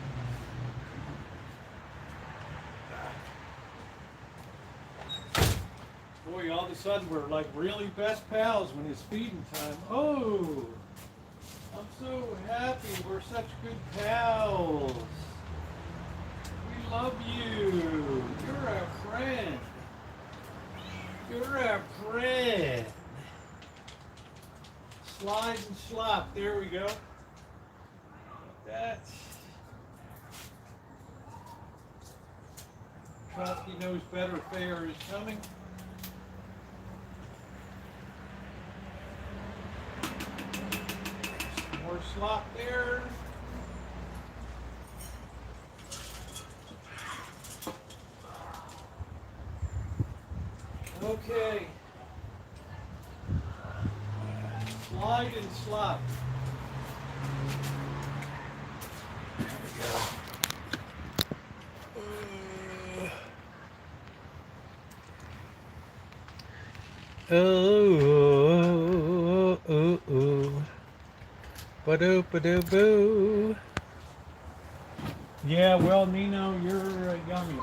Boy, all of a sudden we're like really best pals when it's feeding time. Oh, I'm so happy we're such good pals. We love you. You're a friend. You're a friend. Slide and slop. There we go. That's. Trotsky knows better fare is coming. More slop there. Okay. Slide and slop. There we go. Ba-doo, ba-doo, boo. Yeah, well, Nino, you're yummy.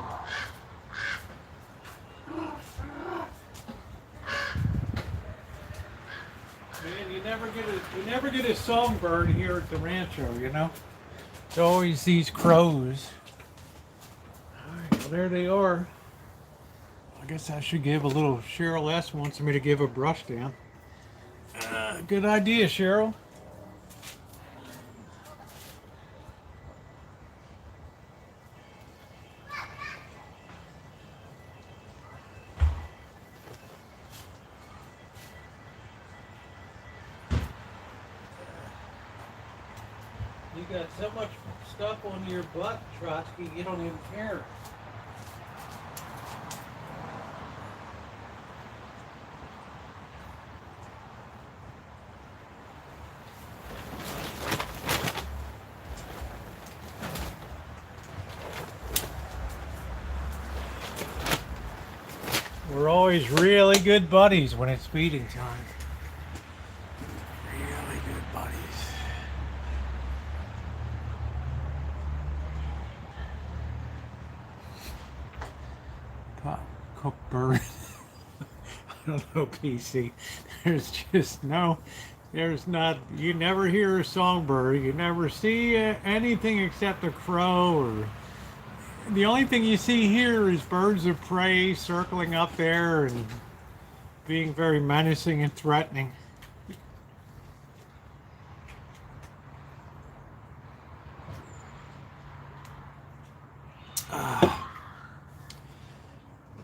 Man, you never get a songbird here at the Rancho, you know? It's always these crows. Alright, well, there they are. I guess I should give a little. Cheryl S. wants me to give a brush down. Good idea, Cheryl. You got so much stuff on your butt, Trotsky, you don't even care. We're always really good buddies when it's feeding time. Really good buddies. Cooked bird. I don't know, PC. There's not, you never hear a songbird. You never see anything except a crow, or the only thing you see here is birds of prey circling up there and being very menacing and threatening.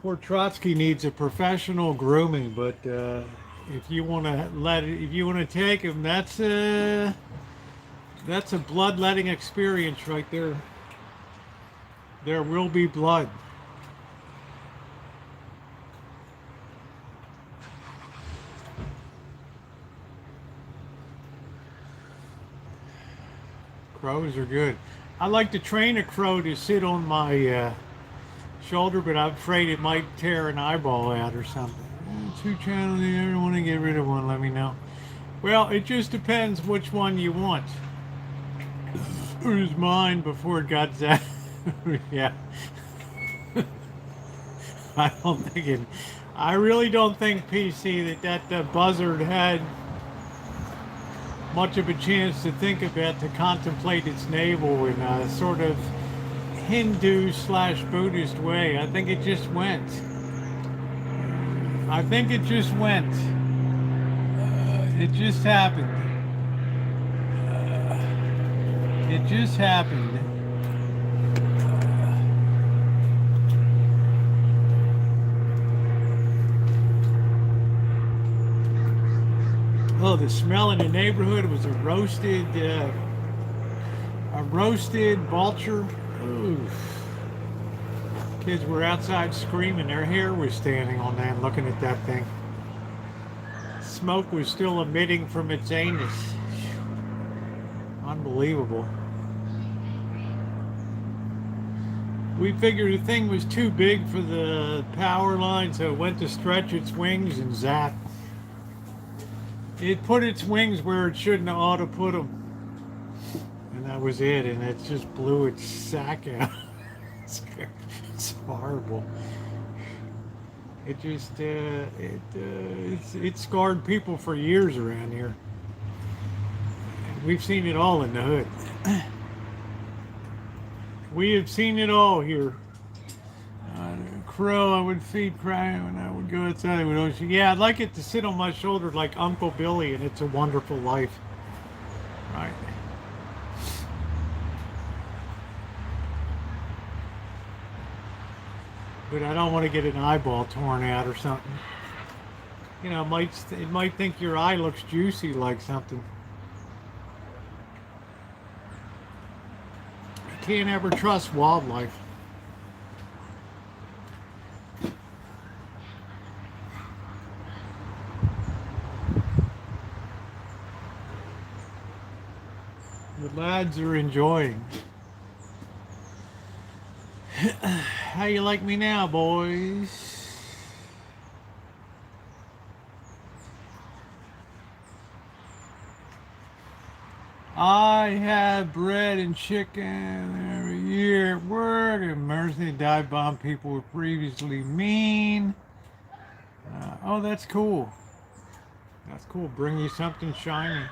Poor Trotsky needs a professional grooming, but if you want to take him, that's a bloodletting experience right there. There will be blood. Crows are good. I like to train a crow to sit on my shoulder, but I'm afraid it might tear an eyeball out or something. Two channels, you ever want to get rid of one, let me know. Well, it just depends which one you want. It was mine before it got zapped. Yeah. I really don't think, PC, that buzzard had much of a chance to think about, to contemplate its navel in a sort of Hindu/Buddhist way. I think it just went. It just happened. It just happened. Oh, the smell in the neighborhood was a roasted vulture. Oof. Kids were outside screaming. Their hair was standing on them looking at that thing. Smoke was still emitting from its anus. Unbelievable. We figured the thing was too big for the power line, so it went to stretch its wings and zapped. It put its wings where it shouldn't have ought to put them. And that was it. And it just blew its sack out. It's horrible. It just, it scarred people for years around here. We've seen it all in the hood. We have seen it all here. Crow, I would feed crying when I would go outside with Rosie. Yeah, I'd like it to sit on my shoulder like Uncle Billy and It's a Wonderful Life. Right. But I don't want to get an eyeball torn out or something. You know, it might think your eye looks juicy like something. You can't ever trust wildlife. The lads are enjoying. How you like me now, boys? I have bread and chicken every year at work. And mercy, dive bomb people were previously mean. Oh, that's cool. That's cool. Bring you something shiny.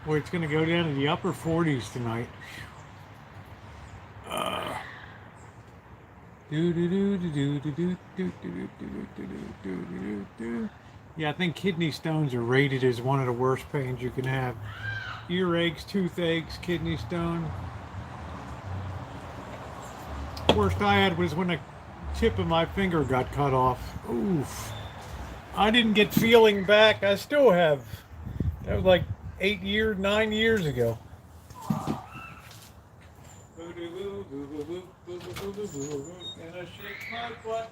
Boy, it's going to go down to the upper 40s tonight. Yeah, I think kidney stones are rated as one of the worst pains you can have. Earaches, toothaches, kidney stone. Worst I had was when the tip of my finger got cut off. Oof. I didn't get feeling back. I still have. That was like 9 years ago. And I shake my butt.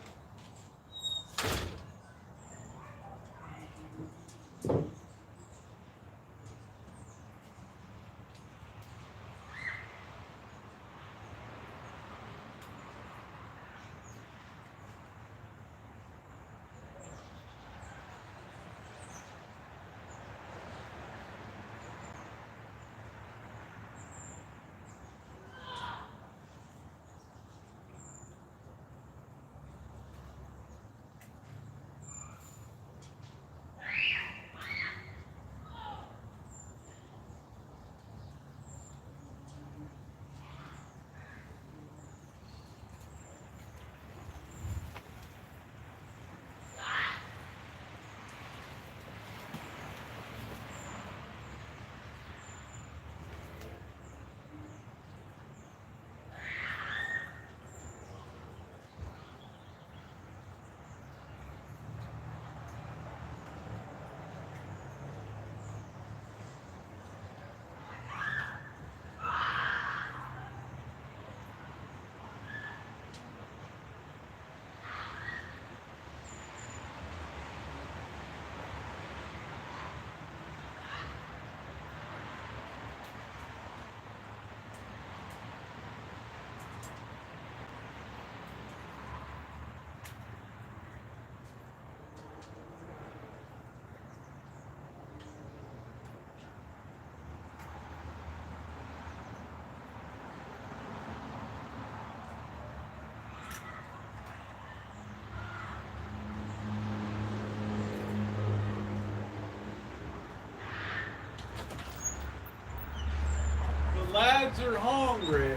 The lads are hungry.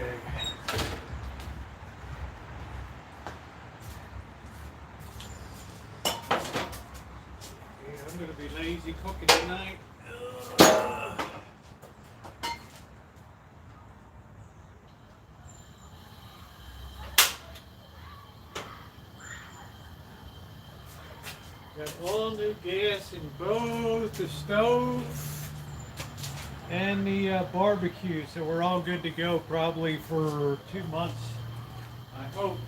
Yeah, I'm gonna be lazy cooking tonight. Got all new gas in both the stove and the barbecue, so we're all good to go probably for 2 months, I hope.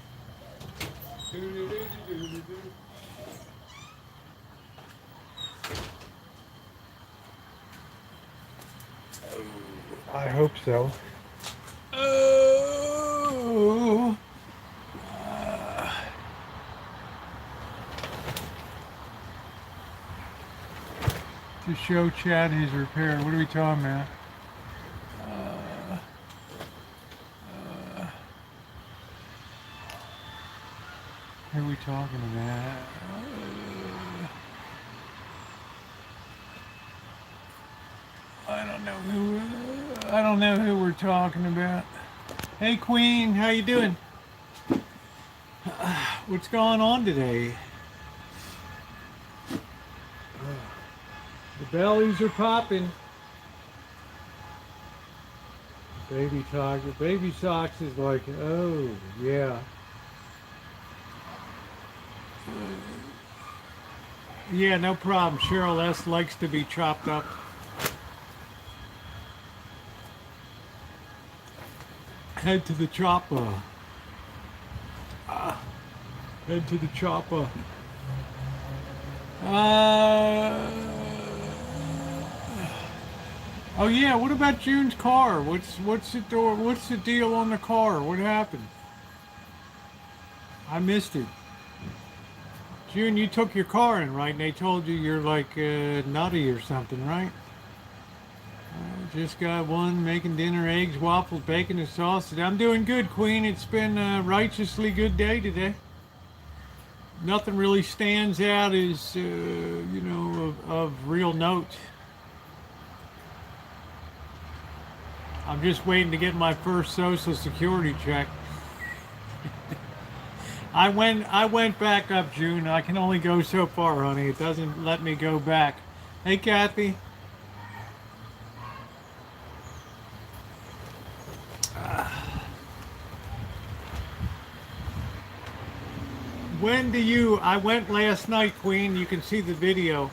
I hope so. Oh. to show Chad his repair. What are we talking about? Who are we talking about? I don't know who we're talking about. Hey Queen, how you doing? What's going on today? The bellies are popping. Baby socks is like, oh yeah. Yeah, no problem. Cheryl S. likes to be chopped up. Head to the chopper. Head to the chopper. Oh yeah, what about June's car? What's the deal on the car? What happened? I missed it. June, you took your car in, right? And they told you you're like nutty or something, right? Just got one, making dinner, eggs, waffles, bacon, and sausage. I'm doing good, Queen. It's been a righteously good day today. Nothing really stands out as, of real note. I'm just waiting to get my first Social Security check. I went back up, June. I can only go so far, honey. It doesn't let me go back. Hey, Kathy. I went last night, Queen. You can see the video.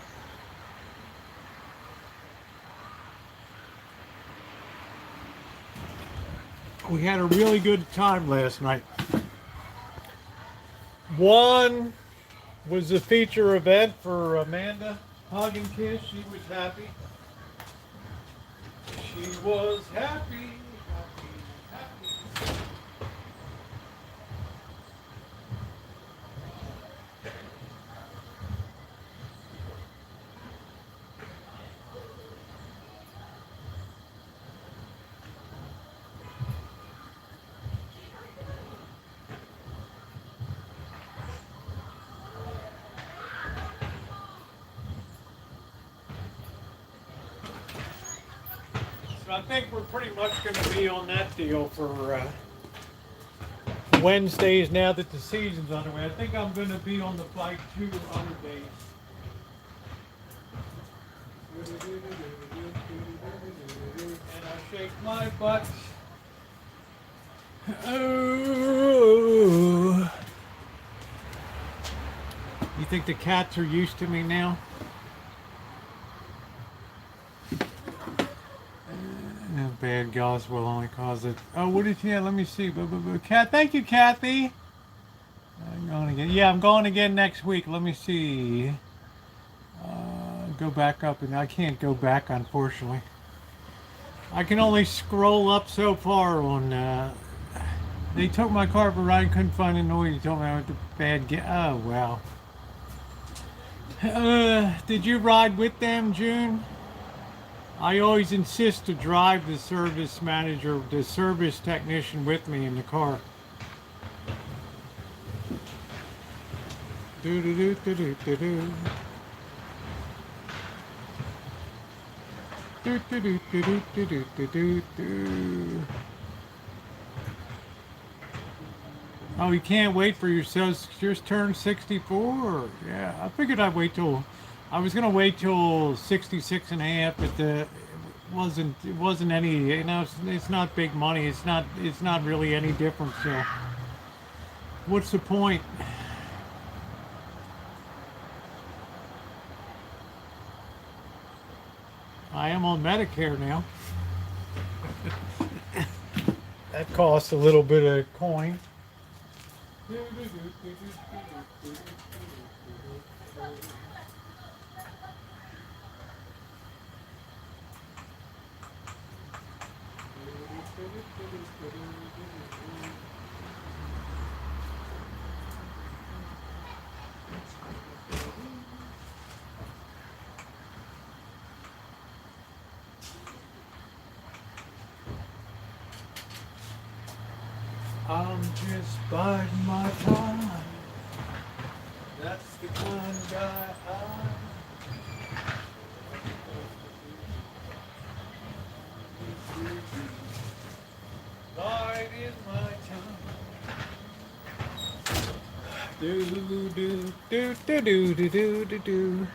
We had a really good time last night. One was a feature event for Amanda. Hug and kiss. She was happy. She was happy. So I think we're pretty much going to be on that deal for Wednesdays now that the season's underway. I think I'm going to be on the bike 2 other days. And I shake my butt. Oh. You think the cats are used to me now? Bad gossip will only cause it. Oh, what is here? Let me see. Cat, thank you, Kathy. I'm going again. Yeah, I'm going again next week. Let me see. Go back up, and I can't go back, unfortunately. I can only scroll up so far on. They took my car for a ride, couldn't find a noise. You told me I was the bad guy. Oh wow. Did you ride with them, June? I always insist to drive the service manager, the service technician with me in the car. Do do do do do do do. Do do do do do do do do do. Oh, you can't wait for yourself. Just turned 64. Yeah, I figured I'd wait till. I was gonna wait till 66 and a half, but it wasn't any. It's not big money. It's not really any different. So, what's the point? I am on Medicare now. That costs a little bit of coin. I'm just biding my time. That's the kind of guy I am. Biding my time. Do do do do do do do do do.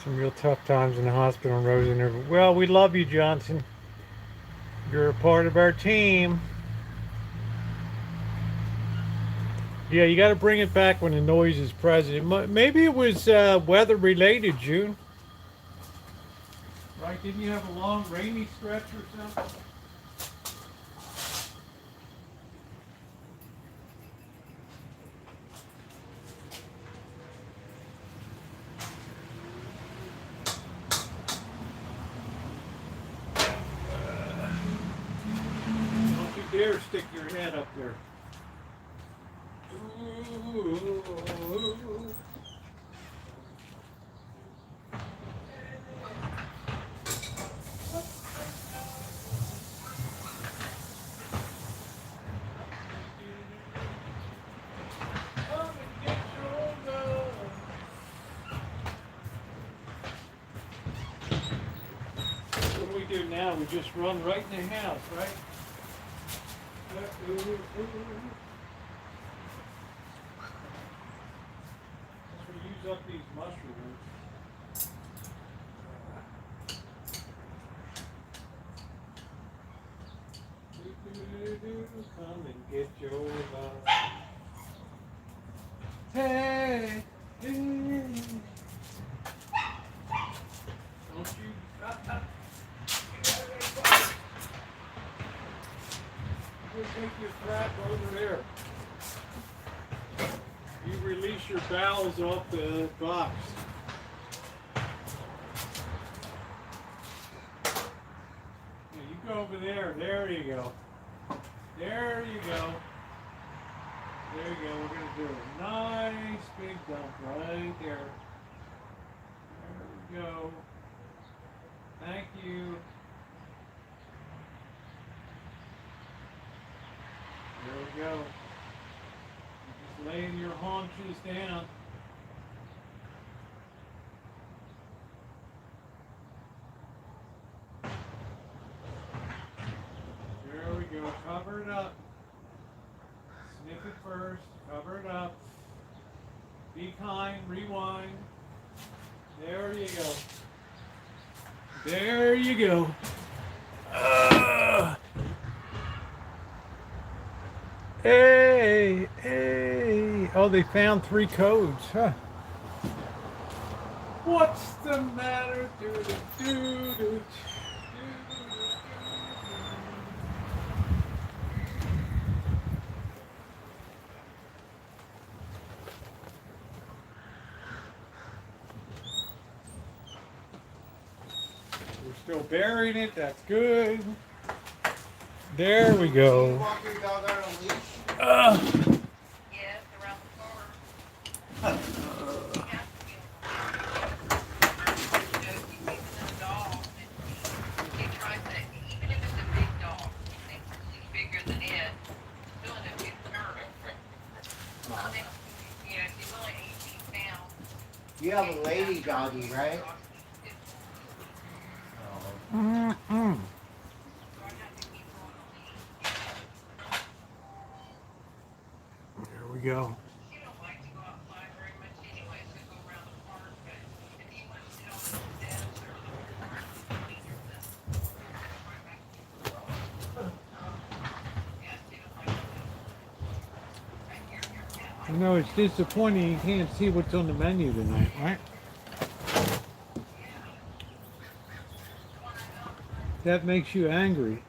Some real tough times in the hospital, Rosie. Well, we love you, Johnson. You're a part of our team. Yeah, you got to bring it back when the noise is present. Maybe it was weather related, June. Right? Didn't you have a long rainy stretch or something? Don't you dare stick your head up there. Ooh. What do we do now? We just run right in the house, right? Let's use up these mushrooms. Come and get your love. Hey, hey. Don't you? We'll take your crap over there. You release your bowels off the box. Yeah, you go over there. There you go. There you go. There you go. We're going to do a nice big dump right there. There we go. Thank you. There we go. Just laying your haunches down. There we go. Cover it up. Sniff it first. Cover it up. Be kind. Rewind. There you go. There you go. Hey, hey. Oh, they found 3 codes, huh? What's the matter? Do. We're still burying it. That's good. There we go. You walk your dog out on a leash? Yes, around the car. He tries to, even if it's a big dog, he thinks he's bigger than it, still in a big curve. Yeah, he's only 18 pounds. You have a lady doggy, right? Mm-mm. There we go. He don't like to go outside very much anyway, so we go around the park, but if he wants to sit on the steps or yeah, he don't like to right here, cat. You know, it's disappointing you can't see what's on the menu tonight, right? That makes you angry.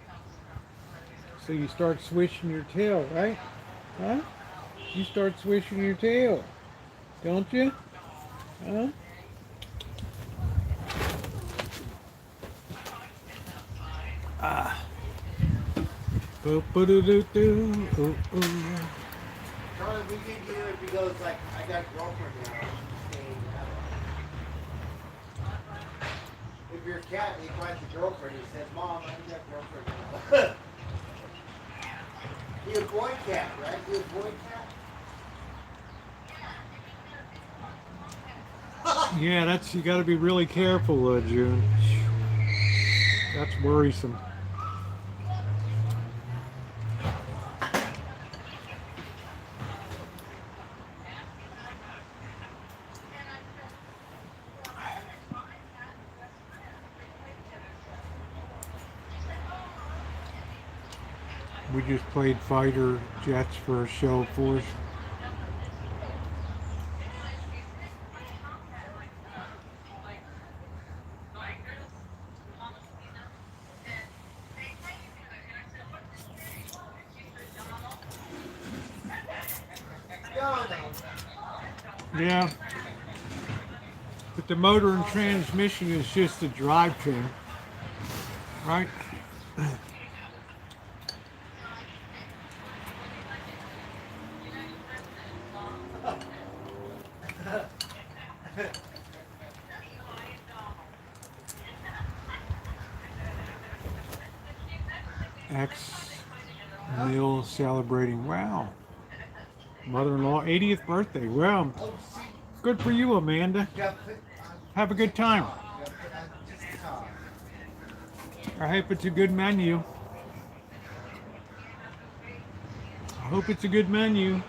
So you start swishing your tail, right? Huh? You start swishing your tail, don't you? Huh? Ah. Boop-a-doo-doo-doo. Ooh, ooh. Charlie, we can do it if he goes like, I got a girlfriend now. If your cat, he finds a girlfriend, he says, Mom, I got a girlfriend now. You're a boy cat, right? You're a boy cat? Yeah, that's, you got to be really careful, June. That's worrisome. We just played fighter jets for a show for us. Yeah. But the motor and transmission is just a drivetrain, right? Ex-male celebrating, wow. Mother-in-law 80th birthday. Well, good for you, Amanda. Have a good time. I hope it's a good menu. I hope it's a good menu.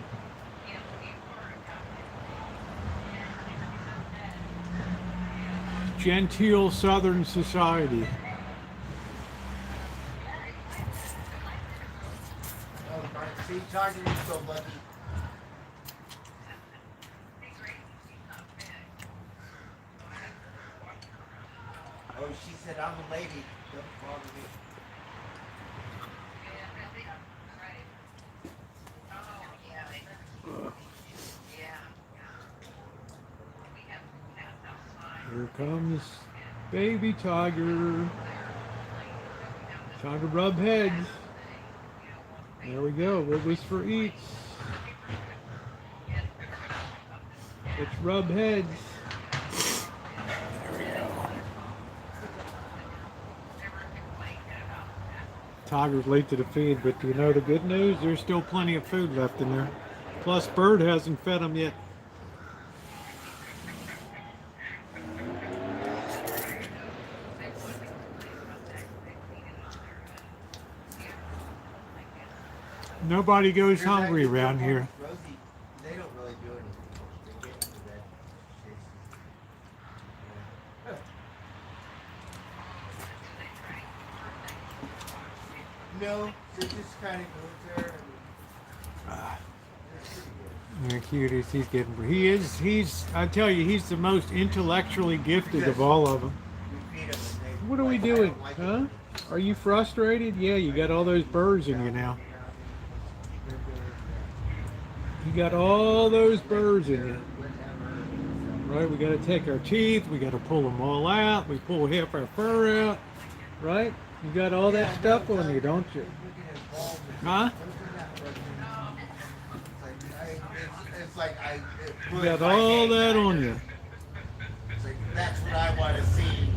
Genteel Southern society. See, talking to you so lucky. Oh, she said, I'm a lady. Don't bother me. Here comes baby tiger. Time to rub heads. There we go. What was for eats? Let's rub heads. There we go. Tiger's late to the feed, but do you know the good news? There's still plenty of food left in there. Plus, Bird hasn't fed him yet. Nobody goes hungry around here. Rosie, they don't really do anything. They get into that shit. No, they just kind of go there and Yeah, cuties. He's getting. He's. I tell you, he's the most intellectually gifted of all of them. we feed them and they. What are we doing, huh? Are you frustrated? Yeah, you got all those burrs in you now. You got all those burrs in you. Right? We got to take our teeth. We got to pull them all out. We pull half our fur out. Right? You got all that stuff on you, don't you? Huh? It's like You got all that on you. It's like, that's what I want to see.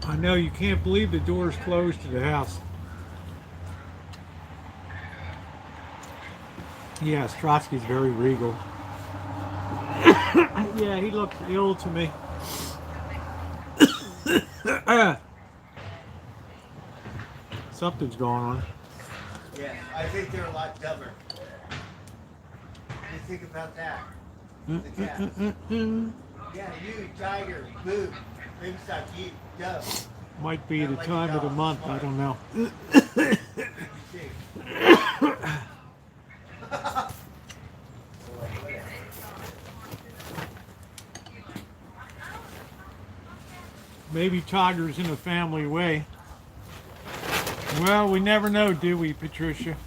I know you can't believe the door's closed to the house. Yeah, Strotsky's very regal. Yeah, he looks ill to me. Something's going on. Yeah, I think they're a lot dumber. What do you think about that? The cats. Yeah, you, tiger, boo. Maybe stop you, dumb. Might be the time of the month, I don't know. Maybe Tiger's in a family way. Well, we never know, do we, Patricia?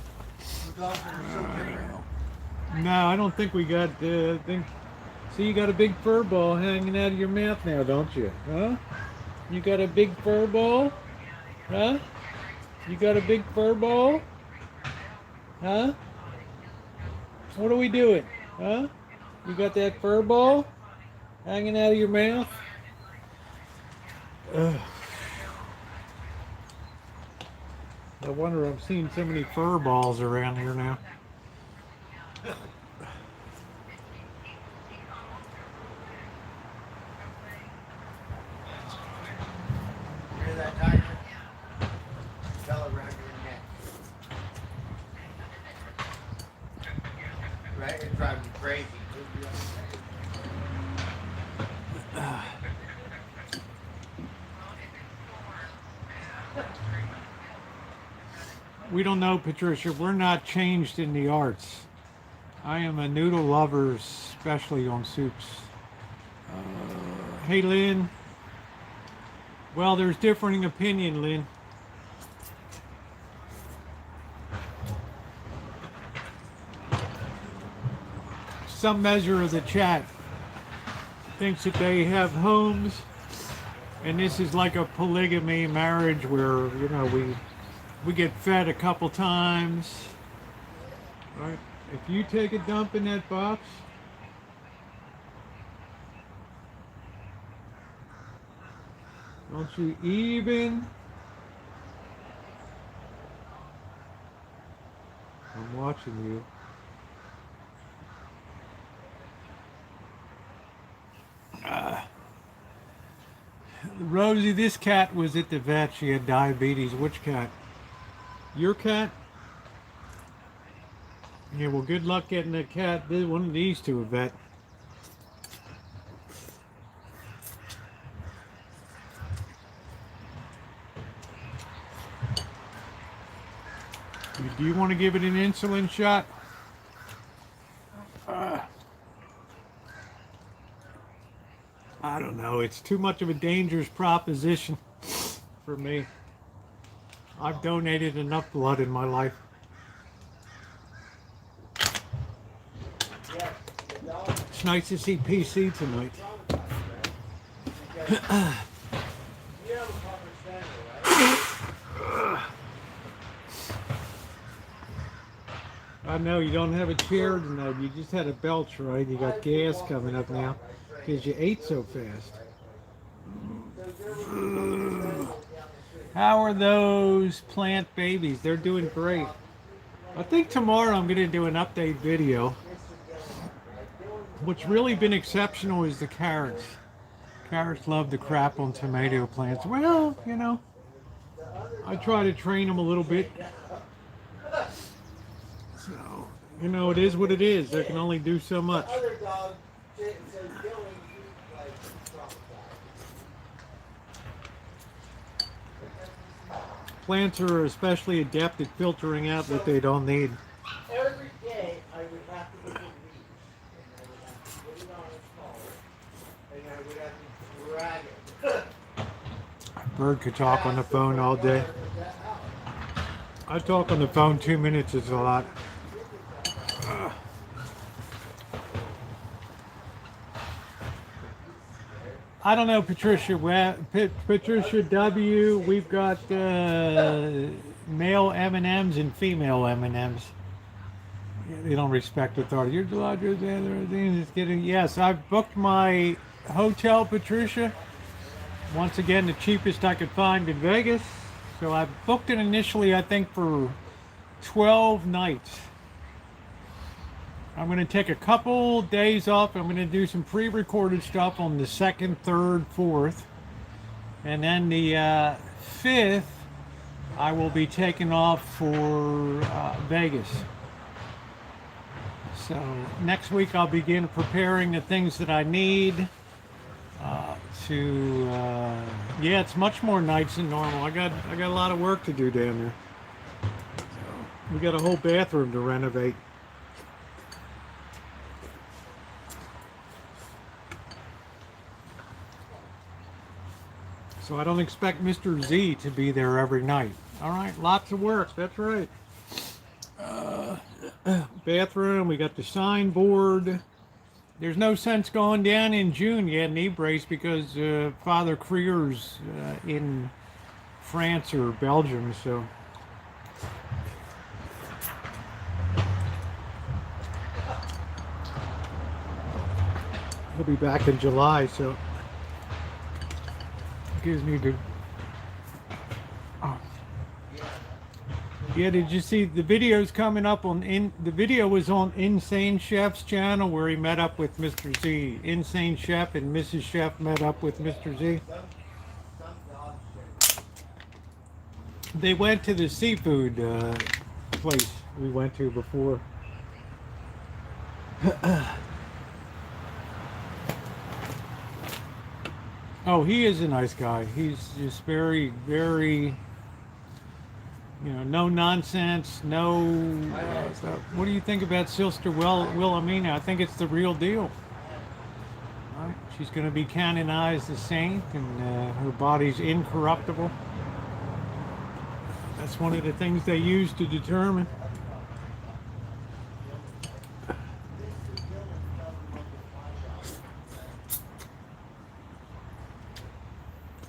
Dogs are so different. No, I don't think we got thing. See, you got a big fur ball hanging out of your mouth now, don't you? Huh? You got a big fur ball? Huh? You got a big fur ball? Huh? What are we doing? Huh? You got that fur ball hanging out of your mouth? Ugh. No wonder I'm seeing so many fur balls around here now. Hear that, tiger? Tell it around your neck. Right? It drives me crazy. We don't know, Patricia. We're not changed in the arts. I am a noodle lover, especially on soups. Hey, Lynn. Well, there's differing opinion, Lynn. Some measure of the chat thinks that they have homes, and this is like a polygamy marriage where, you know, we get fed a couple times. Right? If you take a dump in that box, don't you even? I'm watching you. Rosie, this cat was at the vet. She had diabetes. Which cat? Your cat? Yeah, well, good luck getting a cat. One of these to a vet. Do you want to give it an insulin shot? I don't know. It's too much of a dangerous proposition for me. I've donated enough blood in my life. It's nice to see PC tonight. I know you don't have a chair tonight. You just had a belch, right? You got gas coming up now because you ate so fast. How are those plant babies? They're doing great. I think tomorrow I'm going to do an update video. What's really been exceptional is the carrots. Carrots love the crap on tomato plants. Well, you know, I try to train them a little bit. So, you know, it is what it is. They can only do so much. Plants are especially adept at filtering out what they don't need. Every day I would have to look at weeds. And I would have to put it on a smaller. And I would have to drag it. Bird could talk on the phone all day. I talk on the phone 2 minutes is a lot. I don't know, Patricia. Patricia W. We've got male M&Ms and female M&Ms. They don't respect authority. You're the larger than things. Yes, I've booked my hotel, Patricia. Once again, the cheapest I could find in Vegas. So I booked it initially, I think, for 12 nights. I'm going to take a couple days off. I'm going to do some pre-recorded stuff on the 2nd, 3rd, 4th. And then the 5th, I will be taking off for Vegas. So next week I'll begin preparing the things that I need yeah, it's much more nights than normal. I got a lot of work to do down there. So we got a whole bathroom to renovate. So I don't expect Mr. Z to be there every night. All right, lots of work. That's right. Bathroom, we got the signboard. There's no sense going down in June yet in E-Brace because Father Krieger's in France or Belgium, so. He'll be back in July, so gives me the. Oh. Yeah, did you see the videos coming up on the video was on Insane Chef's channel where he met up with Mr. Z. Insane Chef and Mrs. Chef met up with Mr. Z. They went to the seafood place we went to before. Oh, he is a nice guy. He's just very, very, no nonsense, no. What do you think about Sister Wilhelmina? I think it's the real deal. Right? She's going to be canonized as saint, and her body's incorruptible. That's one of the things they use to determine.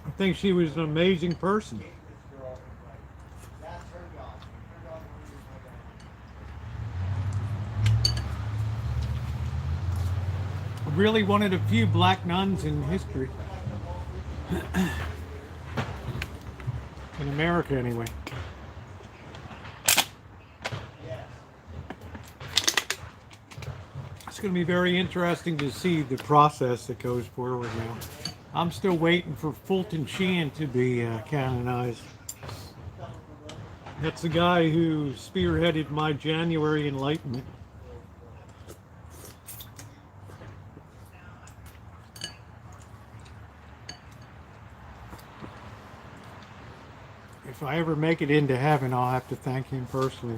I think she was an amazing person. Really one of the few black nuns in history. In America, anyway. It's going to be very interesting to see the process that goes forward now. I'm still waiting for Fulton Sheen to be canonized. That's the guy who spearheaded my January Enlightenment. If I ever make it into heaven, I'll have to thank him personally.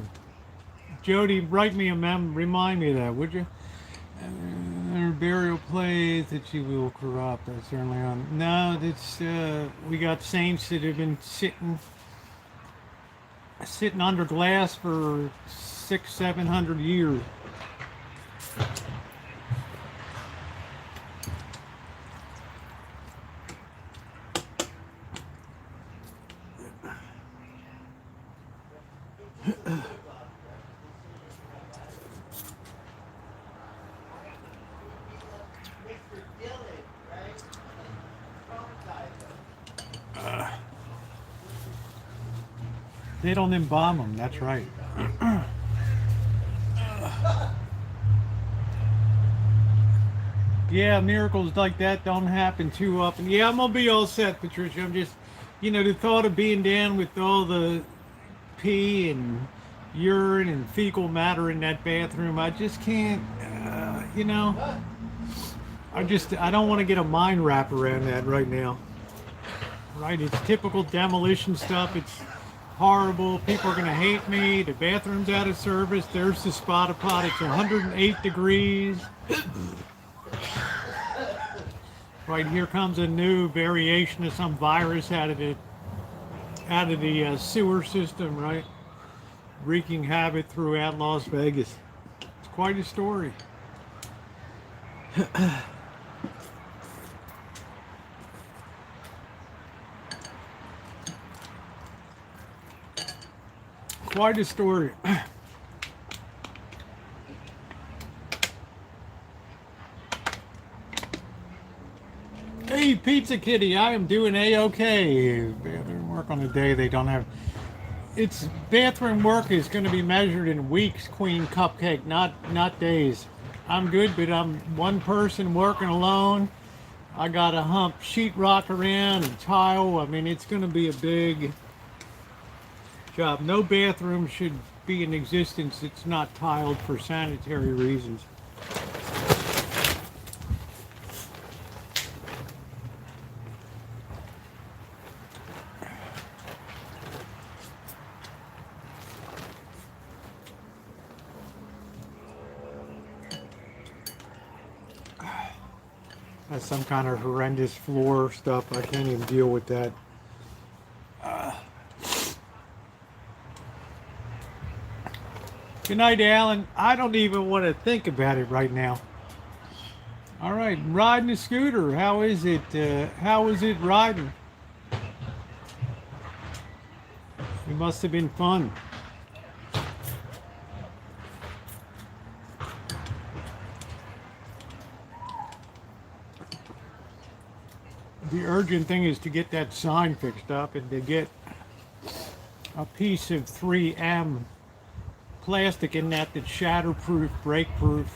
Jody, write me a remind me of that, would you? Her burial place that she will corrupt. That's certainly on. No, that's we got saints that have been sitting under glass for 600-700 years. They don't embalm them, that's right. Yeah, miracles like that don't happen too often. Yeah, I'm gonna be all set, Patricia. I'm just, the thought of being down with all the pee and urine and fecal matter in that bathroom, I just can't, I don't want to get a mind wrap around that right now. Right, it's typical demolition stuff. It's horrible. People are going to hate me. The bathroom's out of service. There's the spotted pot. It's 108 degrees. Right, here comes a new variation of some virus out of the sewer system, right? Wreaking havoc throughout Las Vegas. It's quite a story. Quite a story. Hey, Pizza Kitty, I am doing A-okay. Bathroom work on a day they don't have. It's bathroom work is going to be measured in weeks, Queen Cupcake, not days. I'm good, but I'm one person working alone. I got to hump sheetrock around and tile. I mean, it's going to be a big job. No bathroom should be in existence that's not tiled for sanitary reasons. That's some kind of horrendous floor stuff. I can't even deal with that. Good night, Alan. I don't even want to think about it right now. All right, riding a scooter. How is it? How is it riding? It must have been fun. The urgent thing is to get that sign fixed up and to get a piece of 3M plastic in that that's shatterproof, breakproof.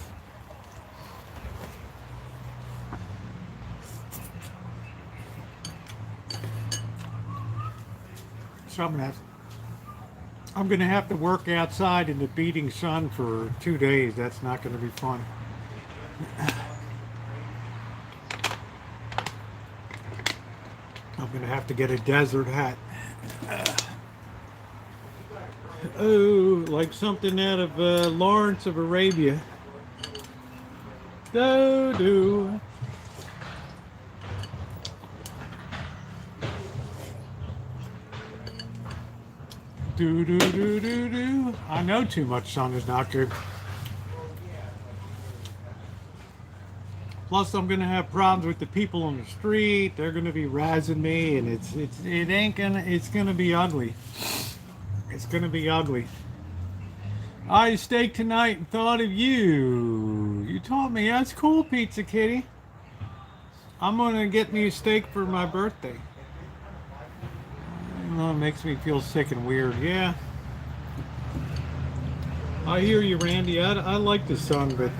So I'm gonna have to work outside in the beating sun for 2 days. That's not gonna be fun. I'm gonna have to get a desert hat. Oh, like something out of Lawrence of Arabia. Do. Do. I know too much sun is not good. Plus, I'm gonna have problems with the people on the street. They're gonna be razzing me, and it's gonna be ugly. It's gonna be ugly. I had steak tonight and thought of you. You told me that's cool, Pizza Kitty. I'm gonna get me a steak for my birthday. Oh, it makes me feel sick and weird. Yeah. I hear you, Randy. I like the sun, but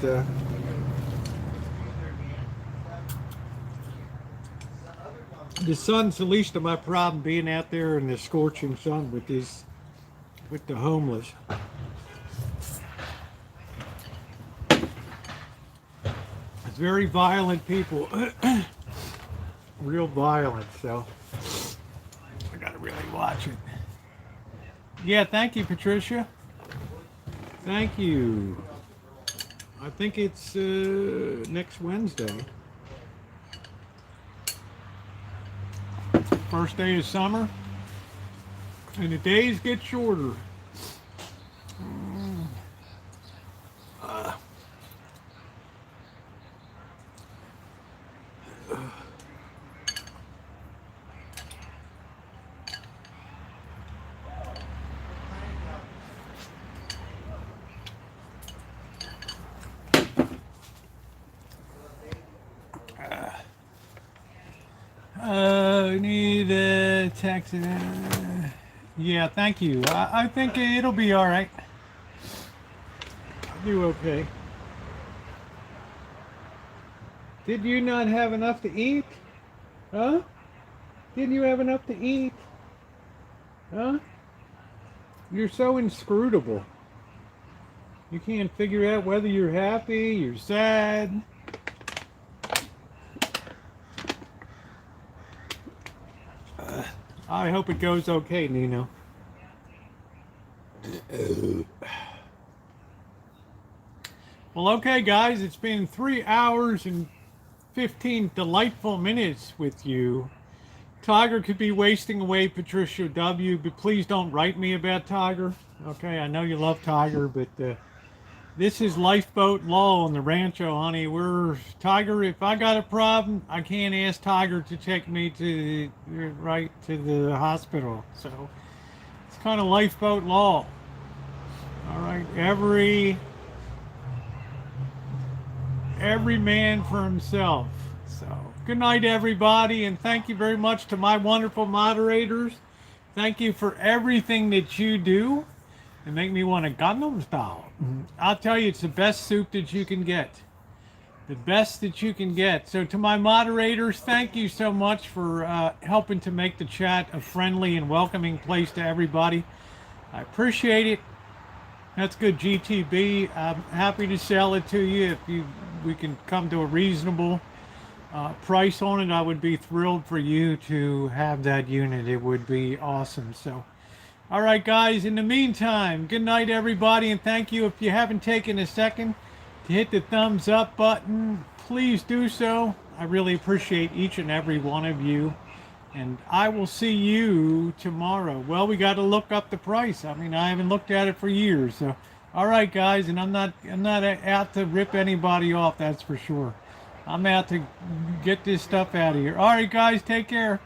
the sun's the least of my problem, being out there in the scorching sun with the homeless. It's very violent people. Real violent, so I gotta really watch it. Yeah, thank you, Patricia. Thank you. I think it's next Wednesday. First day of summer. And the days get shorter. I need a taxi. Yeah, thank you. I think it'll be all right. I'll do okay. Did you not have enough to eat? Huh? Didn't you have enough to eat? Huh? You're so inscrutable. You can't figure out whether you're happy, you're sad. I hope it goes okay, Nino. Well, okay, guys, it's been 3 hours and 15 delightful minutes with you. Tiger could be wasting away, Patricia W., but please don't write me about Tiger. Okay, I know you love Tiger, but this is lifeboat law on the Rancho, honey. Tiger, if I got a problem, I can't ask Tiger to take me to the hospital. So it's kind of lifeboat law. All right, every man for himself. So good night, everybody, and thank you very much to my wonderful moderators. Thank you for everything that you do. And make me want a Gundam style. I'll tell you, it's the best soup that you can get. The best that you can get. So to my moderators, thank you so much for helping to make the chat a friendly and welcoming place to everybody. I appreciate it. That's good, GTB. I'm happy to sell it to you. If we can come to a reasonable price on it, I would be thrilled for you to have that unit. It would be awesome. So. All right, guys, in the meantime, good night, everybody, and thank you. If you haven't taken a second to hit the thumbs up button, please do so. I really appreciate each and every one of you, and I will see you tomorrow. Well, we got to look up the price. I mean, I haven't looked at it for years. So, all right, guys, and I'm not out to rip anybody off, that's for sure. I'm out to get this stuff out of here. All right, guys, take care.